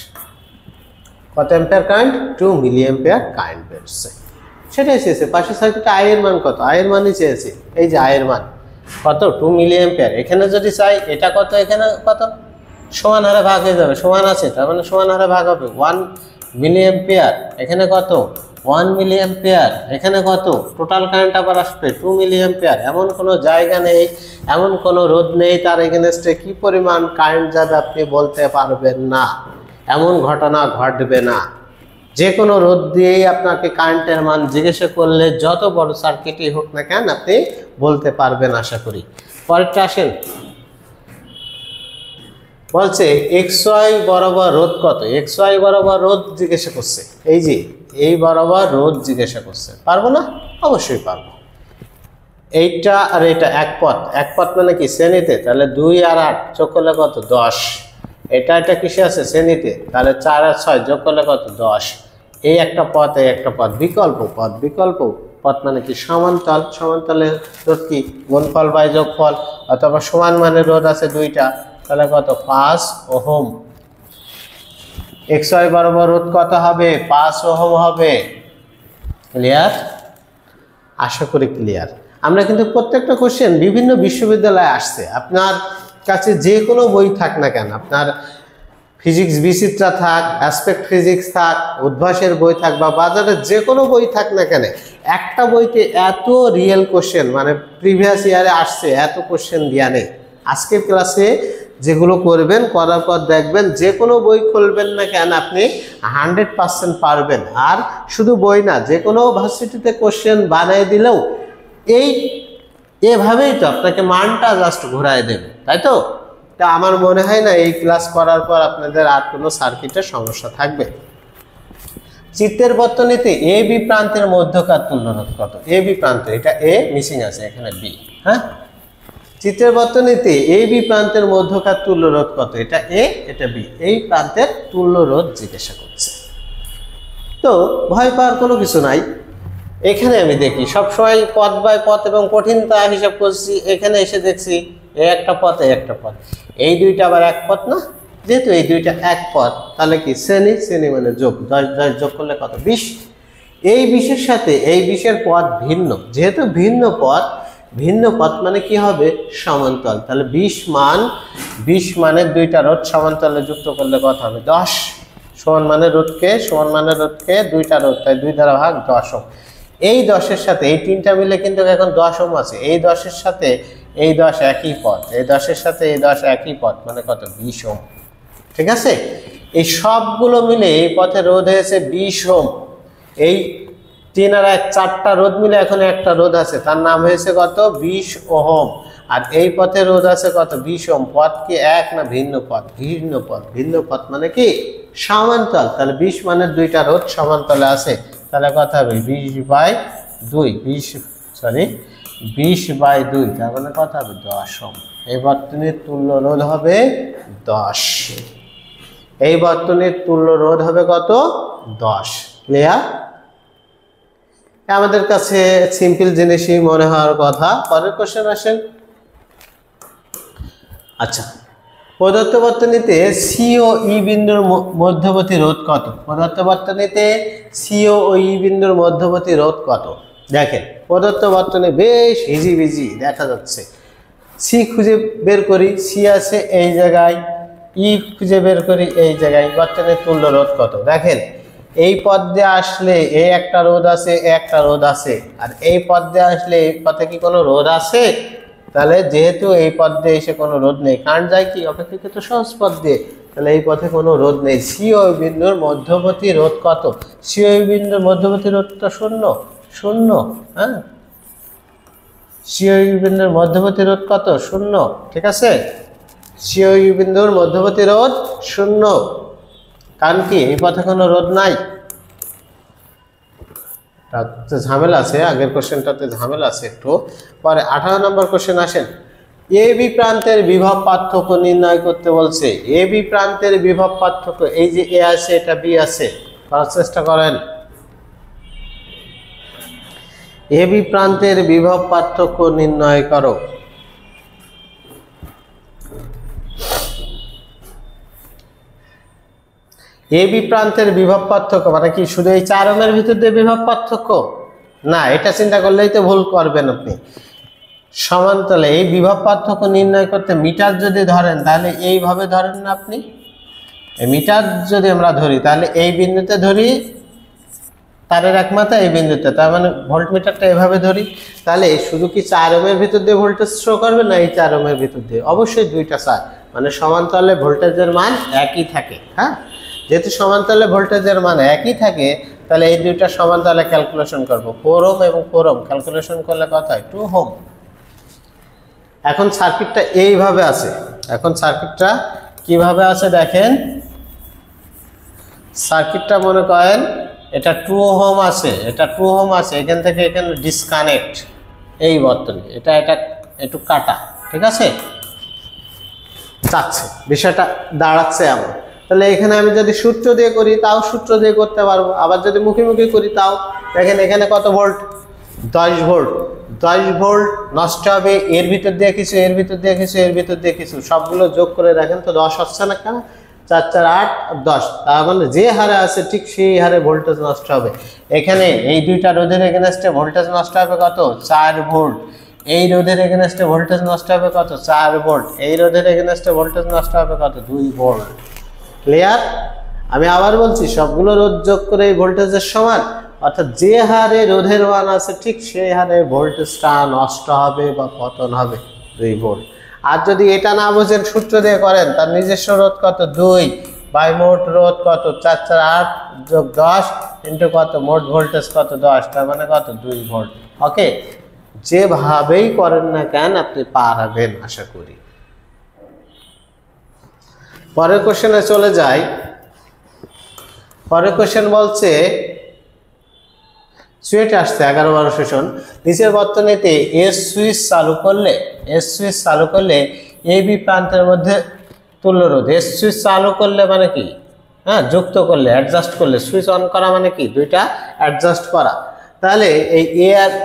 কত ampere current? 2 milli ampere current বেরোচ্ছে। সেটাই চেয়েছে। পাশের সার্কিটে আই এর মান কত? আই এর মানই চেয়েছে। এই যে আই এর মান কত? 2 মিলি অ্যাম্পিয়ার। এখানে যদি চাই এটা কত, এখানে কত? সমান হারে ভাগ হয়ে যাবে, সমান আছে, তার মানে সমান হারে ভাগ হবে। 1 মিলি অ্যাম্পিয়ার, এখানে কত? 1 মিলি অ্যাম্পিয়ার, এখানে কত? টোটাল কারেন্ট আবার আসবে 2 মিলি অ্যাম্পিয়ার। এমন কোনো জায়গা নেই, এমন কোনো রোধ নেই তার এগেনস্টে কি পরিমাণ কারেন্ট যাবে আপনি বলতে পারবেন না। এমন ঘটনা ঘটবে না। যে কোনো রোধ দিয়েই আপনাকে কারেন্টের মান জিজ্ঞাসা করলে যত বড় সার্কিটই হোক না কেন আপনি বলতে পারবেন আশা করি। পরেরটা আসেন। বলছে এক্স ওয়াই বরাবর রোধ কত, এক্স ওয়াই বরাবর রোধ জিজ্ঞাসা করছে, এই যে এই বরাবর রোধ জিজ্ঞাসা করছে, পারবো না? অবশ্যই পারবো। এইটা আর এটা এক পথ মানে কি শ্রেণীতে, তাহলে 2 আর 8 যোগ করলে কত 10। এটা কিসে আছে শ্রেণীতে, তাহলে 4 আর 6 যোগ করলে কত 10। এই একটা পথ, এই একটা পথ, বিকল্প পথ মানে কি সমান্তরাল, সমান্তরালের রোধ কি গুণফল বাই যোগফল, অথবা সমান মানের রোধ আছে দুইটা, তাহলে কত 5 ওহম। এক্স ওয়াই বরাবর রোধ কত হবে 5 ওহম হবে। ক্লিয়ার? আশা করি ক্লিয়ার। আমরা কিন্তু প্রত্যেকটা কোশ্চেন বিভিন্ন বিশ্ববিদ্যালয়ে আসছে, আপনার কাছে যে কোনো বই থাক না কেন, আপনার ফিজিক্স বিচিত্রা থাক, অ্যাসপেক্ট ফিজিক্স থাক, উদ্ভাসের বই থাক, বা বাজারে যে কোনো বই থাক না কেন, একটা বইতে এত রিয়েল কোশ্চেন মানে প্রিভিয়াস ইয়ারে আসছে এত কোশ্চেন দেওয়া নেই। আজকের ক্লাসে যেগুলো করবেন, করার পর দেখবেন যে কোনো বই খুলবেন না কেন আপনি 100% পারবেন। আর শুধু বই না, যে কোনো ভার্সিটিতে কোশ্চেন বানিয়ে দিলেও এভাবেই তো আপনাকে মানটা জাস্ট ঘুরায় দেবে, তাই তো? তা আমার মনে হয় না এই ক্লাস করার পর আপনাদের আর কোনো সার্কিটের সমস্যা থাকবে। চিত্রের বর্তনীতে এ বি প্রান্তের মধ্যকার তুল্যরোধ কত? এ বি প্রান্ত, এটা এ মিসিং আছে, এখানে বি। হ্যাঁ, চিত্রের বর্তনীতে এ বি প্রান্তের মধ্যকার তুল্যরোধ কত? এটা এ, এটা বি, এই প্রান্তের তুল্যরোধ জিজ্ঞাসা করছে। তো ভয় পাওয়ার কোনো কিছু নাই। এখানে আমি দেখি সবসময় পথ বাই পথ এবং কঠিনতা হিসাব করছি, এখানে এসে দেখছি এই একটা পথ, এই একটা পথ, এই দুইটা আবার এক পথ না, যেহেতু এই দুইটা এক পথ তাহলে কি শ্রেণী মানে যোগ, 10 যোগ করলে কত 20। এই 20-এর সাথে এই 20-এর পথ ভিন্ন, যেহেতু ভিন্ন পথ মানে কি হবে সমান্তরাল, তাহলে 20 মানের দুইটা রোধ সমান্তরালে যুক্ত করলে কত হবে 10। সমান মানের রোধকে দুইটা রোধ, তাই 2 দ্বারা ভাগ 10 ওহম। এই 10-এর সাথে এই তিনটা মিলে কিন্তু এখন 10 ওহম আছে, এই 10-এর সাথে এই 10 একই পথ, এই 10-এর সাথে এই 10 একই পথ, মানে কত 20 ওহম। ঠিক আছে, এই সবগুলো মিলে এই পথে রোধ হয়েছে 20 ওহম। এই 3 আর 1 4টা রোধ মিলে এখন একটা রোধ আছে, তার নাম হয়েছে কত 20 ওহম। আর এই পথে রোধ আছে কত 20 ওহম। পথ কি এক না ভিন্ন পথ? ভিন্ন পথ মানে কি সমান্তরাল, তাহলে 20 মানের দুইটা রোধ সমান্তরালে আছে, তাহলে কথা হবে 20/2, তার মানে কথা হবে 10 ওহম। এই বর্তনীর তুল্য রোধ হবে 10, এই বর্তনীর তুল্য রোধ হবে কত 10। ক্লিয়ার? আমাদের কাছে সিম্পল জিনিসই মনে হওয়ার কথা। পরের কোশ্চেন আসেন। আচ্ছা, প্রদত্ত বর্তনীতে সি ও ই বিন্দুর মধ্যবর্তী রোধ কত? প্রদত্ত বর্তনীতে সি ও ই বিন্দুর মধ্যবর্তী রোধ কত? দেখেন প্রদত্ত বর্তনী বেশ হিজিবিজি দেখা যাচ্ছে। সি খুঁজে বের করি, সি আছে এই জায়গায়, ই খুঁজে বের করি এই জায়গায়। বর্তনীর তুল্য রোধ কত? দেখেন এই পথ দিয়ে আসলে এই একটা রোধ আছে, একটা রোধ আছে, আর এই পথ দিয়ে আসলে এই পথে কি কোনো রোধ আছে? তাহলে যেহেতু এই পথ দিয়ে এসে কোনো রোধ নেই, কারণ যায় কি অপেক্ষাকৃত সহজ পথ দিয়ে, তাহলে এই পথে কোনো রোধ নেই। সি ও বিন্দুর মধ্যবর্তী রোধ কত? সি ও বিন্দুর মধ্যবর্তী রোধটা 0। হ্যাঁ, সি ও বিন্দুর মধ্যবর্তী রোধ কত? 0। ঠিক আছে, সি ও বিন্দুর মধ্যবর্তী রোধ 0, কারণ কি এই পথে কোনো রোধ নাই। তাতে ঝামেলা আছে, আগের কোশ্চেনটাতে ঝামেলা আছে একটু। পরে 18 নম্বর কোশ্চেন আসেন। এ বি প্রান্তের বিভব পার্থক্য নির্ণয় করতে বলছে। এ বি প্রান্তের বিভব পার্থক্য, এই যে এ আছে এটা বি আছে, করার চেষ্টা করেন। এ বি প্রান্তের বিভব পার্থক্য নির্ণয় করো। এ বি প্রান্তের বিভব পার্থক্য মানে কি শুধু এই 4 ওহমের ভিতর দিয়ে বিভব পার্থক্য? না, এটা চিন্তা করলেই তো ভুল করবেন আপনি। সমান্তরালে এই বিভব পার্থক্য নির্ণয় করতে মিটার যদি ধরেন তাহলে এইভাবে ধরেন না আপনি। এই মিটার যদি আমরা ধরি তাহলে এই বিন্দুতে ধরি, তারের এক মাথা এই বিন্দুতে, তার মানে ভোল্ট মিটারটা এভাবে ধরি, তাহলে শুধু কি 4 ওহমের ভিতর দিয়ে ভোল্টেজ শো করবে না এই 4 ওহমের ভিতর দিয়ে? অবশ্যই দুইটা সাইড, মানে সমান্তরালে ভোল্টেজের মান একই থাকে। হ্যাঁ, যেহেতু সমান্তরালে ভোল্টেজের মান একই থাকে তাহলে এই দুইটা সমান্তরালে ক্যালকুলেশন করব। 4 ওহম এবং 4 ওহম ক্যালকুলেশন করলে কত হয়? 2 ওহম। এখন সার্কিটটা এইভাবে আছে, কিভাবে আছে দেখেন, সার্কিটটা মনে করেন এটা 2 ওহম আছে, এটা 2 ওহম আছে, এখান থেকে এখানে ডিসকানেক্ট এই বর্তনী, এটা একটু কাটা, ঠিক আছে, চাচ্ছে বিষয়টা দাঁড়াচ্ছে এমন। তাহলে এখানে আমি যদি সূত্র দিয়ে করি তাও সূত্র দিয়ে করতে পারবো, আবার যদি মুখোমুখি করি তাও। দেখেন এখানে কত ভোল্ট, 10 ভোল্ট, 10 ভোল্ট নষ্ট হবে, এর ভিতর দিয়ে কিছু, এর ভিতর দিয়ে কিছু, এর ভিতর দিয়ে কিছু, সবগুলো যোগ করে দেখেন তো 10 হচ্ছে না কেন, 4 4 8 10, তার মানে যে হারে আছে ঠিক সেই হারে ভোল্টেজ নষ্ট হবে। এখানে এই দুইটা রোধের এগেনস্টে ভোল্টেজ নষ্ট হবে কত, 4 ভোল্ট, এই রোধের এগেনস্টে ভোল্টেজ নষ্ট হবে কত, 4 ভোল্ট, এই রোধের এগেনস্টে ভোল্টেজ নষ্ট হবে কত, 2 ভোল্ট। ক্লিয়ার? আমি আবার বলছি, সবগুলো রোধ যোগ করে এই ভোল্টেজের সমান, অর্থাৎ যে হারে রোধের মান আছে ঠিক সেই হারে ভোল্টেজটা নষ্ট হবে বা পতন হবে, 2 ভোল্ট। আর যদি এটা না বোঝেন সূত্র দিয়ে করেন, তার নিজস্ব রোধ কত, 2 বাই মোট রোধ কত, 4 4 8 যোগ 10 ইন্টু কত, মোট ভোল্টেজ কত, 10, তার মানে কত, 2 ভোল্ট। ওকে, যেভাবেই করেন না কেন আপনি পারবেন আশা করি। পরের কোশ্চেনে চলে যাই। পরের কোশ্চেন বলছে, সুইচ আসছে 11 12 সেশন, নিচের বর্তনীতে এস সুইচ চালু করলে এ বি প্রান্তের মধ্যে তুল্য রোধ। এস সুইচ চালু করলে মানে কি, হ্যাঁ, যুক্ত করলে, অ্যাডজাস্ট করলে, সুইচ অন করা মানে কি, দুইটা অ্যাডজাস্ট করা। তাহলে এই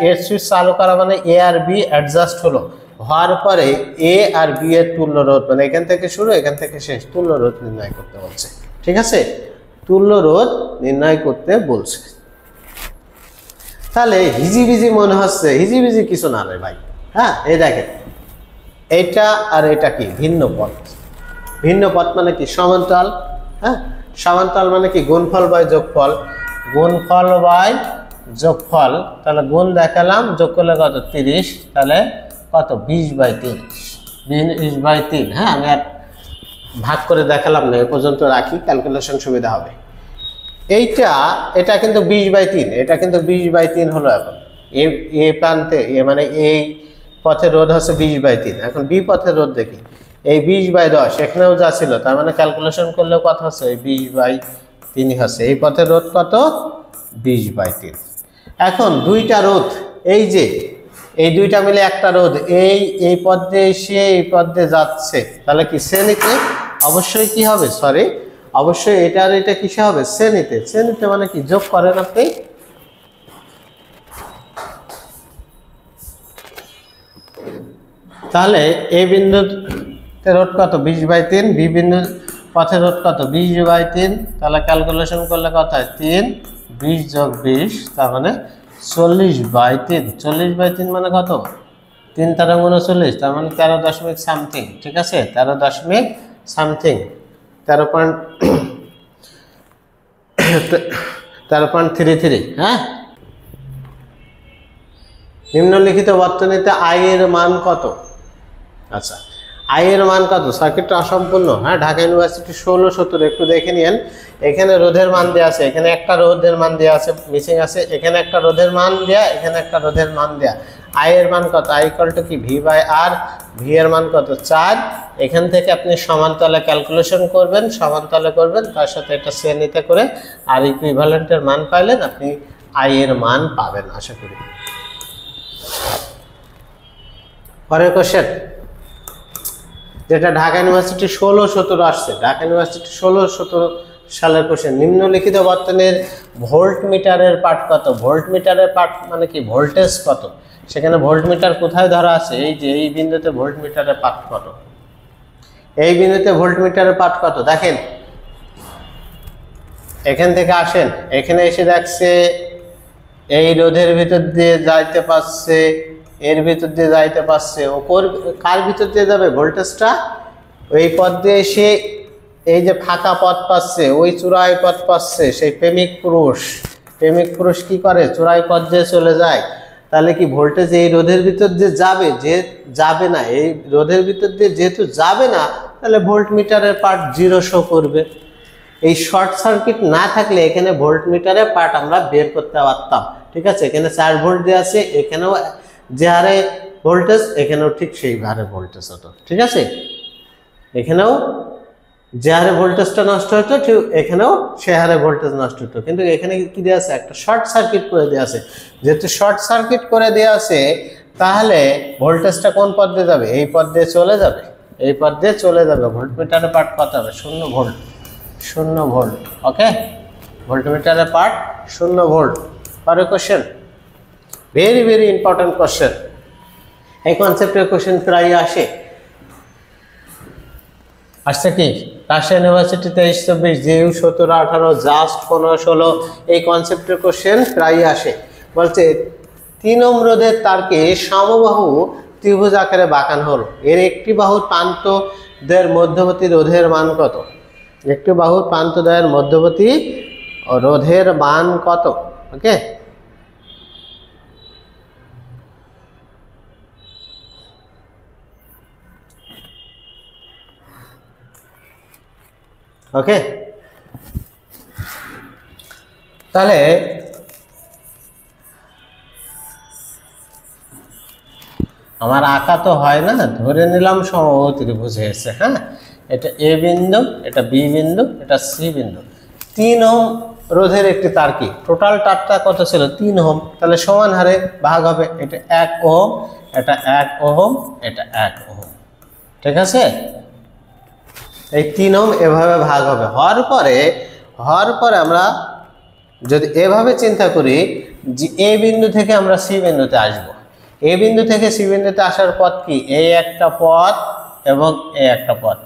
এর সুইচ চালু করা মানে এ আর বি অ্যাডজাস্ট হলো, হওয়ার পরে এ আর বি এর তুল্য রোধ, মানে এখান থেকে শুরু এখান থেকে শেষ, তুল্য রোধ নির্ণয় করতে বলছে। ঠিক আছে, তুল্য রোধ নির্ণয় করতে বলছে। তাহলে হিজিবিজি মনে হচ্ছে, হিজিবিজি কিছু না রে ভাই। হ্যাঁ, এই দেখেন এইটা আর এটা কি ভিন্ন পথ। ভিন্ন পথ মানে কি, সমান্তরাল। হ্যাঁ, সমান্তরাল মানে কি, গুণফল বাই যোগফল, গুণফল বাই যোগফল। তাহলে গুণ দেখালাম, যোগ করলে কত, 30, তাহলে কত, 20/3, 20/3। হ্যাঁ, আমি আর ভাগ করে দেখালাম না, এ পর্যন্ত রাখি, ক্যালকুলেশন সুবিধা হবে। এটা কিন্তু 20/3, এটা কিন্তু 20/3 হলো। এখন এ প্রান্তে মানে এই পথের রোধ হচ্ছে 20/3। এখন বি পথের রোধ দেখি, এই 20/10 এখানেও যা ছিল, তার মানে ক্যালকুলেশন করলেও কত হচ্ছে, এই 20/3 হচ্ছে। এই পথের রোধ কত, 20/3। এখন দুইটা রোধ, এই যে এই দুইটা মিলে একটা রোধ, এই পথ দিয়ে এসে এই পথ দিয়ে যাচ্ছে, তাহলে কি শ্রেণীতে অবশ্যই কি হবে, সরি, অবশ্যই এটা আর এটা কিসে হবে, শ্রেণীতে। শ্রেণীতে মানে কি, যোগ করেন আপনি, তাহলে এই বিন্দুতে রোধ কত, 20/3, বি বিন্দু পথের রোধ কত, 20/3, তাহলে ক্যালকুলেশন করলে কত হয়, 3, 20 যোগ 20, তার মানে 40/3। 40/3 মানে কত, 3 × 39, তার মানে 13 দশমিক সামথিং। ঠিক আছে, 13 দশমিক সামথিং, 13.33। হ্যাঁ, নিম্নলিখিত বর্তনীতে আই এর মান কত? আচ্ছা, আই এর মান কত? সার্কিটটা অসম্পূর্ণ। হ্যাঁ, ঢাকা ইউনিভার্সিটি 16 17 একটু দেখে নিন। এখানে রোধের মান দেওয়া আছে, এখানে একটা রোধের মান দেওয়া আছে, মিসিং আছে, এখানে একটা রোধের মান দেয়া, এখানে একটা রোধের মান দেয়া। আই এর মান কত? আই ইকুয়াল টু কি, V/R। ভি এর মান কত, 4। এখান থেকে আপনি সমান্তরালে ক্যালকুলেশন করবেন, সমান্তরালে করবেন, তার সাথে এটা শ্রেণীতে করে আর ইকুইভ্যালেন্টের মান পাইলেন, আপনি আই এর মান পাবেন আশা করি। পরের কোশ্চেন, যেটা ঢাকা ইউনিভার্সিটি 16 17 আসছে, ঢাকা ইউনিভার্সিটি 16 17 সালের কোশ্চেন। নিম্নলিখিত বর্তনীর ভোল্ট মিটারের পাঠ কত? ভোল্ট মিটারের পাঠ মানে কি, ভোল্টেজ কত? সেখানে ভোল্ট মিটার কোথায় ধরা আছে, এই যে এই বিন্দুতে ভোল্ট মিটারের পাঠ কত, এই বিন্দুতে ভোল্ট মিটারের পাঠ কত দেখেন। এখান থেকে আসেন, এখানে এসে দেখছে এই রোধের ভিতর দিয়ে যাইতে পারছে, এর ভিতর দিয়ে যাইতে পারছে, ওপর কার ভিতর দিয়ে যাবে ভোল্টেজটা, ওই পথ দিয়ে এসে এই যে ফাঁকা পথ পাচ্ছে, ওই চূড়ায় পথ পাচ্ছে, সেই প্রেমিক পুরুষ কি করে, চূড়ায় পথ দিয়ে চলে যায়। তাহলে কি ভোল্টেজ এই রোধের ভিতর দিয়ে যাবে, যে যাবে না, এই রোধের ভিতর দিয়ে যেহেতু যাবে না, তাহলে ভোল্ট মিটারের পার্ট 0 শো করবে। এই শর্ট সার্কিট না থাকলে এখানে ভোল্ট মিটারের পার্ট আমরা বের করতে পারতাম। ঠিক আছে, এখানে 4 ভোল্ট দেওয়া আছে, এখানেও যে হারে ভোল্টেজ, এখানেও ঠিক সেই হারে ভোল্টেজ হতো। ঠিক আছে, এখানেও যে হারে ভোল্টেজটা নষ্ট হতো ঠিক এখানেও সে হারে ভোল্টেজ নষ্ট হতো, কিন্তু এখানে কি দেওয়া আছে, একটা শর্ট সার্কিট করে দেওয়া আছে। যেহেতু শর্ট সার্কিট করে দেওয়া আছে তাহলে ভোল্টেজটা কোন পথ দিয়ে যাবে, এই পথ দিয়ে চলে যাবে, এই পথ দিয়ে চলে যাবে। ভোল্টমিটারের পার্ট কত হবে, 0 ভোল্ট, 0 ভোল্ট। ওকে, ভোল্টমিটারের পার্ট 0 ভোল্ট। পরের question, very very important question. এই কনসেপ্টের কোশ্চেন প্রায় আসে, আসছে কি রাজশাহী ইউনিভার্সিটি 23-24, জিইউ 17-18, জাস্ট 15-16, এই কনসেপ্টের কোশ্চেন প্রায় আসে। বলছে 3 ওহম রোধের তারকে সমবাহু ত্রিভুজ আকারে বাঁকানো হলো, এর একটি বাহুর প্রান্তদ্বয়ের মধ্যবর্তী রোধের মান কত? একটি বাহুর প্রান্তদ্বয়ের মধ্যবর্তী রোধের মান কত? ওকে, ওকে, তাহলে আমার আঁকা তো হয় না, ধরে নিলাম সমবাহু ত্রিভুজ হয়েছে। হ্যাঁ, এটা এ বিন্দু, এটা বি বিন্দু, এটা সি বিন্দু। 3 ওহম রোধের একটি তার কি, টোটাল তারটা কত ছিল, 3 ওহম, তাহলে সমান হারে ভাগ হবে। এটা 1 ওহম, এটা 1 ওহম, এটা 1 ওহম। ঠিক আছে, এই 3 ওহম এভাবে ভাগ হবে। হওয়ার পরে আমরা যদি এভাবে চিন্তা করি যে এ বিন্দু থেকে আমরা সি বিন্দুতে আসব, এ বিন্দু থেকে সি বিন্দুতে আসার পথ কি, এই একটা পথ এবং এই একটা পথ,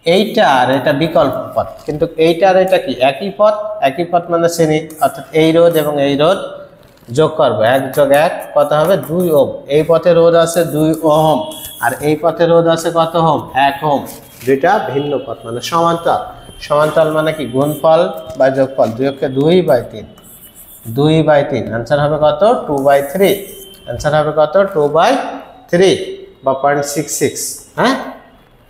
এইটা আর এটা বিকল্প পথ, কিন্তু এইটা আর এটা কি একই পথ, একই পথ মানে শ্রেণী, অর্থাৎ এই রোধ এবং এই রোধ যোগ করবো, 1 + 1 কত হবে, 2 ওহম। এই পথে রোধ আছে 2 ওহম, আর এই পথে রোধ আছে কত ওহম, 1 ওহম। দুইটা ভিন্ন পথ মানে সমান্তরাল। সমান্তরাল মানে কি, গুণফল বা যোগফল, 2/3, 2/3। আনসার হবে কত, 2/3। আনসার হবে কত, 2/3 বা 0.66। হ্যাঁ,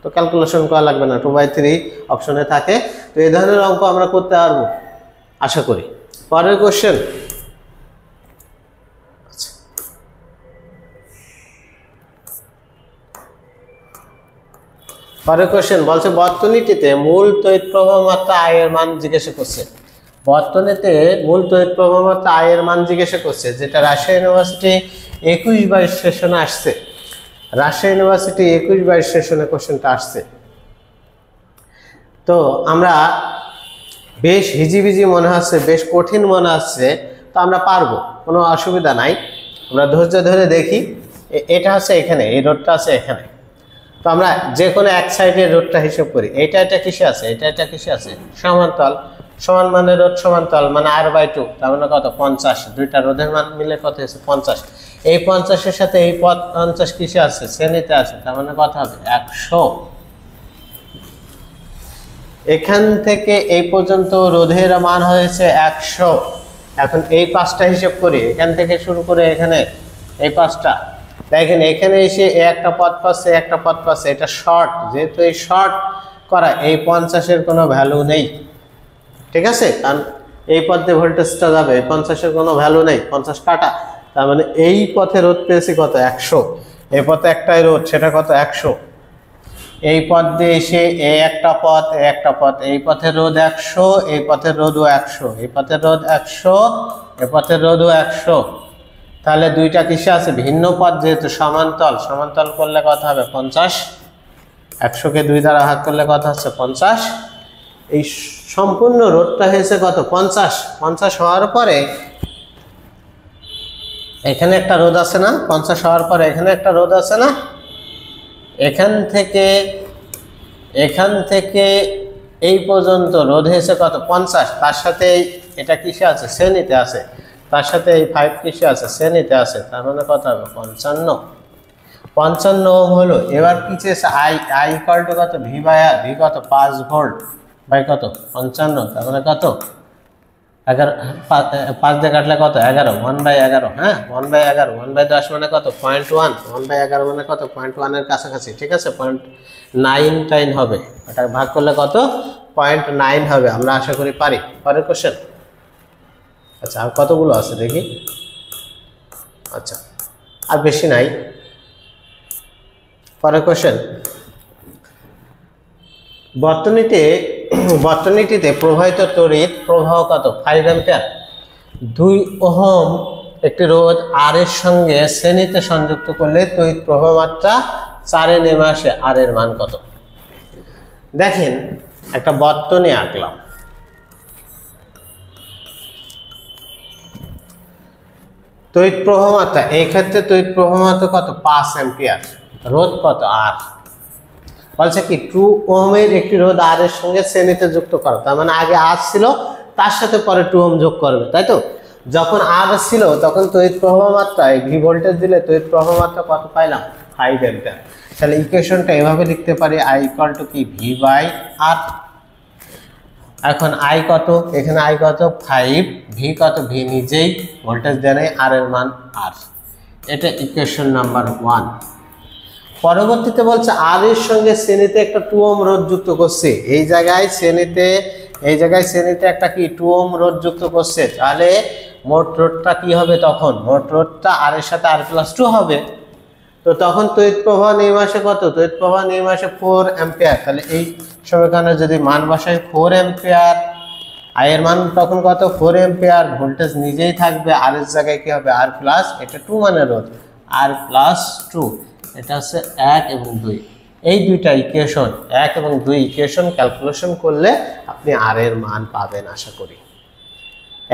তো ক্যালকুলেশন করা লাগবে না, 2/3 অপশনে থাকে। তো এই ধরনের অঙ্ক আমরা করতে পারবো আশা করি। পরের কোশ্চেন, পরের কোশ্চেন বলছে বর্তনীটিতে মূল তড়িৎ প্রবাহ মাত্রা I এর মান জিজ্ঞাসা করছে। বর্তনীতে মূল তড়িৎ প্রবাহ মাত্রা I এর মান জিজ্ঞাসা করছে, যেটা রাজশাহী ইউনিভার্সিটি 21-22 সেশনে আসছে। রাজশাহী ইউনিভার্সিটি 21-22 সেশনে কোশ্চেনটা আসছে। তো আমরা বেশ হিজিবিজি মনে হচ্ছে, বেশ কঠিন মনে হচ্ছে, তো আমরা পারবো, কোনো অসুবিধা নাই। আমরা ধৈর্য ধরে দেখি। এটা আছে এখানে, এই রোডটা আছে এখানে, তো আমরা যে কোনো এক সাইডের রোডটা হিসাব করি। এটা কিসে আছে, এটা কিসে আছে, সমান্তরাল। সমান মানে রোধ সমান্তরাল মানে r/2, তার মানে কত, 50। দুইটা রোধের মান মিলে কত হয়েছে, 50। এই 50-এর সাথে এই 50 কিসে আছে, শ্রেণীতে আছে, তার মানে কত হবে, 100। এখান থেকে এই পর্যন্ত রোধের মান হয়েছে 100। এখন এই 5টা হিসাব করি, এখান থেকে শুরু করে এখানে এই 5টা। দেখেন এখানে এসে একটা পথ পাচ্ছে, একটা পথ পাচ্ছে, এটা শর্ট। যেহেতু এই শর্ট করা, এই 50-এর কোনো ভ্যালু নেই। ঠিক আছে, কারণ এই পথে ভোল্টেজটা যাবে, 50-এর কোনো ভ্যালু নেই, 50 কাটা। তার মানে এই পথে রোধ পেয়েছি কত, 100। এই পথে একটাই রোধ, সেটা কত, 100। এই পথ দিয়ে এসে এই একটা পথ, এই একটা পথ, এই পথের রোধ 100, এই পথের রোধও 100, এই পথের রোধ 100, এই পথের রোধও 100। তাহলে দুইটা কিসে আছে, ভিন্ন পথ, যেহেতু সমান্তরাল। সমান্তরাল করলে কত হবে, 50। 100-কে 2 দ্বারা ভাগ করলে কত হচ্ছে, 50। এই সম্পূর্ণ রোধটা হয়েছে কত, 50। 50 হওয়ার পরে এখানে একটা রোধ আছে না, 50 হওয়ার পরে এখানে একটা রোধ আছে না, এখান থেকে এই পর্যন্ত রোধ হয়েছে কত, 50। তার সাথে এটা কিসে আছে, শ্রেণীতে আছে। তার সাথে এই 5 কিসে আছে, শ্রেণীতে আছে, তার মানে কত হবে, 55। 55 ওহম হলো। এবার কি চেয়েছে, I ইকুয়াল টু কত, V/R। V কত, 5 ভোল্ট বাই কত, 55, তার মানে কত, 11। 5 দিয়ে কাটলে কত, 11, 1/11। হ্যাঁ, 1/11, 1/10 মানে কত, 0.1, 1/11 মানে কত, 0.1 এর কাছাকাছি। ঠিক আছে, 0.99 হবে। এটা ভাগ করলে কত, 0.9 হবে। আমরা আশা করি পারি। পরের কোশ্চেন। আচ্ছা, আর কতগুলো আছে দেখি। আচ্ছা, আর বেশি নাই। পরের কোশ্চেন, বর্তনীটিতে প্রবাহিত তড়িৎ প্রবাহ কত 5 অ্যাম্পিয়ার। 2 ওহম একটি রোধ আর এর সঙ্গে শ্রেণীতে সংযুক্ত করলে তড়িৎ প্রবাহ মাত্রা 4 এ নেমে আসে, আর এর মান কত? দেখেন একটা বর্তনী আঁকলাম, তড়িৎ প্রবাহ মাত্রা এই ক্ষেত্রে তড়িৎ প্রবাহ মাত্রা কত 5 অ্যাম্পিয়ার, রোধ কত আর। বলছে কি 2 ওহমের একটি রোধ আর এর সঙ্গে শ্রেণীতে যুক্ত করো, তার মানে আগে আর ছিল তার সাথে পরে 2 ওহম যোগ করবে, তাই তো। যখন আর ছিল তখন তড়িৎ প্রবাহ মাত্রা ভি ভোল্টেজ দিলে তড়িৎ প্রবাহ মাত্রা কত পাইলাম 5 অ্যাম্পিয়ার। তাহলে ইকুয়েশনটা এভাবে লিখতে পারি আই ইকুয়াল টু কি ভি বাই আর। এখন আই কত, এখানে আই কত 5, ভি কত, ভি নিজেই ভোল্টেজ দেয় নাই, আর এর মান আর। এটা ইকুয়েশন নাম্বার 1। পরবর্তীতে বলছে আর এর সঙ্গে শ্রেণীতে একটা 2 ওহম রোধ যুক্ত করছে, এই জায়গায় শ্রেণীতে একটা কি 2 ওহম রোধ যুক্ত করছে, তাহলে মোট রোধটা কি হবে তখন? মোট রোধটা আর এর সাথে আর প্লাস 2 হবে। তো তখন তড়িৎ প্রবাহ নেমে আসে কত? তড়িৎ প্রবাহ নেমে আসে 4 অ্যাম্পিয়ার। তাহলে এই সমীকরণে যদি মান বসাই 4 অ্যাম্পিয়ার, আই এর মান তখন কত 4 অ্যাম্পিয়ার, ভোল্টেজ নিজেই থাকবে, আর এর জায়গায় কি হবে আর প্লাস, এটা 2 মানে রোধ আর প্লাস 2, এটা হচ্ছে 1 এবং 2। এই দুইটা ইকুয়েশন 1 এবং 2 ইকুয়েশন ক্যালকুলেশন করলে আপনি আর এর মান পাবেন আশা করি।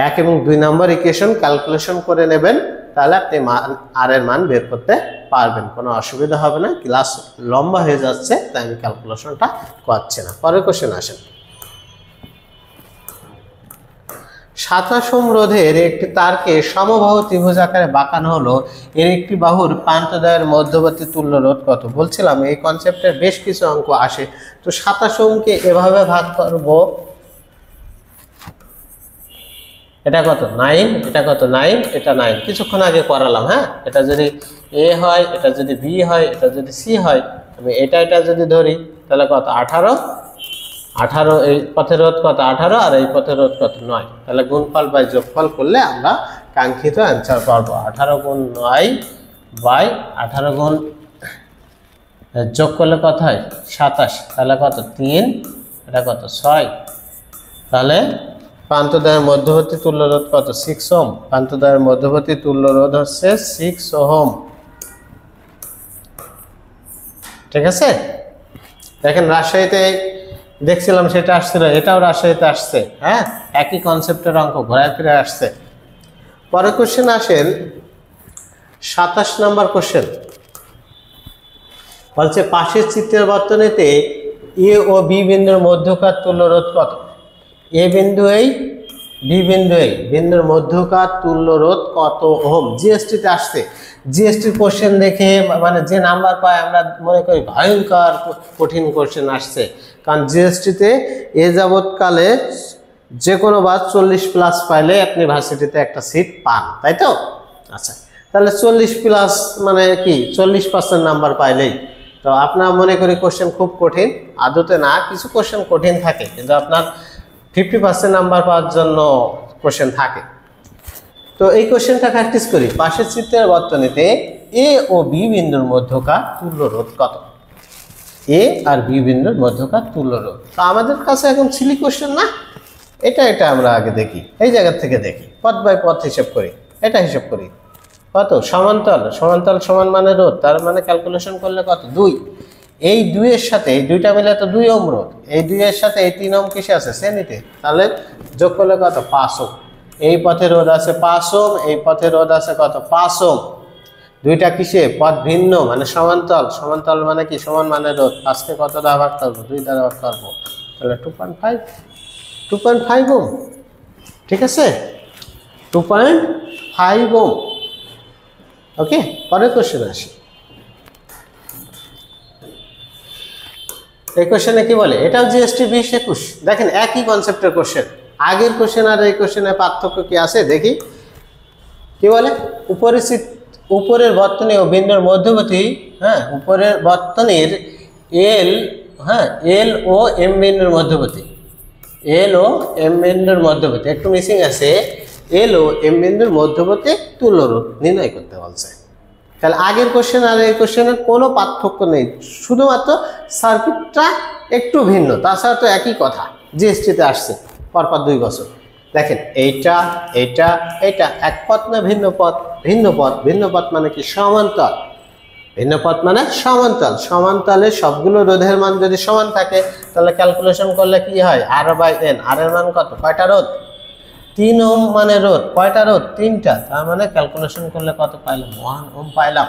1 এবং 2 নম্বর ইকুয়েশন ক্যালকুলেশন করে নেবেন, তাহলে আপনি আর এর মান বের করতে পারবেন, কোনো অসুবিধা হবে না। ক্লাস লম্বা হয়ে যাচ্ছে তাই আমি ক্যালকুলেশনটা করছি না। পরের কোশ্চেন আসেন। 27 ওহম রোধের একটি তারকে সমবাহু ত্রিভুজ আকারে বাঁকানো হলো, এর একটি বাহুর প্রান্তদ্বয়ের মধ্যবর্তী তুল্য রোধ কত? বলছিলাম এই কনসেপ্টের বেশ কিছু অঙ্ক আসে। তো 27 ওহমকে এভাবে ভাগ করব, এটা কত 9, এটা কত 9, এটা 9, কিছুক্ষণ আগে করালাম। হ্যাঁ, এটা যদি এ হয়, এটা যদি বি হয়, এটা যদি সি হয়, আমি এটা যদি ধরি তাহলে কত 18, এই পথের রোধ কত 18, আর এই পথের রোধ কত 9। তাহলে গুণফল বাই যোগফল করলে আমরা কাঙ্ক্ষিত অ্যান্সার পাবো। 18 গুণ 9 বাই 18 গুণ যোগ করলে কত হয় 27, তাহলে কত 3, এটা কত 6। তাহলে প্রান্তদ্বয়ের মধ্যবর্তী তুল্য রোধ কত 6 ওহম, প্রান্তদ্বয়ের মধ্যবর্তী তুল্য রোধ হচ্ছে 6 ওহম। ঠিক আছে, দেখেন রাজশাহীতে দেখছিলাম সেটা আসছিল, এটাও রাজশাহীতে আসছে। হ্যাঁ, একই কনসেপ্টের অঙ্ক ঘোরায় ফিরে আসছে। পরের কোশ্চেন আসেন 27 নম্বর কোশ্চেন। বলছে পাশের চিত্রের বর্তনীতে এ ও বি বিন্দুর মধ্যকার তুল্য রোধ কত? এ বিন্দু এই, বি বিন্দু এই, বিন্দুর মধ্যকার তুল্য রোধ কত ওহম? জিএসটিতে আসছে। জিএসটির কোশ্চেন দেখে মানে যে নাম্বার পায় আমরা মনে করি ভয়ঙ্কর কঠিন কোশ্চেন আসছে, কারণ জিএসটিতে এ যাবৎকালে যে কোনো বার 40+ পাইলে আপনি ভার্সিটিতে একটা সিট পান, তাই তো? আচ্ছা, তাহলে 40+ মানে কি 40% নাম্বার পাইলেই তো আপনার মনে করি কোশ্চেন খুব কঠিন। আদতে না, কিছু কোশ্চেন কঠিন থাকে, কিন্তু আপনার 50% নাম্বার পাওয়ার জন্য কোশ্চেন থাকে। তো এই কোশ্চেনটা প্র্যাকটিস করি। পাশের চিত্রের বর্তনীতে এ ও বি বিন্দুর মধ্যকার তুল্য রোধ কত? এ আর বি বিন্দুর মধ্যকার তুল্য রোধ। তো আমাদের কাছে এখন সিলি কোশ্চেন না, এটা আমরা আগে দেখি, এই জায়গা থেকে দেখি, পথ বাই পথ হিসাব করি। এটা হিসাব করি কত? সমান্তরাল সমান মানে রোধ, তার মানে ক্যালকুলেশন করলে কত 2। এই 2 এর সাথে এই দুইটা মিলে তো 2 ওহম রোধ, এই 2 এর সাথে এই 3 ওহম কিসে আছে শ্রেণীতে, তাহলে যোগ করলে কত 5 ওহম। এই পথে রোধ আছে 5 ওহম, এই পথে রোধ আছে কত 5 ওহম। দুইটা কিসে পথ ভিন্ন মানে সমান্তরাল মানে কি সমান মানে রোধ। আজকে কত দ্বারা ভাগ করবো? 2 দ্বারা ভাগ করবো, তাহলে 2.5 ওহম। ঠিক আছে, 2.5 ওহম। ওকে, পরের কোশ্চেন আসি। এই কোশ্চেনে কি বলে? এটাও জিএসটি 20-21। দেখেন একই কনসেপ্টের কোশ্চেন। আগের কোশ্চেন আর এই কোশ্চেনের পার্থক্য কি আছে দেখি। কি বলে? উপরের বর্তনী ও বিন্দুর মধ্যবর্তী, হ্যাঁ, উপরের বর্তনীর এল ও এম বিন্দুর মধ্যবর্তী, একটু মিসিং আছে, এল ও এম বিন্দুর মধ্যবর্তী তুল্য রোধ নির্ণয় করতে বলছে। তাহলে আগের কোশ্চেন আর এই কোশ্চেনের কোনো পার্থক্য নেই, শুধুমাত্র সার্কিটটা একটু ভিন্ন, তাছাড়া তো একই কথা, জিএসটিতে আসছে পরপর 2 বছর। দেখেন এইটা এইটা এইটা এক পথ না ভিন্ন পথ? ভিন্ন পথ। ভিন্ন পথ মানে কি? সমান্তরাল। ভিন্ন পথ মানে সমান্তরাল। সমান্তরালে সবগুলো রোধের মান যদি সমান থাকে তাহলে ক্যালকুলেশন করলে কি হয়? R/N। আর এর মান কত? কয়টা রোধ? 3 ওহম মানে রোধ। কয়টা রোধ? 3টা। তার মানে ক্যালকুলেশন করলে কত পাইলাম? 1 ওহম পাইলাম।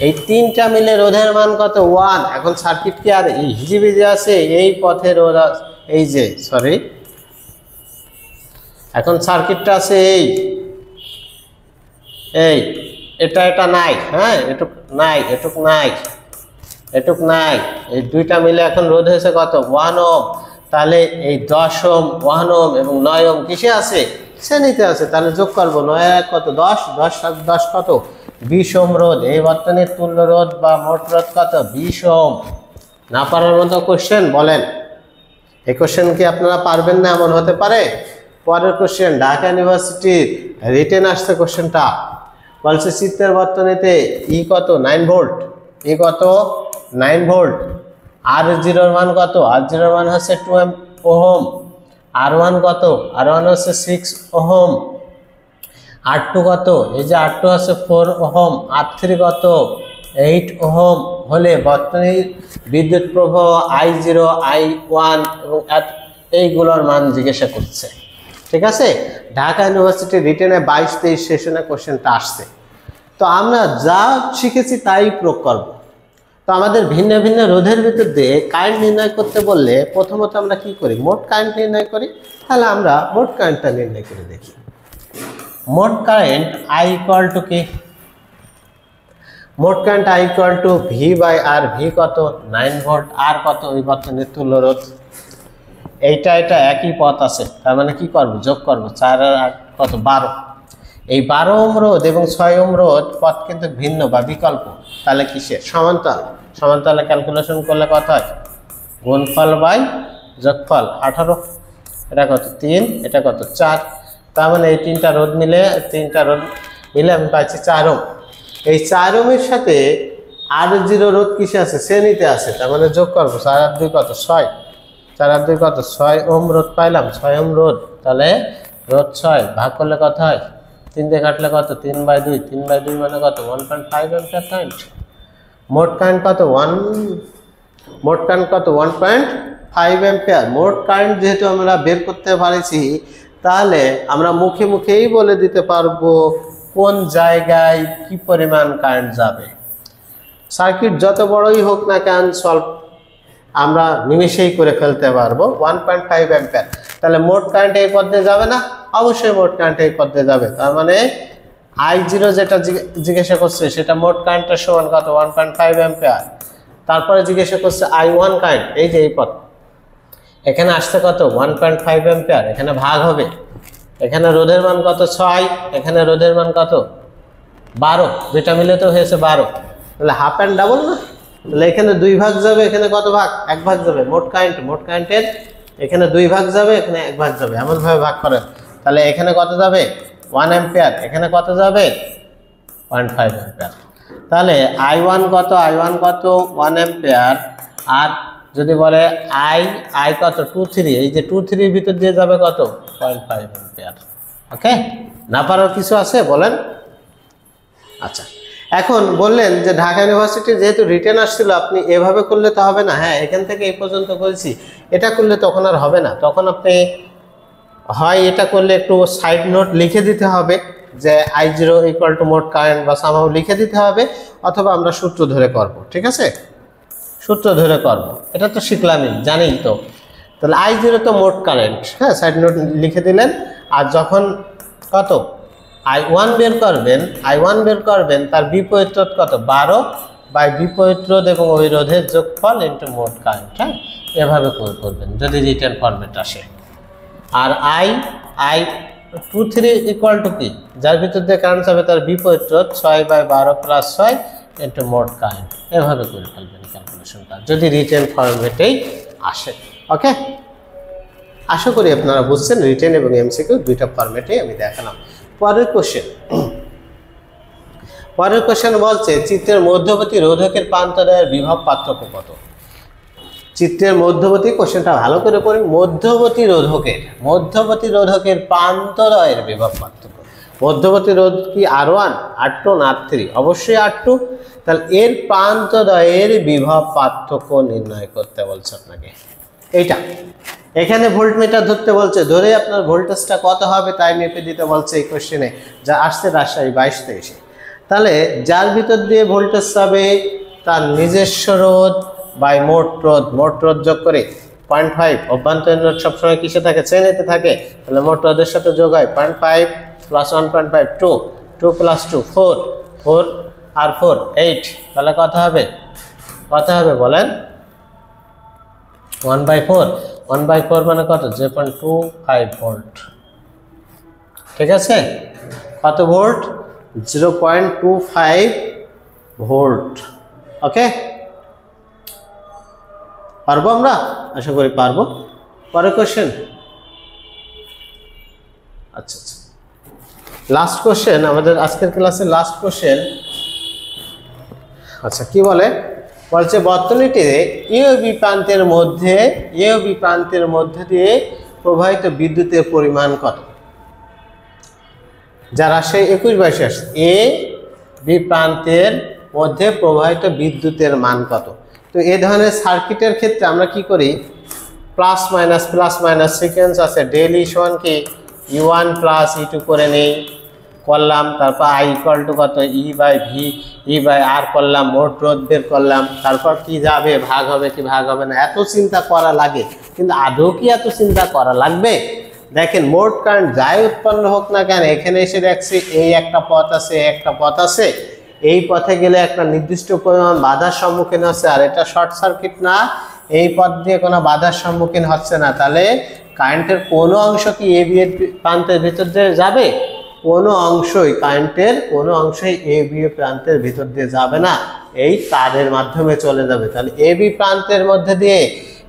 এই 3টা মিলে রোধের মান কত? 1। এখন সার্কিট কি আর এই হিজিবিজি আছে? এই পথে রোধ আছে, এই যে সরি, এখন সার্কিটটা আছে এই এটা নাই, হ্যাঁ এটুক নাই, এটুক নাই, এটুক নাই, এই দুইটা মিলে এখন রোধ হয়েছে কত? 1 ওহম। তাহলে এই 10 ওহম, 1 ওহম এবং 9 ওহম কিসে আছে? শ্রেণীতে আছে। তাহলে যোগ করবো, 9 আর 1 কত? 10, 10 আর 10 কত? 20 ওহম রোধ। এই বর্তনীর তুল্য রোধ বা মোট রোধ কত? 20 ওহম। না পারার মতো কোশ্চেন বলেন, এই কোশ্চেন কি আপনারা পারবেন না এমন হতে পারে? পরের কোশ্চেন, ঢাকা ইউনিভার্সিটির রিটেন আসছে কোশ্চেনটা, বলছে চিত্রের বর্তনীতে ই কত? 9 ভোল্ট। ই কত? 9 ভোল্ট। R0 এর মান কত? R0 এর মান হচ্ছে 2 ওহম। R1 কত? R1 হচ্ছে 6 ওহম। R2 কত? এই যে R2 আছে 4 ওহম। R3 কত? 8 ওহম। হলে বর্তনীর বিদ্যুৎ প্রবাহ I0, I1 এবং এইগুলোর মান জিজ্ঞাসা করছে। ঠিক আছে, ঢাকা ইউনিভার্সিটি রিটেনে 22-23 সেশনে কোশ্চেনটা আসছে। তো আমরা যা শিখেছি তাই প্রয়োগ করব। তো আমাদের ভিন্ন ভিন্ন রোধের ভিতর দিয়ে কারেন্ট নির্ণয় করতে বললে প্রথমত আমরা কি করি? মোট কারেন্ট নির্ণয় করি। তাহলে আমরা মোট কারেন্টটা নির্ণয় করে দেখি। মোট কারেন্ট I ইকুয়াল টু কি? মোট current I equal to V/R। V কত? 9 ভোল্ট। আর কত? ওই বর্তনীর তুল্য রোধ। এইটা এটা একই পথ আছে, তার মানে কি করব? যোগ করব। 4 আর 8 কত? 12। এই 12 ওহম রোধ এবং 6 ওহম রোধ পথ কিন্তু ভিন্ন বা বিকল্প। তাহলে কিসের? সমান্তরাল। সমান্তরালে ক্যালকুলেশন করলে কত হয়? গুণফল বাই যোগফল। 18। এটা কত? 3। এটা কত? 4। তার মানে এই 3টা রোধ মিলে আমি পাচ্ছি 4 ওহম। এই 4 ওহমের সাথে R0 রোধ কিসে আছে? শ্রেণীতে আছে। তার মানে যোগ করব। 4 আর 2 কত? 6। 4 আর 2 কত? 6 ওহম রোধ পাইলাম। 6 ওহম রোধ। তাহলে রোধ 6 ভাগ করলে কত হয়? 3 দিয়ে কাটলে কত? 3/2। 3/2 মানে কত? 1.5 অ্যাম্পিয়ার কারেন্ট। মোট কারেন্ট কত? 1.5 অ্যাম্পিয়ার। মোট কারেন্ট যেহেতু আমরা বের করতে পারছি, তাহলে আমরা মুখে মুখেই বলে দিতে পারবো কোন জায়গায় কি পরিমাণ কারেন্ট যাবে। সার্কিট যত বড়ই হোক না কেন সলভ আমরা নিমেষেই করে ফেলতে পারবো। 1.5 অ্যাম্পিয়ার। তাহলে মোট কারেন্ট এই পথে যাবে না? অবশ্যই মোট কারেন্ট এই পথে যাবে। তার মানে I0 যেটা জিজ্ঞাসা করছে সেটা মোট কারেন্টের সমান কত? 1.5 অ্যাম্পিয়ার। তারপরে জিজ্ঞাসা করছে I1 কারেন্ট, এই যে এই পথ, এখানে আসছে কত? 1.5 অ্যাম্পিয়ার। এখানে ভাগ হবে, এখানে রোধের মান কত? 6, এখানে রোধের মান কত? 12। দুইটা মিলে তো হয়েছে 12। তাহলে হাফ অ্যান্ড ডাবল না? তাহলে এখানে 2 ভাগ যাবে, এখানে কত ভাগ? 1 ভাগ যাবে। মোট কারেন্টের এখানে 2 ভাগ যাবে, এখানে 1 ভাগ যাবে, এমনভাবে ভাগ করেন। তাহলে এখানে কত যাবে? 1 অ্যাম্পিয়ার। এখানে কত যাবে? 0.5 অ্যাম্পিয়ার। তাহলে I1 কত? I1 কত? 1 অ্যাম্পিয়ার। আর যদি বলে I কত? 2-3, এই যে 2-3 ভিতর দিয়ে যাবে কত? 0.5 অ্যাম্পিয়ার। ওকে, না পারার কিছু আছে বলেন? আচ্ছা, এখন বললেন যে ঢাকা ইউনিভার্সিটি যেহেতু রিটেন আসছিল, আপনি এভাবে করলে তো হবে না। হ্যাঁ, এখান থেকে এই পর্যন্ত করেছি, এটা করলে তখন আর হবে না। তখন আপনি হয় এটা করলে একটু সাইড নোট লিখে দিতে হবে যে I0 ইকুয়াল টু মোট কারেন্ট বা সামহাউ লিখে দিতে হবে, অথবা আমরা সূত্র ধরে করব। ঠিক আছে, সূত্র ধরে করব, এটা তো শিখলামই, জানেই তো। তাহলে I0 তো মোট কারেন্ট, হ্যাঁ, সাইড নোট লিখে দিলেন। আর যখন কত I1 বের করবেন তার বিপরীত রোধ কত? 12 বাই বিপরীত রোধ এবং ওই রোধের যোগফল ইনটু মোট কারেন্ট। হ্যাঁ, এভাবে করবেন যদি রিটেন ফরম্যাট আসে। আর I23 ইকুয়াল টু কি? যার ভিতর দিয়ে কারেন্ট যাবে তার বিপরীত রোধ 6/12 + 6 ইনটু মোট কারেন্ট। এভাবে করে ফেলবেন ক্যালকুলেশনটা যদি রিটেন ফরম্যাটেই আসে। ওকে, আশা করি আপনারা বুঝছেন। রিটেন এবং এমসিকিউ দুইটা ফরম্যাটেই আমি দেখালাম। পরের কোশ্চেন বলছে চিত্রের মধ্যবর্তী রোধকের প্রান্তদ্বয়ের বিভব পার্থক্য কত? চিত্রের মধ্যবর্তী, কোশ্চেনটা ভালো করে পড়ি। মধ্যবর্তী রোধকের প্রান্তদ্বয়ের বিভব পার্থক্য। মধ্যবর্তী রোধ কি R1, R2 না R3? অবশ্যই R2। তাহলে এর প্রান্তদ্বয়ের বিভব পার্থক্য নির্ণয় করতে বলছে আপনাকে। এইটা এখানে ভোল্টমিটার ধরতে বলছে, ধরে আপনার ভোল্টেজটা কত হবে তাই মেপে দিতে বলছে এই কোশ্চেনে, যা আসছে রাজশাহী 22-23। তাহলে যার ভিতর দিয়ে ভোল্টেজ যাবে তার নিজস্ব রোধ বাই মোট রোধ যোগ করে 0.5। অভ্যন্তরীণ রোধ সবসময় কিসে থাকে? শ্রেণীতে থাকে। তাহলে মোট রোধের সাথে যোগ হয় 0.5 + 1.5 2, 2 + 2 4, 4 আর 4 8। তাহলে কত হবে বলেন? 1/4। 1/4 মানে কত? 0.25 ভোল্ট। ঠিক আছে, কত ভোল্ট? 0.25 ভোল্ট। ওকে, পারবো আমরা? আশা করি পারবো। পরের কোশ্চেন। আচ্ছা, লাস্ট কোশ্চেন আমাদের আজকের ক্লাসের লাস্ট কোশ্চেন। আচ্ছা, কি বলে? বলছে বর্তনীটিতে এ বি প্রান্তের মধ্যে দিয়ে প্রবাহিত বিদ্যুতের পরিমাণ কত? যারা সেই 21-22 আসছে, এ বি প্রান্তের মধ্যে প্রবাহিত বিদ্যুতের মান কত? তো এই ধরনের সার্কিটের ক্ষেত্রে আমরা কি করি? প্লাস মাইনাস সিকোয়েন্স আছে। ডেল = কি E1 + E2 করে নেই, করলাম। তারপর I = কত? E/R করলাম, মোট রোধ বের করলাম। তারপর কি যাবে? ভাগ হবে কি ভাগ হবে না, এত চিন্তা করা লাগে। কিন্তু আদৌ কি এত চিন্তা করা লাগবে? দেখেন, মোট কারেন্ট যাই উৎপন্ন হোক না কেন, এখানে এসে দেখছি এই একটা পথ আছে, এই পথে গেলে একটা নির্দিষ্ট পরিমাণ বাধার সম্মুখীন হচ্ছে, আর এটা শর্ট সার্কিট না, এই পথ দিয়ে কোনো বাধার সম্মুখীন হচ্ছে না। তাহলে কারেন্টের কোনো অংশ কি এ বি প্রান্তের ভিতর দিয়ে যাবে? কারেন্টের কোনো অংশই এ বি প্রান্তের ভিতর দিয়ে যাবে না, এই তারের মাধ্যমে চলে যাবে। তাহলে এ বি প্রান্তের মধ্যে দিয়ে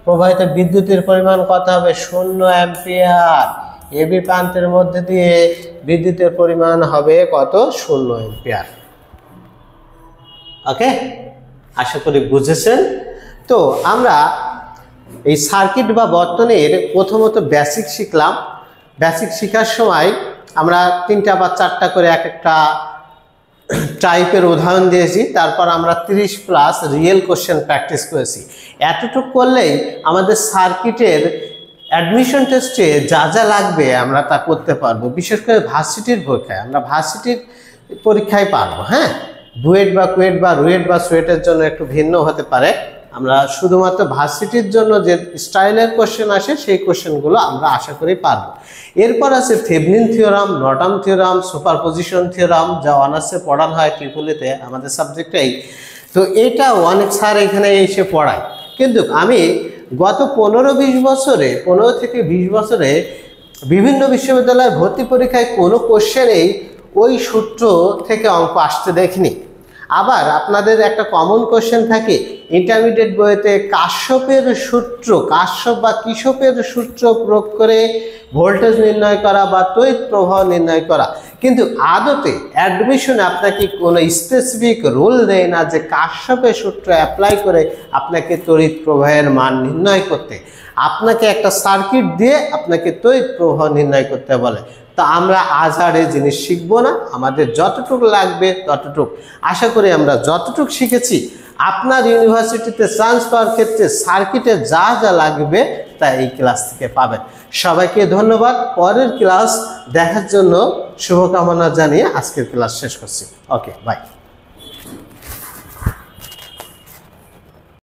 প্রবাহিত বিদ্যুতের পরিমাণ কত হবে? 0 অ্যাম্পিয়ার। এ বি প্রান্তের মধ্যে দিয়ে বিদ্যুতের পরিমাণ হবে কত? 0 অ্যাম্পিয়ার। ওকে, আশা করি বুঝেছেন। তো আমরা এই সার্কিট বা বর্তনীর প্রথমত বেসিক শিখলাম। বেসিক শেখার সময় আমরা 3টা বা 4টা করে একটা টাইপের উদাহরণ দিয়েছি। তারপর আমরা 30+ রিয়েল কোশ্চেন প্র্যাকটিস করেছি। এতটুকু করলেই আমাদের সার্কিটের অ্যাডমিশন টেস্টে যা যা লাগবে আমরা তা করতে পারবো। বিশেষ করে ভার্সিটির পরীক্ষায় আমরা পরীক্ষায় পারবো। হ্যাঁ, বুয়েট বা কুয়েট বা রুয়েট বা সুয়েটের জন্য একটু ভিন্ন হতে পারে। আমরা শুধুমাত্র ভার্সিটির জন্য যে স্টাইলের কোশ্চেন আসে সেই কোশ্চেনগুলো আমরা আশা করি পারবো। এরপর আছে Thevenin theorem, Norton theorem, superposition theorem, যা অনার্সে পড়ানো হয় ট্রিপলিতে আমাদের সাবজেক্টেই। তো এটা অনেক স্যার এখানে এসে পড়ায়, কিন্তু আমি গত 15 থেকে 20 বছরে বিভিন্ন বিশ্ববিদ্যালয়ের ভর্তি পরীক্ষায় কোনো কোশ্চেনেই ওই সূত্র থেকে অঙ্ক আসতে দেখিনি। আবার আপনাদের একটা কমন কোশ্চেন থাকে ইন্টারমিডিয়েট বইতে, কাশ্যপ বা কিসপের সূত্র প্রয়োগ করে ভোল্টেজ নির্ণয় করা বা তড়িৎ প্রবাহ নির্ণয় করা। কিন্তু আদতে অ্যাডমিশনে আপনাকে কোনো স্পেসিফিক রুল দেয় না যে কাশ্যপের সূত্র অ্যাপ্লাই করে আপনাকে তড়িৎ প্রবাহের মান নির্ণয় করতে। আপনাকে একটা সার্কিট দিয়ে আপনাকে তড়িৎ প্রবাহ নির্ণয় করতে বলে। তা আমরা আজ আর এই জিনিস শিখবো না, আমাদের যতটুকু লাগবে ততটুক। আশা করি আমরা যতটুকু শিখেছি আপনার ইউনিভার্সিটিতে চান্স পাওয়ার ক্ষেত্রে সার্কিটে যা যা লাগবে তা এই ক্লাস থেকে পাবেন। সবাইকে ধন্যবাদ। পরের ক্লাস দেখার জন্য শুভকামনা জানিয়ে আজকের ক্লাস শেষ করছি। ওকে, বাই।